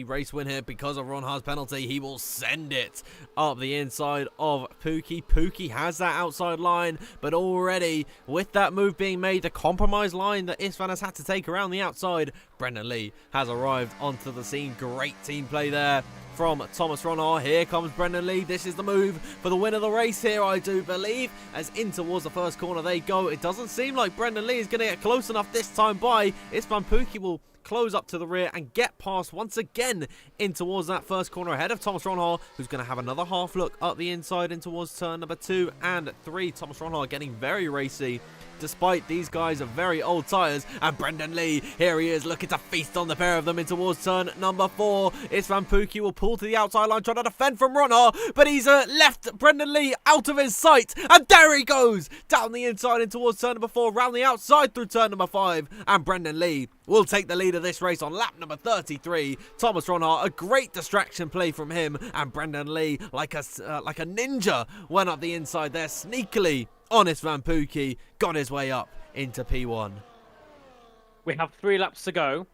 race win here because of Ronhaar's penalty. He will send it up the inside of Pukki. Pukki has that outside line, but already with that move being made, the compromise line that Istvan has had to take around the outside, Brendan Lee has arrived onto the scene. Great team play there from Thomas Ronhaar. Here comes Brendan Lee. This is the move for the win of the race here, I do believe, as in towards the first corner they go. It doesn't seem like Brendan Lee is going to get close enough this time by. Istvan Pukki will close up to the rear and get past once again in towards that first corner ahead of Thomas Ronhaar, who's going to have another half look up the inside in towards turn number 2 and 3. Thomas Ronhaar getting very racy despite these guys are very old tyres, and Brendan Lee, here he is looking to feast on the pair of them in towards turn number 4. Istvan Pukki will pull to the outside line trying to defend from Ronhaar, but he's left Brendan Lee out of his sight, and there he goes down the inside in towards turn number 4, round the outside through turn number 5, and Brendan Lee will take the lead of this race on lap number 33. Thomas Ronhaar, a great distraction play from him, and Brendan Lee, like a ninja, went up the inside there sneakily on Istvan Pukki, got his way up into P1. We have 3 laps to go.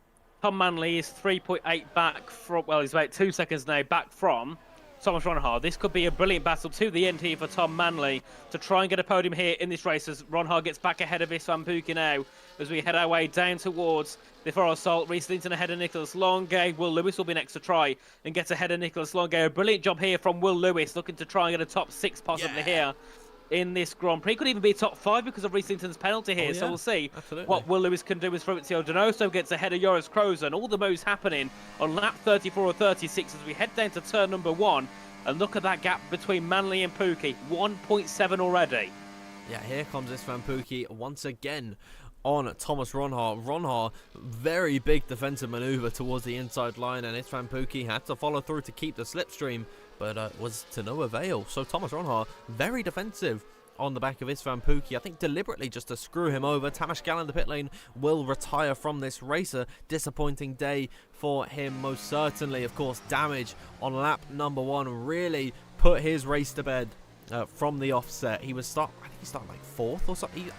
Tom Manley is 3.8 back from, well, he's about 2 seconds now back from Thomas Ronhaar. This could be a brilliant battle to the end here for Tom Manley to try and get a podium here in this race as Ronhaar gets back ahead of Istvan Pukki now as we head our way down towards the Forest Salt. Reece Linton ahead of Nicholas Longay. Will Lewis will be next to try and get ahead of Nicholas Longay. A brilliant job here from Will Lewis, looking to try and get a top 6 possibly here in this Grand Prix. Could even be top 5 because of Reece Linton's penalty here. So we'll see what Will Lewis can do as Fabrizio Donoso gets ahead of Joris Krozen. All the moves happening on lap 34 or 36 as we head down to turn number 1. And look at that gap between Manley and Pukki, 1.7 already. Yeah, here comes Istvan Pukki once again on Thomas Ronhaar. Ronhaar, very big defensive manoeuvre towards the inside line, and Istvan Pukki had to follow through to keep the slipstream, but was to no avail. So Thomas Ronhaar, very defensive on the back of Istvan Pukki, I think deliberately just to screw him over. Tamas Gal in the pit lane will retire from this racer. Disappointing day for him, most certainly. Of course, damage on lap number 1 really put his race to bed from the offset. He was I think he started like 4th or something.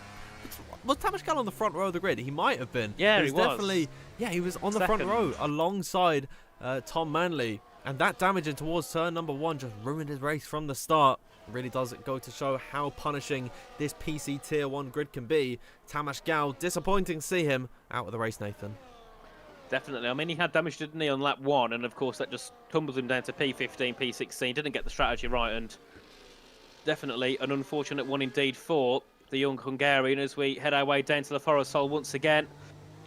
Was Tamas Gal on the front row of the grid? He might have been. Yeah, he was. Definitely. Yeah, he was on the front row alongside Tom Manley. And that damage in towards turn number 1 just ruined his race from the start. It really does go to show how punishing this PC Tier 1 grid can be. Tamas Gal, disappointing to see him out of the race, Nathan. Definitely. I mean, he had damage, didn't he, on lap 1, and of course that just tumbles him down to P15, P16. Didn't get the strategy right, and definitely an unfortunate one indeed for the young Hungarian as we head our way down to the Forest Hole once again.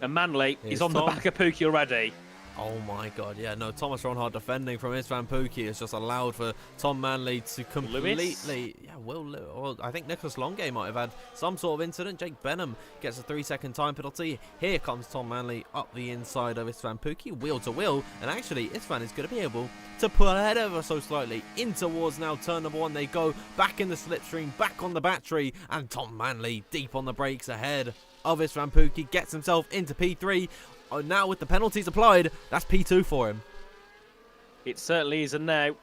And Manley is on the back of Pukki already. Oh my god, yeah, no, Thomas Ronhaar defending from Istvan Pukki has just allowed for Tom Manley to completely... Yeah, well, I think Nicholas Longay might have had some sort of incident. Jake Benham gets a 3-second time penalty. Here comes Tom Manley up the inside of Istvan Pukki, wheel to wheel, and actually Istvan is going to be able to pull ahead ever so slightly in towards now turn number 1. They go back in the slipstream, back on the battery, and Tom Manley deep on the brakes ahead of Istvan Pukki, gets himself into P3. Now with the penalties applied, that's P2 for him. It certainly is. And now,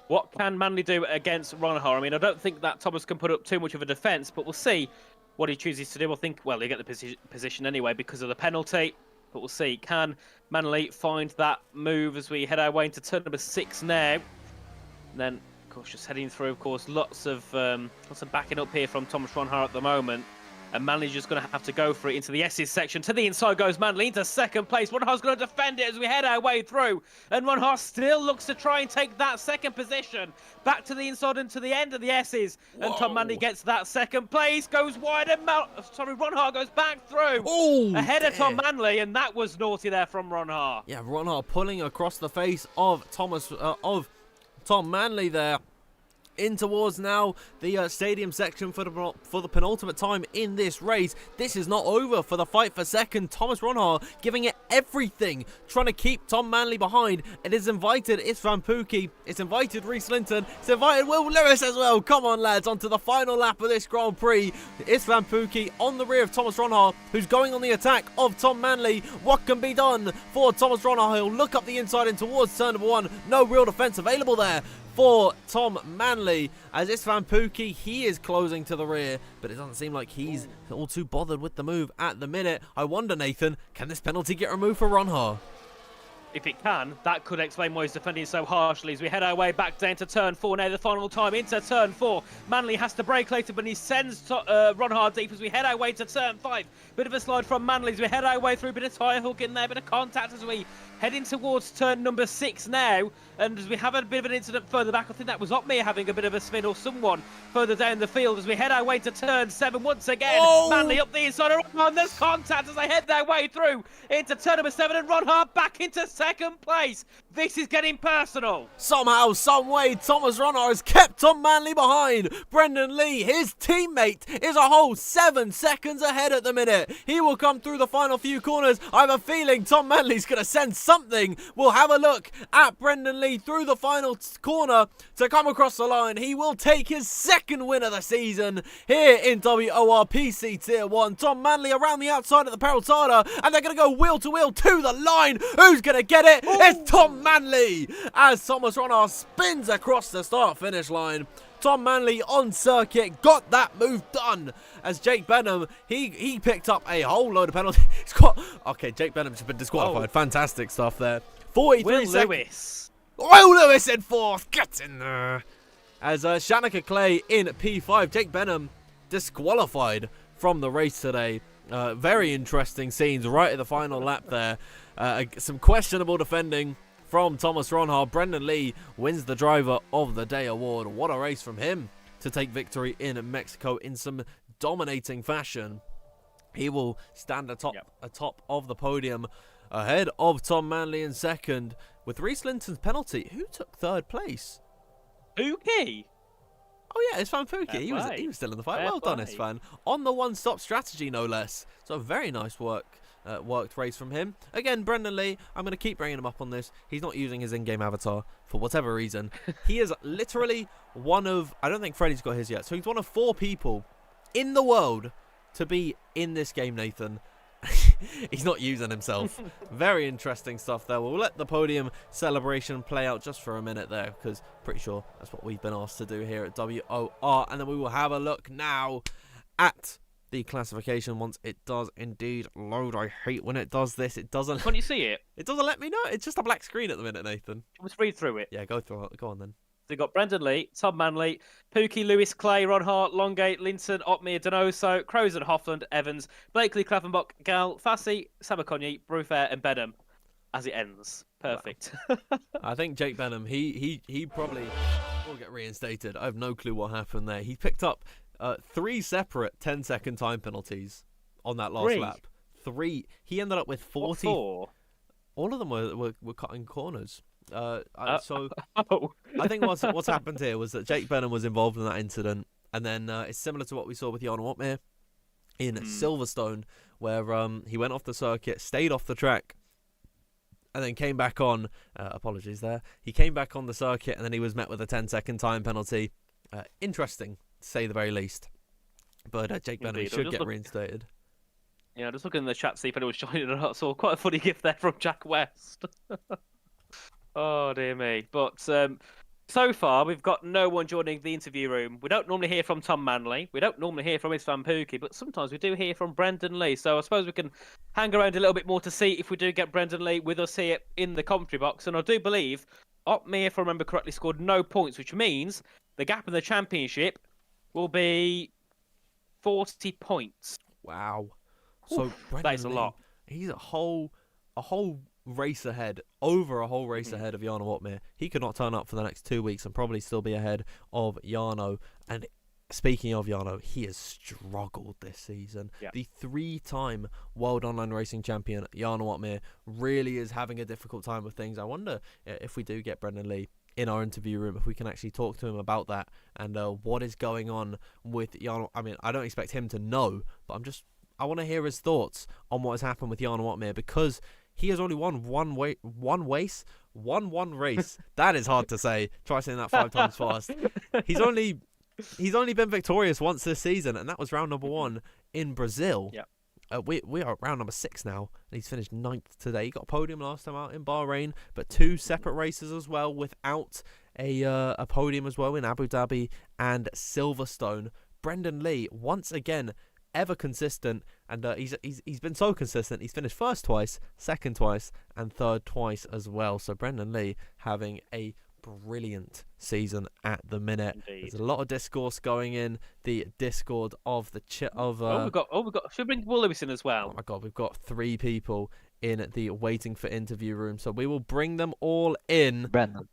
what can Manley do against Ronhar? I mean, I don't think that Thomas can put up too much of a defence, but we'll see what he chooses to do. I think, well, he'll get the position anyway because of the penalty, but we'll see. Can Manley find that move as we head our way into turn number 6 now? And then, of course, just heading through, of course, lots of backing up here from Thomas Ronhar at the moment. And Manley's just going to have to go for it into the S's section. To the inside goes Manley into second place. Ronhar's going to defend it as we head our way through. And Ronhar still looks to try and take that second position. Back to the inside and to the end of the S's. Whoa. And Tom Manley gets that second place. Goes wide and Ronhar goes back through. Oh, ahead of Tom Manley. And that was naughty there from Ronhar. Yeah, Ronhar pulling across the face of Tom Manley there. In towards now the stadium section for the penultimate time in this race. This is not over for the fight for second. Thomas Ronhar giving it everything, trying to keep Tom Manley behind. It is invited Istvan Pukki, it's invited Reese Linton, it's invited Will Lewis as well. Come on, lads, onto the final lap of this Grand Prix. Istvan Pukki on the rear of Thomas Ronhar, who's going on the attack of Tom Manley. What can be done for Thomas Ronhar? He'll look up the inside and towards turn number 1. No real defense available there for Tom Manley, as Istvan Pukki, he is closing to the rear, but it doesn't seem like he's all too bothered with the move at the minute. I wonder, Nathan, can this penalty get removed for Ronhar? If it can, that could explain why he's defending so harshly as we head our way back down to turn 4 now, the final time into turn 4. Manley has to brake later, but he sends Ronhar deep as we head our way to turn 5. Bit of a slide from Manley as we head our way through, bit of tyre hook in there, bit of contact as we heading towards turn number 6 now. And as we have a bit of an incident further back, I think that was Uppbeat having a bit of a spin or someone further down the field as we head our way to turn 7 once again. Oh. Manley up the inside of Ronhar, there's contact as they head their way through into turn number 7 and Ronhar back into second place. This is getting personal. Somehow, some way, Thomas Ronhar has kept Tom Manley behind. Brendan Lee, his teammate, is a whole 7 seconds ahead at the minute. He will come through the final few corners. I have a feeling Tom Manley's going to send something. We'll have a look at Brendan Lee through the final corner to come across the line. He will take his second win of the season here in WOR PC Tier 1. Tom Manley around the outside of the Peraltada, and they're going to go wheel to wheel to the line. Who's going to get it? Ooh. It's Tom Manley as Thomas Ronhar spins across the start-finish line. Tom Manley on circuit got that move done as Jake Benham, he picked up a whole load of penalties. Okay, Jake Benham's been disqualified. Oh. Fantastic stuff there. 43 seconds. Lewis. Will Lewis in 4th. Get in there. As Shanika Clay in P5. Jake Benham disqualified from the race today. Very interesting scenes right at the final lap there. Some questionable defending from Thomas Ronhar. Brendan Lee wins the Driver of the Day award. What a race from him to take victory in Mexico in some dominating fashion. He will stand atop of the podium ahead of Tom Manley in second with Reese Linton's penalty. Who took 3rd place? Pukki. Oh yeah, Istvan Pukki. He was still in the fight. Well done, Istvan. On the one-stop strategy, no less. So very nice worked race from him. Again, Brendan Lee, I'm going to keep bringing him up on this. He's not using his in-game avatar for whatever reason. He is literally one of, I don't think Freddie's got his yet, so he's one of 4 people in the world to be in this game, Nathan. He's not using himself. Very interesting stuff there. We'll let the podium celebration play out just for a minute there, because pretty sure that's what we've been asked to do here at WOR. And then we will have a look now at the classification once it does indeed load. I hate when it does this. It doesn't. Can't you see it? It doesn't let me know. It's just a black screen at the minute, Nathan. Let's read through it. Yeah, go through it. Go on then. They've got Brendan Lee, Tom Manley, Pukki, Lewis, Clay, Ronhar, Longate, Linton, Ottmere, Donoso, Crozen, Hoffland, Evans, Blakely, Klavenbach, Gal, Fassi, Sabakonyi, Brufair, and Benham. As it ends. Perfect. Wow. I think Jake Benham, he probably will get reinstated. I have no clue what happened there. He picked up 3 separate 10-second time penalties on that last lap. 3. He ended up with 40. All of them were cutting corners. So I think what's happened here was that Jake Benham was involved in that incident, and then it's similar to what we saw with Jan Ottmere in Silverstone, where he went off the circuit, stayed off the track, and then came back on. Apologies there. He came back on the circuit, and then he was met with a 10-second time penalty. Interesting, to say the very least. But Jake Benham should get reinstated. Yeah, just looking in the chat to see if anyone's joining or not. I saw quite a funny gift there from Jack West. Oh dear me. But so far we've got no one joining the interview room. We don't normally hear from Tom Manley. We don't normally hear from Isvan Pookie, but sometimes we do hear from Brendan Lee. So I suppose we can hang around a little bit more to see if we do get Brendan Lee with us here in the commentary box. And I do believe Opme, if I remember correctly, scored no points, which means the gap in the championship will be 40 points. Wow. So Oof, that is Brendan a Lee, lot. he's a whole race ahead, over a whole race Mhm. ahead of Jarno Opmeer. He could not turn up for the next 2 weeks and probably still be ahead of Jarno. And speaking of Jarno, he has struggled this season. Yeah. The 3-time World Online Racing Champion, Jarno Opmeer, really is having a difficult time with things. I wonder if we do get Brendan Lee in our interview room, if we can actually talk to him about that and what is going on with Jarno. I mean, I don't expect him to know, but I want to hear his thoughts on what has happened with Jarno Opmeer, because he has only won one race. That is hard to say. Try saying that 5 times fast. He's only been victorious once this season, and that was round number 1 in Brazil. Yeah. We are at round number 6 now, and he's finished 9th today. He got a podium last time out in Bahrain, but 2 separate races as well without a podium as well in Abu Dhabi and Silverstone. Brendan Lee once again ever consistent, and he's been so consistent. He's finished first twice, second twice, and third twice as well. So Brendan Lee having a brilliant season at the minute. Indeed. There's a lot of discourse going in the Discord of the we've got. Should we bring Will Lewis in as well? Oh my god, we've got 3 people in the waiting for interview room, so we will bring them all in. Brandon.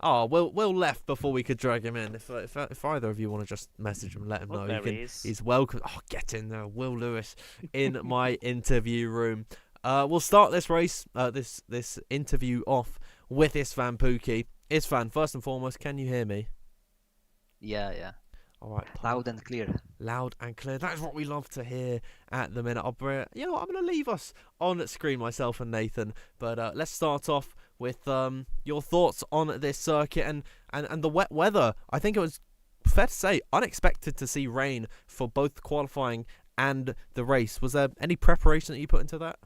Oh, Will left before we could drag him in. If either of you want to just message him, let him know. There he is. He's welcome. Oh, get in there, Will Lewis, in my interview room. We'll start this race, this interview off with Isvan Pookie. Isvan, first and foremost, can you hear me? Yeah. All right, Loud and clear. Loud and clear. That is what we love to hear at the minute. I'm going to leave us on screen, myself and Nathan. But let's start off with your thoughts on this circuit and the wet weather. I think it was fair to say unexpected to see rain for both qualifying and the race. Was there any preparation that you put into that?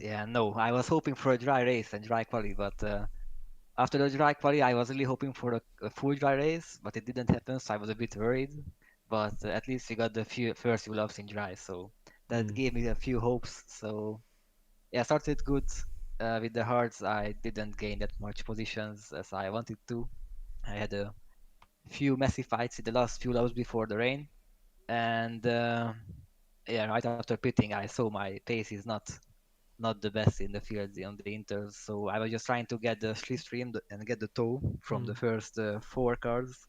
Yeah, no. I was hoping for a dry race and dry quali, but after the dry quali, I was really hoping for a full dry race, but it didn't happen, so I was a bit worried. But at least we got the first few laps in dry, so that gave me a few hopes. So yeah, started good with the hards. I didn't gain that much positions as I wanted to. I had a few messy fights in the last few laps before the rain, and yeah, right after pitting, I saw my pace is not the best in the field on the inters. So I was just trying to get the slipstream and get the tow from the first 4 cars.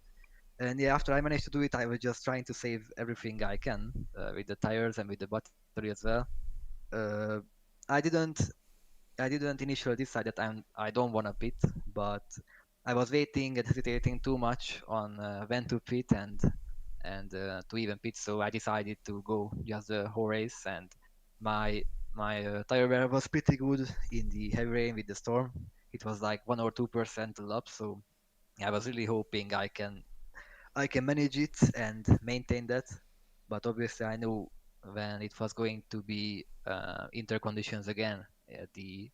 And yeah, after I managed to do it, I was just trying to save everything I can with the tires and with the battery as well. I didn't initially decide that I don't want to pit, but I was waiting and hesitating too much on when to pit and to even pit. So I decided to go just the whole race, and my tire wear was pretty good in the heavy rain with the storm. It was like 1 or 2% a lap, so I was really hoping I can manage it and maintain that. But obviously, I knew when it was going to be inter conditions again at the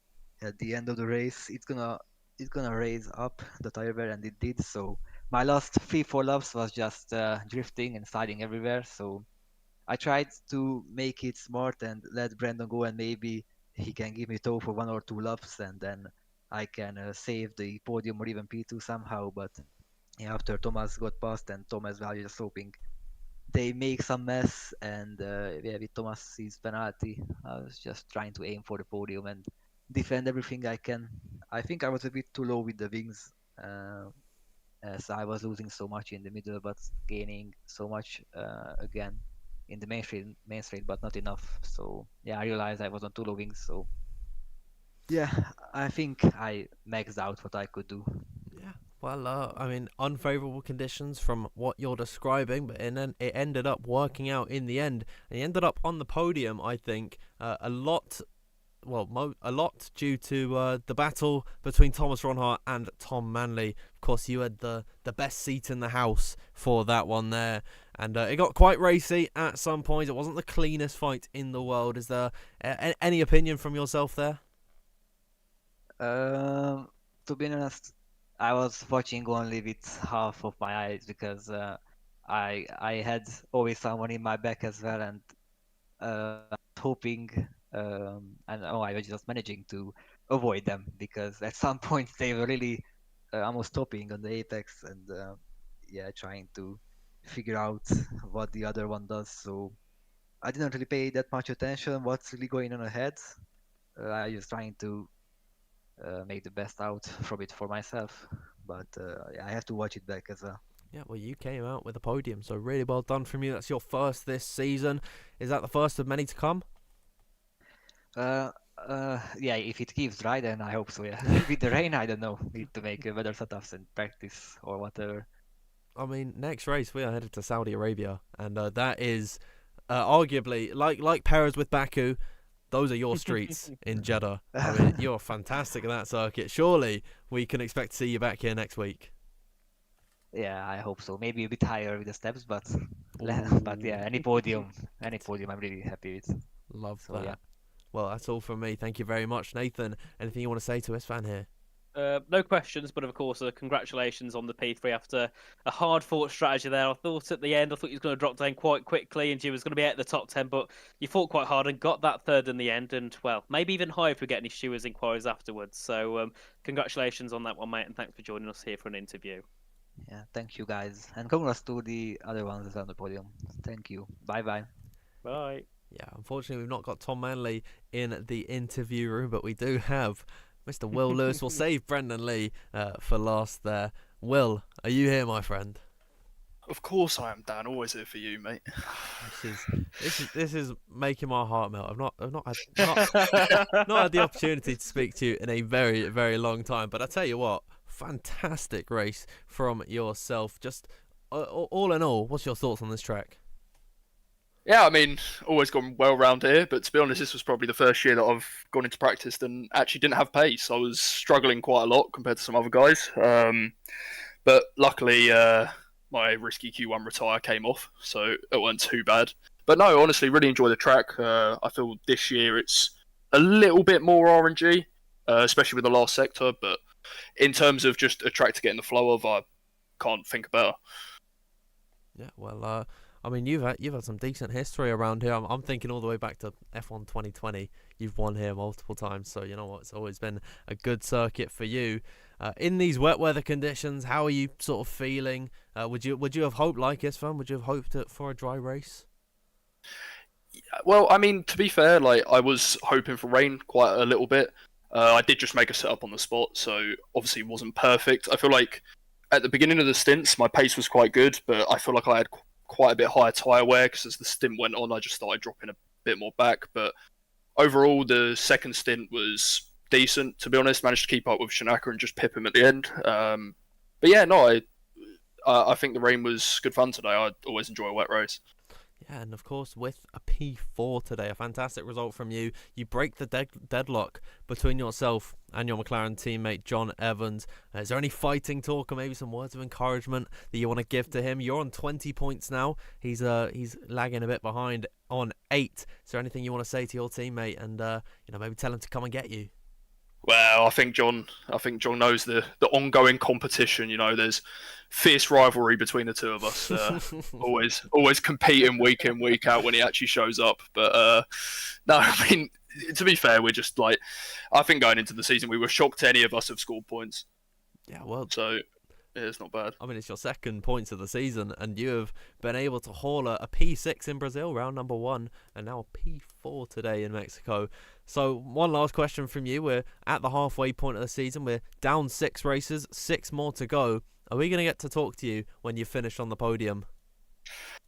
end of the race, it's gonna raise up the tire wear, and it did. So my last 3-4 laps was just drifting and sliding everywhere. So I tried to make it smart and let Brandon go, and maybe he can give me tow for 1 or 2 laps, and then I can save the podium or even P2 somehow. But yeah, after Thomas got past and Thomas was just hoping they make some mess, and yeah, with Thomas's penalty, I was just trying to aim for the podium and defend everything I can. I think I was a bit too low with the wings. As I was losing so much in the middle, but gaining so much again in the main straight, but not enough. So yeah, I realized I was on too low wings. So yeah, I think I maxed out what I could do. Yeah. Well, I mean, unfavourable conditions from what you're describing, but it ended up working out in the end. And he ended up on the podium, I think, a lot due to the battle between Thomas Ronhart and Tom Manley. Of course, you had the best seat in the house for that one there. And it got quite racy at some points. It wasn't the cleanest fight in the world. Is there any opinion from yourself there? Um, to be honest, I was watching only with half of my eyes because I had always someone in my back as well, and hoping and oh, I was just managing to avoid them because at some point they were really almost stopping on the apex and yeah, trying to figure out what the other one does. So I didn't really pay that much attention what's really going on ahead. I was trying to make the best out from it for myself. But yeah, I have to watch it back as well. Yeah, well, you came out with a podium, so really well done from you. That's your first this season. Is that the first of many to come? Yeah, if it keeps dry, then I hope so. Yeah, with the rain, I don't know. Need to make weather setups and practice or whatever. I mean, next race we are headed to Saudi Arabia, and that is arguably like Perez with Baku. Those are your streets in Jeddah. I mean, you're fantastic at that circuit. Surely we can expect to see you back here next week. Yeah, I hope so. Maybe a bit higher with the steps, but but yeah, any podium, I'm really happy with. Love So that. yeah. Well, that's all from me. Thank you very much, Nathan. Anything you want to say to us, fan here? No questions, but of course, congratulations on the P3 after a hard-fought strategy there. I thought at the end, I thought you was going to drop down quite quickly and you was going to be at the top 10, but you fought quite hard and got that third in the end, and well, maybe even higher if we get any Stewards inquiries afterwards. So, congratulations on that one, mate, and thanks for joining us here for an interview. Yeah, thank you guys, and congrats to the other ones as well on the podium. Thank you. Bye bye. Bye. Yeah, unfortunately, we've not got Tom Manley in the interview room, but we do have Mr. Will Lewis. We'll save Brendan Lee for last there. Will, are you here, my friend? Of course I am, Dan. Always here for you, mate. This is making my heart melt. I've not had the opportunity to speak to you in a very, very long time. But I tell you what, fantastic race from yourself. Just all in all, what's your thoughts on this track? Yeah, I mean, always gone well round here, but to be honest, this was probably the first year that I've gone into practice and actually didn't have pace. I was struggling quite a lot compared to some other guys. But luckily, my risky Q1 retire came off, so it wasn't too bad. But no, honestly, really enjoy the track. I feel this year it's a little bit more RNG, especially with the last sector. But in terms of just a track to get in the flow of, I can't think better. Yeah, well, I mean, you've had some decent history around here. I'm thinking all the way back to F1 2020. You've won here multiple times, so you know what? It's always been a good circuit for you. In these wet weather conditions, how are you sort of feeling? Would you have hoped like this, fun? Would you have hoped for a dry race? Well, I mean, to be fair, like I was hoping for rain quite a little bit. I did just make a setup on the spot, so obviously it wasn't perfect. I feel like at the beginning of the stints, my pace was quite good, but I feel like I had quite a bit higher tyre wear because as the stint went on, I just started dropping a bit more back. But overall, the second stint was decent, to be honest. Managed to keep up with Shanaka and just pip him at the end. But yeah, no, I think the rain was good fun today. I always enjoy a wet race. Yeah, and of course with a P4 today, a fantastic result from you. You break the deadlock between yourself and your McLaren teammate John Evans. Is there any fighting talk or maybe some words of encouragement that you want to give to him? You're on 20 points now. He's lagging a bit behind on 8. Is there anything you want to say to your teammate and maybe tell him to come and get you? Well, I think John knows the ongoing competition. You know, there's fierce rivalry between the two of us. Always competing week in, week out when he actually shows up. But no, I mean, to be fair, we're just like, I think going into the season, we were shocked any of us have scored points. Yeah, well, so yeah, it's not bad. I mean, it's your second points of the season, and you have been able to haul a P6 in Brazil, round number 1, and now a P4 today in Mexico. So one last question from you. We're at the halfway point of the season. We're down 6 races, 6 more to go. Are we going to get to talk to you when you finish on the podium?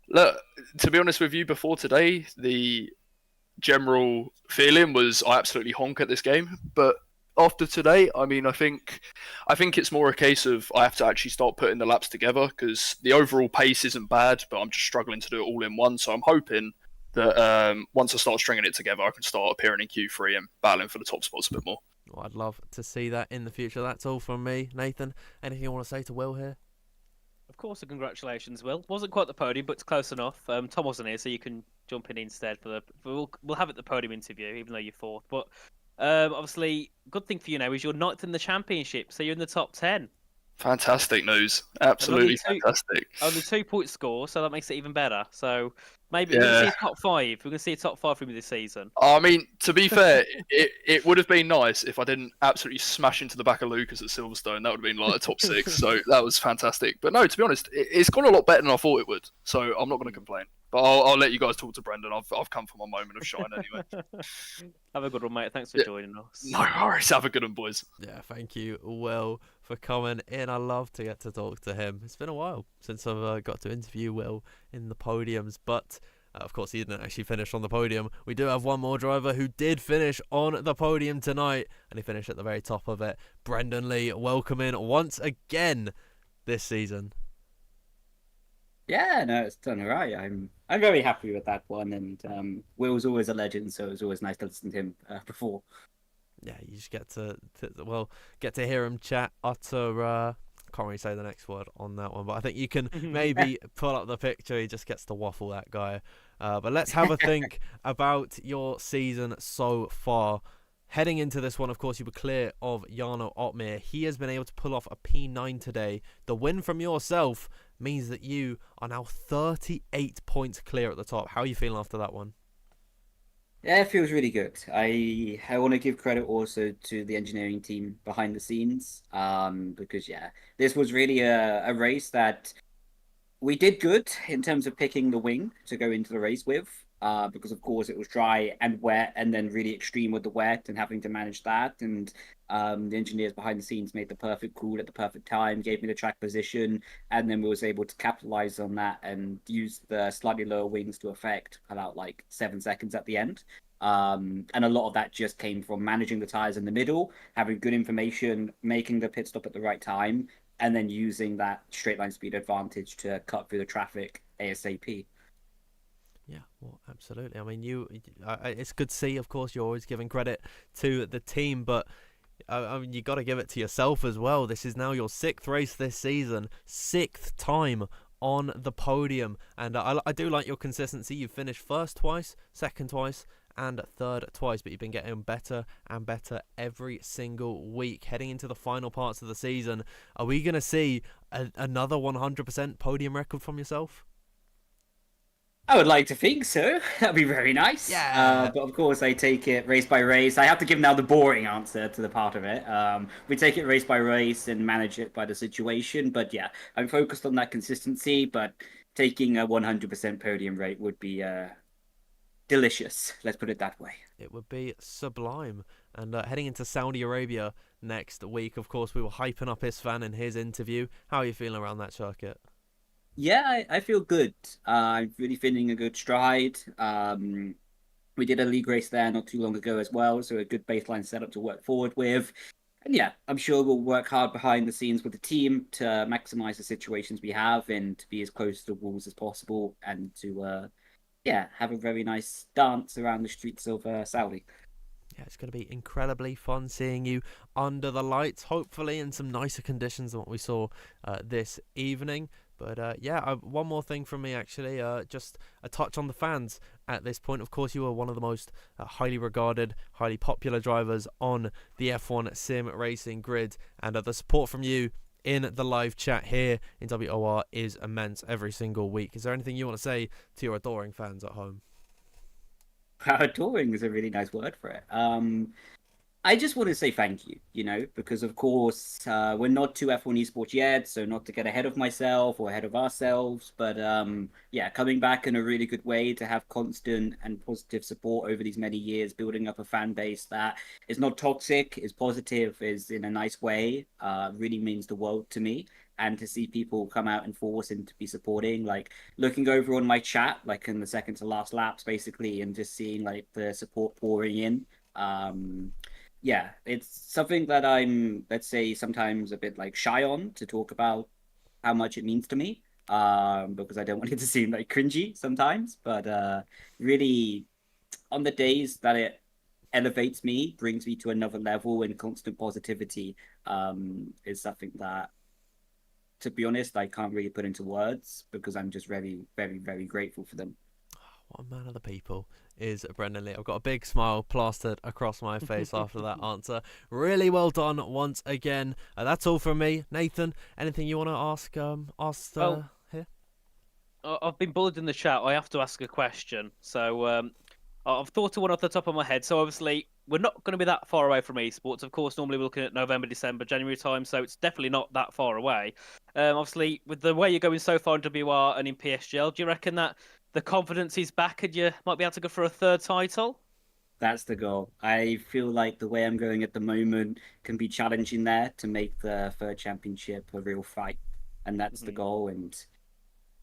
Look, to be honest with you, before today, the general feeling was I absolutely honk at this game. But after today, I mean, I think it's more a case of I have to actually start putting the laps together because the overall pace isn't bad, but I'm just struggling to do it all in one. So I'm hoping that once I start stringing it together, I can start appearing in Q3 and battling for the top spots a bit more. Well, I'd love to see that in the future. That's all from me. Nathan, anything you want to say to Will here? Of course, congratulations, Will. Wasn't quite the podium, but it's close enough. Tom wasn't here, so you can jump in instead we'll have it the podium interview, even though you're fourth. But Obviously, good thing for you now is you're ninth in the championship, so you're in the top 10. Fantastic news. And only Absolutely two, fantastic. only 2 point score, so that makes it even better. So maybe we're going to see Yeah. a top 5. We're going to see a top 5 from you this season. I mean, to be fair, it would have been nice if I didn't absolutely smash into the back of Lucas at Silverstone. That would have been like a top 6. So that was fantastic. But no, to be honest, it's gone a lot better than I thought it would. So I'm not going to complain. But I'll let you guys talk to Brendan. I've come for my moment of shine anyway. Have a good one, mate. Thanks for Yeah. joining us. No worries. Have a good one, boys. Yeah, thank you, Will, for coming in. I love to get to talk to him. It's been a while since I've got to interview Will in the podiums, but of course he didn't actually finish on the podium. We do have one more driver who did finish on the podium tonight, and he finished at the very top of it. Brendan Lee, welcome in once again this season. Yeah, no, it's done all right. I'm very happy with that one, and Will's always a legend, so it was always nice to listen to him before. Yeah, you just get to get to hear him chat, utter can't really say the next word on that one, but I think you can maybe pull up the picture. He just gets to waffle, that guy. But let's have a think about your season so far. Heading into this one, of course, you were clear of Jarno Opmeer. He has been able to pull off a P9 today. The win from yourself means that you are now 38 points clear at the top. How are you feeling after that one? Yeah, it feels really good. I want to give credit also to the engineering team behind the scenes, because yeah, this was really a race that we did good in terms of picking the wing to go into the race with, because of course it was dry and wet, and then really extreme with the wet and having to manage that. And the engineers behind the scenes made the perfect call at the perfect time, gave me the track position, and then we was able to capitalize on that and use the slightly lower wings to effect about like 7 seconds at the end. And a lot of that just came from managing the tires in the middle, having good information, making the pit stop at the right time, and then using that straight line speed advantage to cut through the traffic ASAP. Yeah, well, absolutely. I mean, it's good to see, of course, you're always giving credit to the team, but I mean, you got to give it to yourself as well. This is now your 6th race this season, 6th time on the podium, and I do like your consistency. You've finished first twice, second twice, and third twice, but you've been getting better and better every single week. Heading into the final parts of the season, are we going to see another 100% podium record from yourself? I would like to think so. That'd be very nice. Yeah. But of course, I take it race by race. I have to give now the boring answer to the part of it. We take it race by race and manage it by the situation. But yeah, I'm focused on that consistency. But taking a 100% podium rate would be delicious. Let's put it that way. It would be sublime. And heading into Saudi Arabia next week, of course, we were hyping up Isfan in his interview. How are you feeling around that circuit? Yeah, I feel good. I'm really feeling a good stride. We did a league race there not too long ago as well, so a good baseline setup to work forward with. And yeah, I'm sure we'll work hard behind the scenes with the team to maximize the situations we have and to be as close to the walls as possible, and to have a very nice dance around the streets of Saudi. Yeah, it's going to be incredibly fun seeing you under the lights, hopefully in some nicer conditions than what we saw this evening. But one more thing from me, actually, just a touch on the fans at this point. Of course, you are one of the most highly regarded, highly popular drivers on the F1 sim racing grid, and the support from you in the live chat here in WOR is immense every single week. Is there anything you want to say to your adoring fans at home? Adoring is a really nice word for it. I just want to say thank you, because of course we're not to F1 esports yet, so not to get ahead of myself or ahead of ourselves, but coming back in a really good way to have constant and positive support over these many years, building up a fan base that is not toxic, is positive, is in a nice way, really means the world to me. And to see people come out in force and to be supporting, like looking over on my chat, like in the second to last laps, basically, and just seeing like the support pouring in. It's something that I'm, let's say, sometimes a bit like shy on to talk about how much it means to me, because I don't want it to seem like cringy sometimes. But really, on the days that it elevates me, brings me to another level, and constant positivity is something that, to be honest, I can't really put into words because I'm just very, very, very grateful for them. What a man of the people is Brendan Lee. I've got a big smile plastered across my face after that answer. Really well done once again. That's all from me. Nathan, anything you want to ask? Well, here. I've been bullied in the chat. I have to ask a question. So I've thought of one off the top of my head. So obviously, we're not going to be that far away from esports. Of course, normally we're looking at November, December, January time. So it's definitely not that far away. Obviously, with the way you're going so far in WR and in PSGL, do you reckon that the confidence is back and you might be able to go for a third title? That's the goal. I feel like the way I'm going at the moment can be challenging there to make the third championship a real fight. And that's the goal. And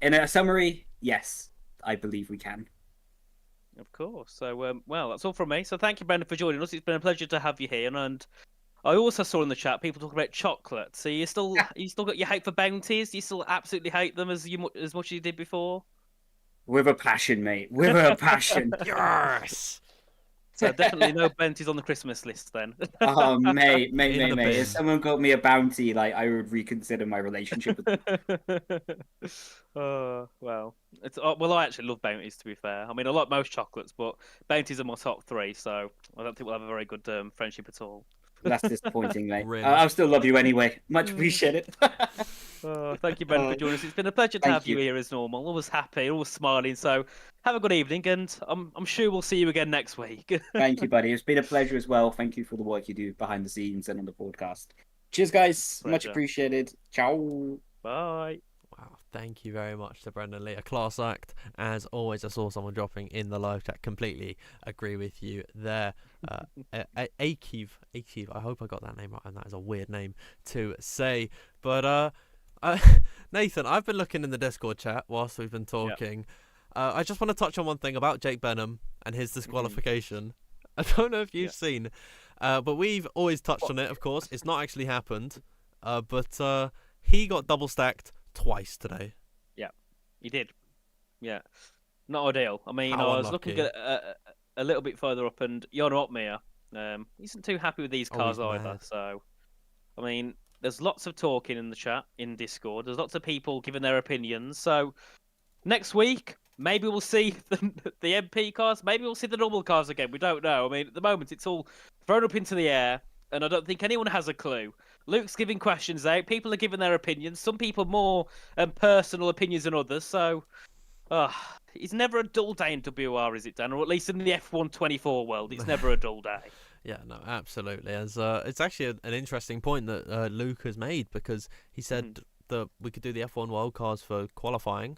in a summary, yes, I believe we can. Of course. So, well, that's all from me. So thank you, Brendan, for joining us. It's been a pleasure to have you here. And I also saw in the chat people talking about chocolate. So you still got your hate for bounties? Do you still absolutely hate them as much as you did before? With a passion, mate. With a passion. Yes. So definitely no bounties on the Christmas list then. Oh, mate. In the If bin. someone got me a bounty, like, I would reconsider my relationship with them. Well, I actually love bounties, to be fair. I mean, I like most chocolates, but bounties are my top 3, so I don't think we'll have a very good friendship at all. That's disappointing, mate. Really? I'll still love you anyway. Much appreciated. Thank you, Ben, for joining us. It's been a pleasure to have you here as normal. Always happy, always smiling. So have a good evening, and I'm sure we'll see you again next week. Thank you, buddy. It's been a pleasure as well. Thank you for the work you do behind the scenes and on the podcast. Cheers, guys. Much Pleasure. appreciated. Ciao. Bye. Wow, thank you very much to Brendan Lee. A class act. As always, I saw someone dropping in the live chat. Completely agree with you there. Akiv, I hope I got that name right, and that is a weird name to say. But Nathan, I've been looking in the Discord chat whilst we've been talking. I just want to touch on one thing about Jake Benham and his disqualification. I don't know if you've seen, but we've always touched on it, of course. It's not actually happened, but he got double stacked twice today. Yeah, he did. Yeah, not ideal. I mean, How I was unlucky. looking at a little bit further up, and Jon Otmir, isn't too happy with these Oh, cars he's either. mad. So, I mean, there's lots of talking in the chat, in Discord. There's lots of people giving their opinions. So, next week, maybe we'll see the MP cars. Maybe we'll see the normal cars again. We don't know. I mean, at the moment, it's all thrown up into the air, and I don't think anyone has a clue. Luke's giving questions out. People are giving their opinions. Some people more personal opinions than others. So, it's never a dull day in WR, is it, Dan? Or at least in the F124 world, it's never a dull day. Yeah, no, absolutely. As it's actually an interesting point that Luke has made, because he said that we could do the F1 wildcards for qualifying,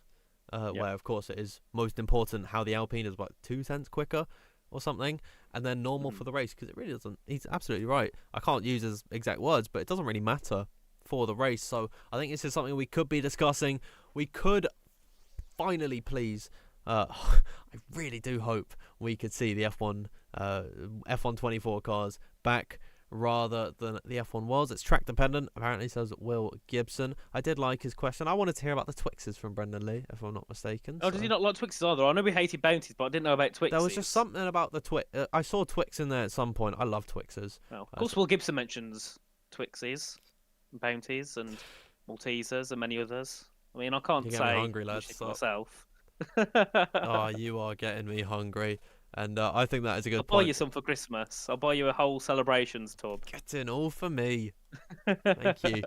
where of course it is most important how the Alpine is 2 cents quicker or something, and then normal for the race, because it really doesn't. He's absolutely right. I can't use his exact words, but it doesn't really matter for the race. So I think this is something we could be discussing. We could finally, please. I really do hope we could see the F124 cars back rather than the F1 Worlds. It's track dependent, apparently, says Will Gibson. I did like his question. I wanted to hear about the Twixes from Brendan Lee, if I'm not mistaken. Oh, does he not like Twixes either? I know we hated bounties, but I didn't know about Twixes. There was just something about the Twix. I saw Twix in there at some point. I love Twixes. Oh, of course, Will Gibson mentions Twixes, bounties, and Maltesers, and many others. I mean, I can't You're say getting me hungry, much lads. for Stop. myself. Oh, you are getting me hungry. And I think that is a good I'll buy point. you some for Christmas. I'll buy you a whole celebrations tub. Get in all for me. Thank you.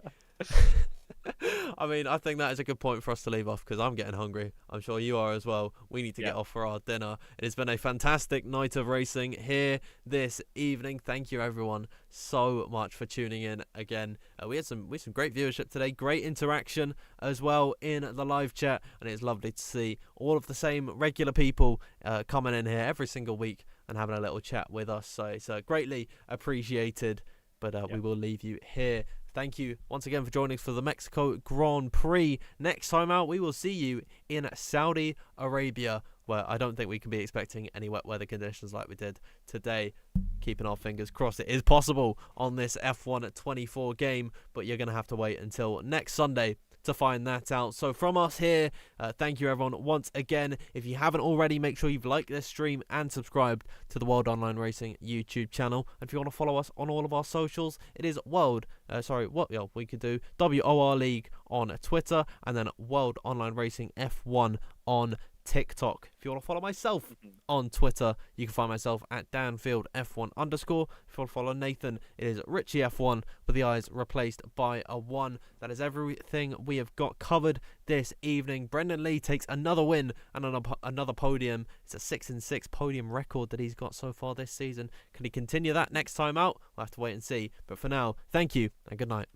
I mean, I think that is a good point for us to leave off, because I'm getting hungry. I'm sure you are as well. We need to get off for our dinner. It has been a fantastic night of racing here this evening. Thank you, everyone, so much for tuning in again. We had some great viewership today, great interaction as well in the live chat, and it's lovely to see all of the same regular people coming in here every single week and having a little chat with us. So it's greatly appreciated. But we will leave you here. Thank you once again for joining us for the Mexico Grand Prix. Next time out, we will see you in Saudi Arabia, where I don't think we can be expecting any wet weather conditions like we did today. Keeping our fingers crossed it is possible on this F1 24 game, but you're going to have to wait until next Sunday to find that out. So from us here, thank you everyone once again. If you haven't already, make sure you've liked this stream and subscribed to the World Online Racing YouTube channel. And if you want to follow us on all of our socials, it is we could do WOR League on Twitter, and then World Online Racing F1 on TikTok. If you want to follow myself on Twitter, you can find myself at DanfieldF1_. If you want to follow Nathan, it is RichieF1 with the I's replaced by a 1. That is everything we have got covered this evening. Brendan Lee takes another win and another podium. It's a 6-6 podium record that he's got so far this season. Can he continue that next time out? We'll have to wait and see. But for now, thank you and good night.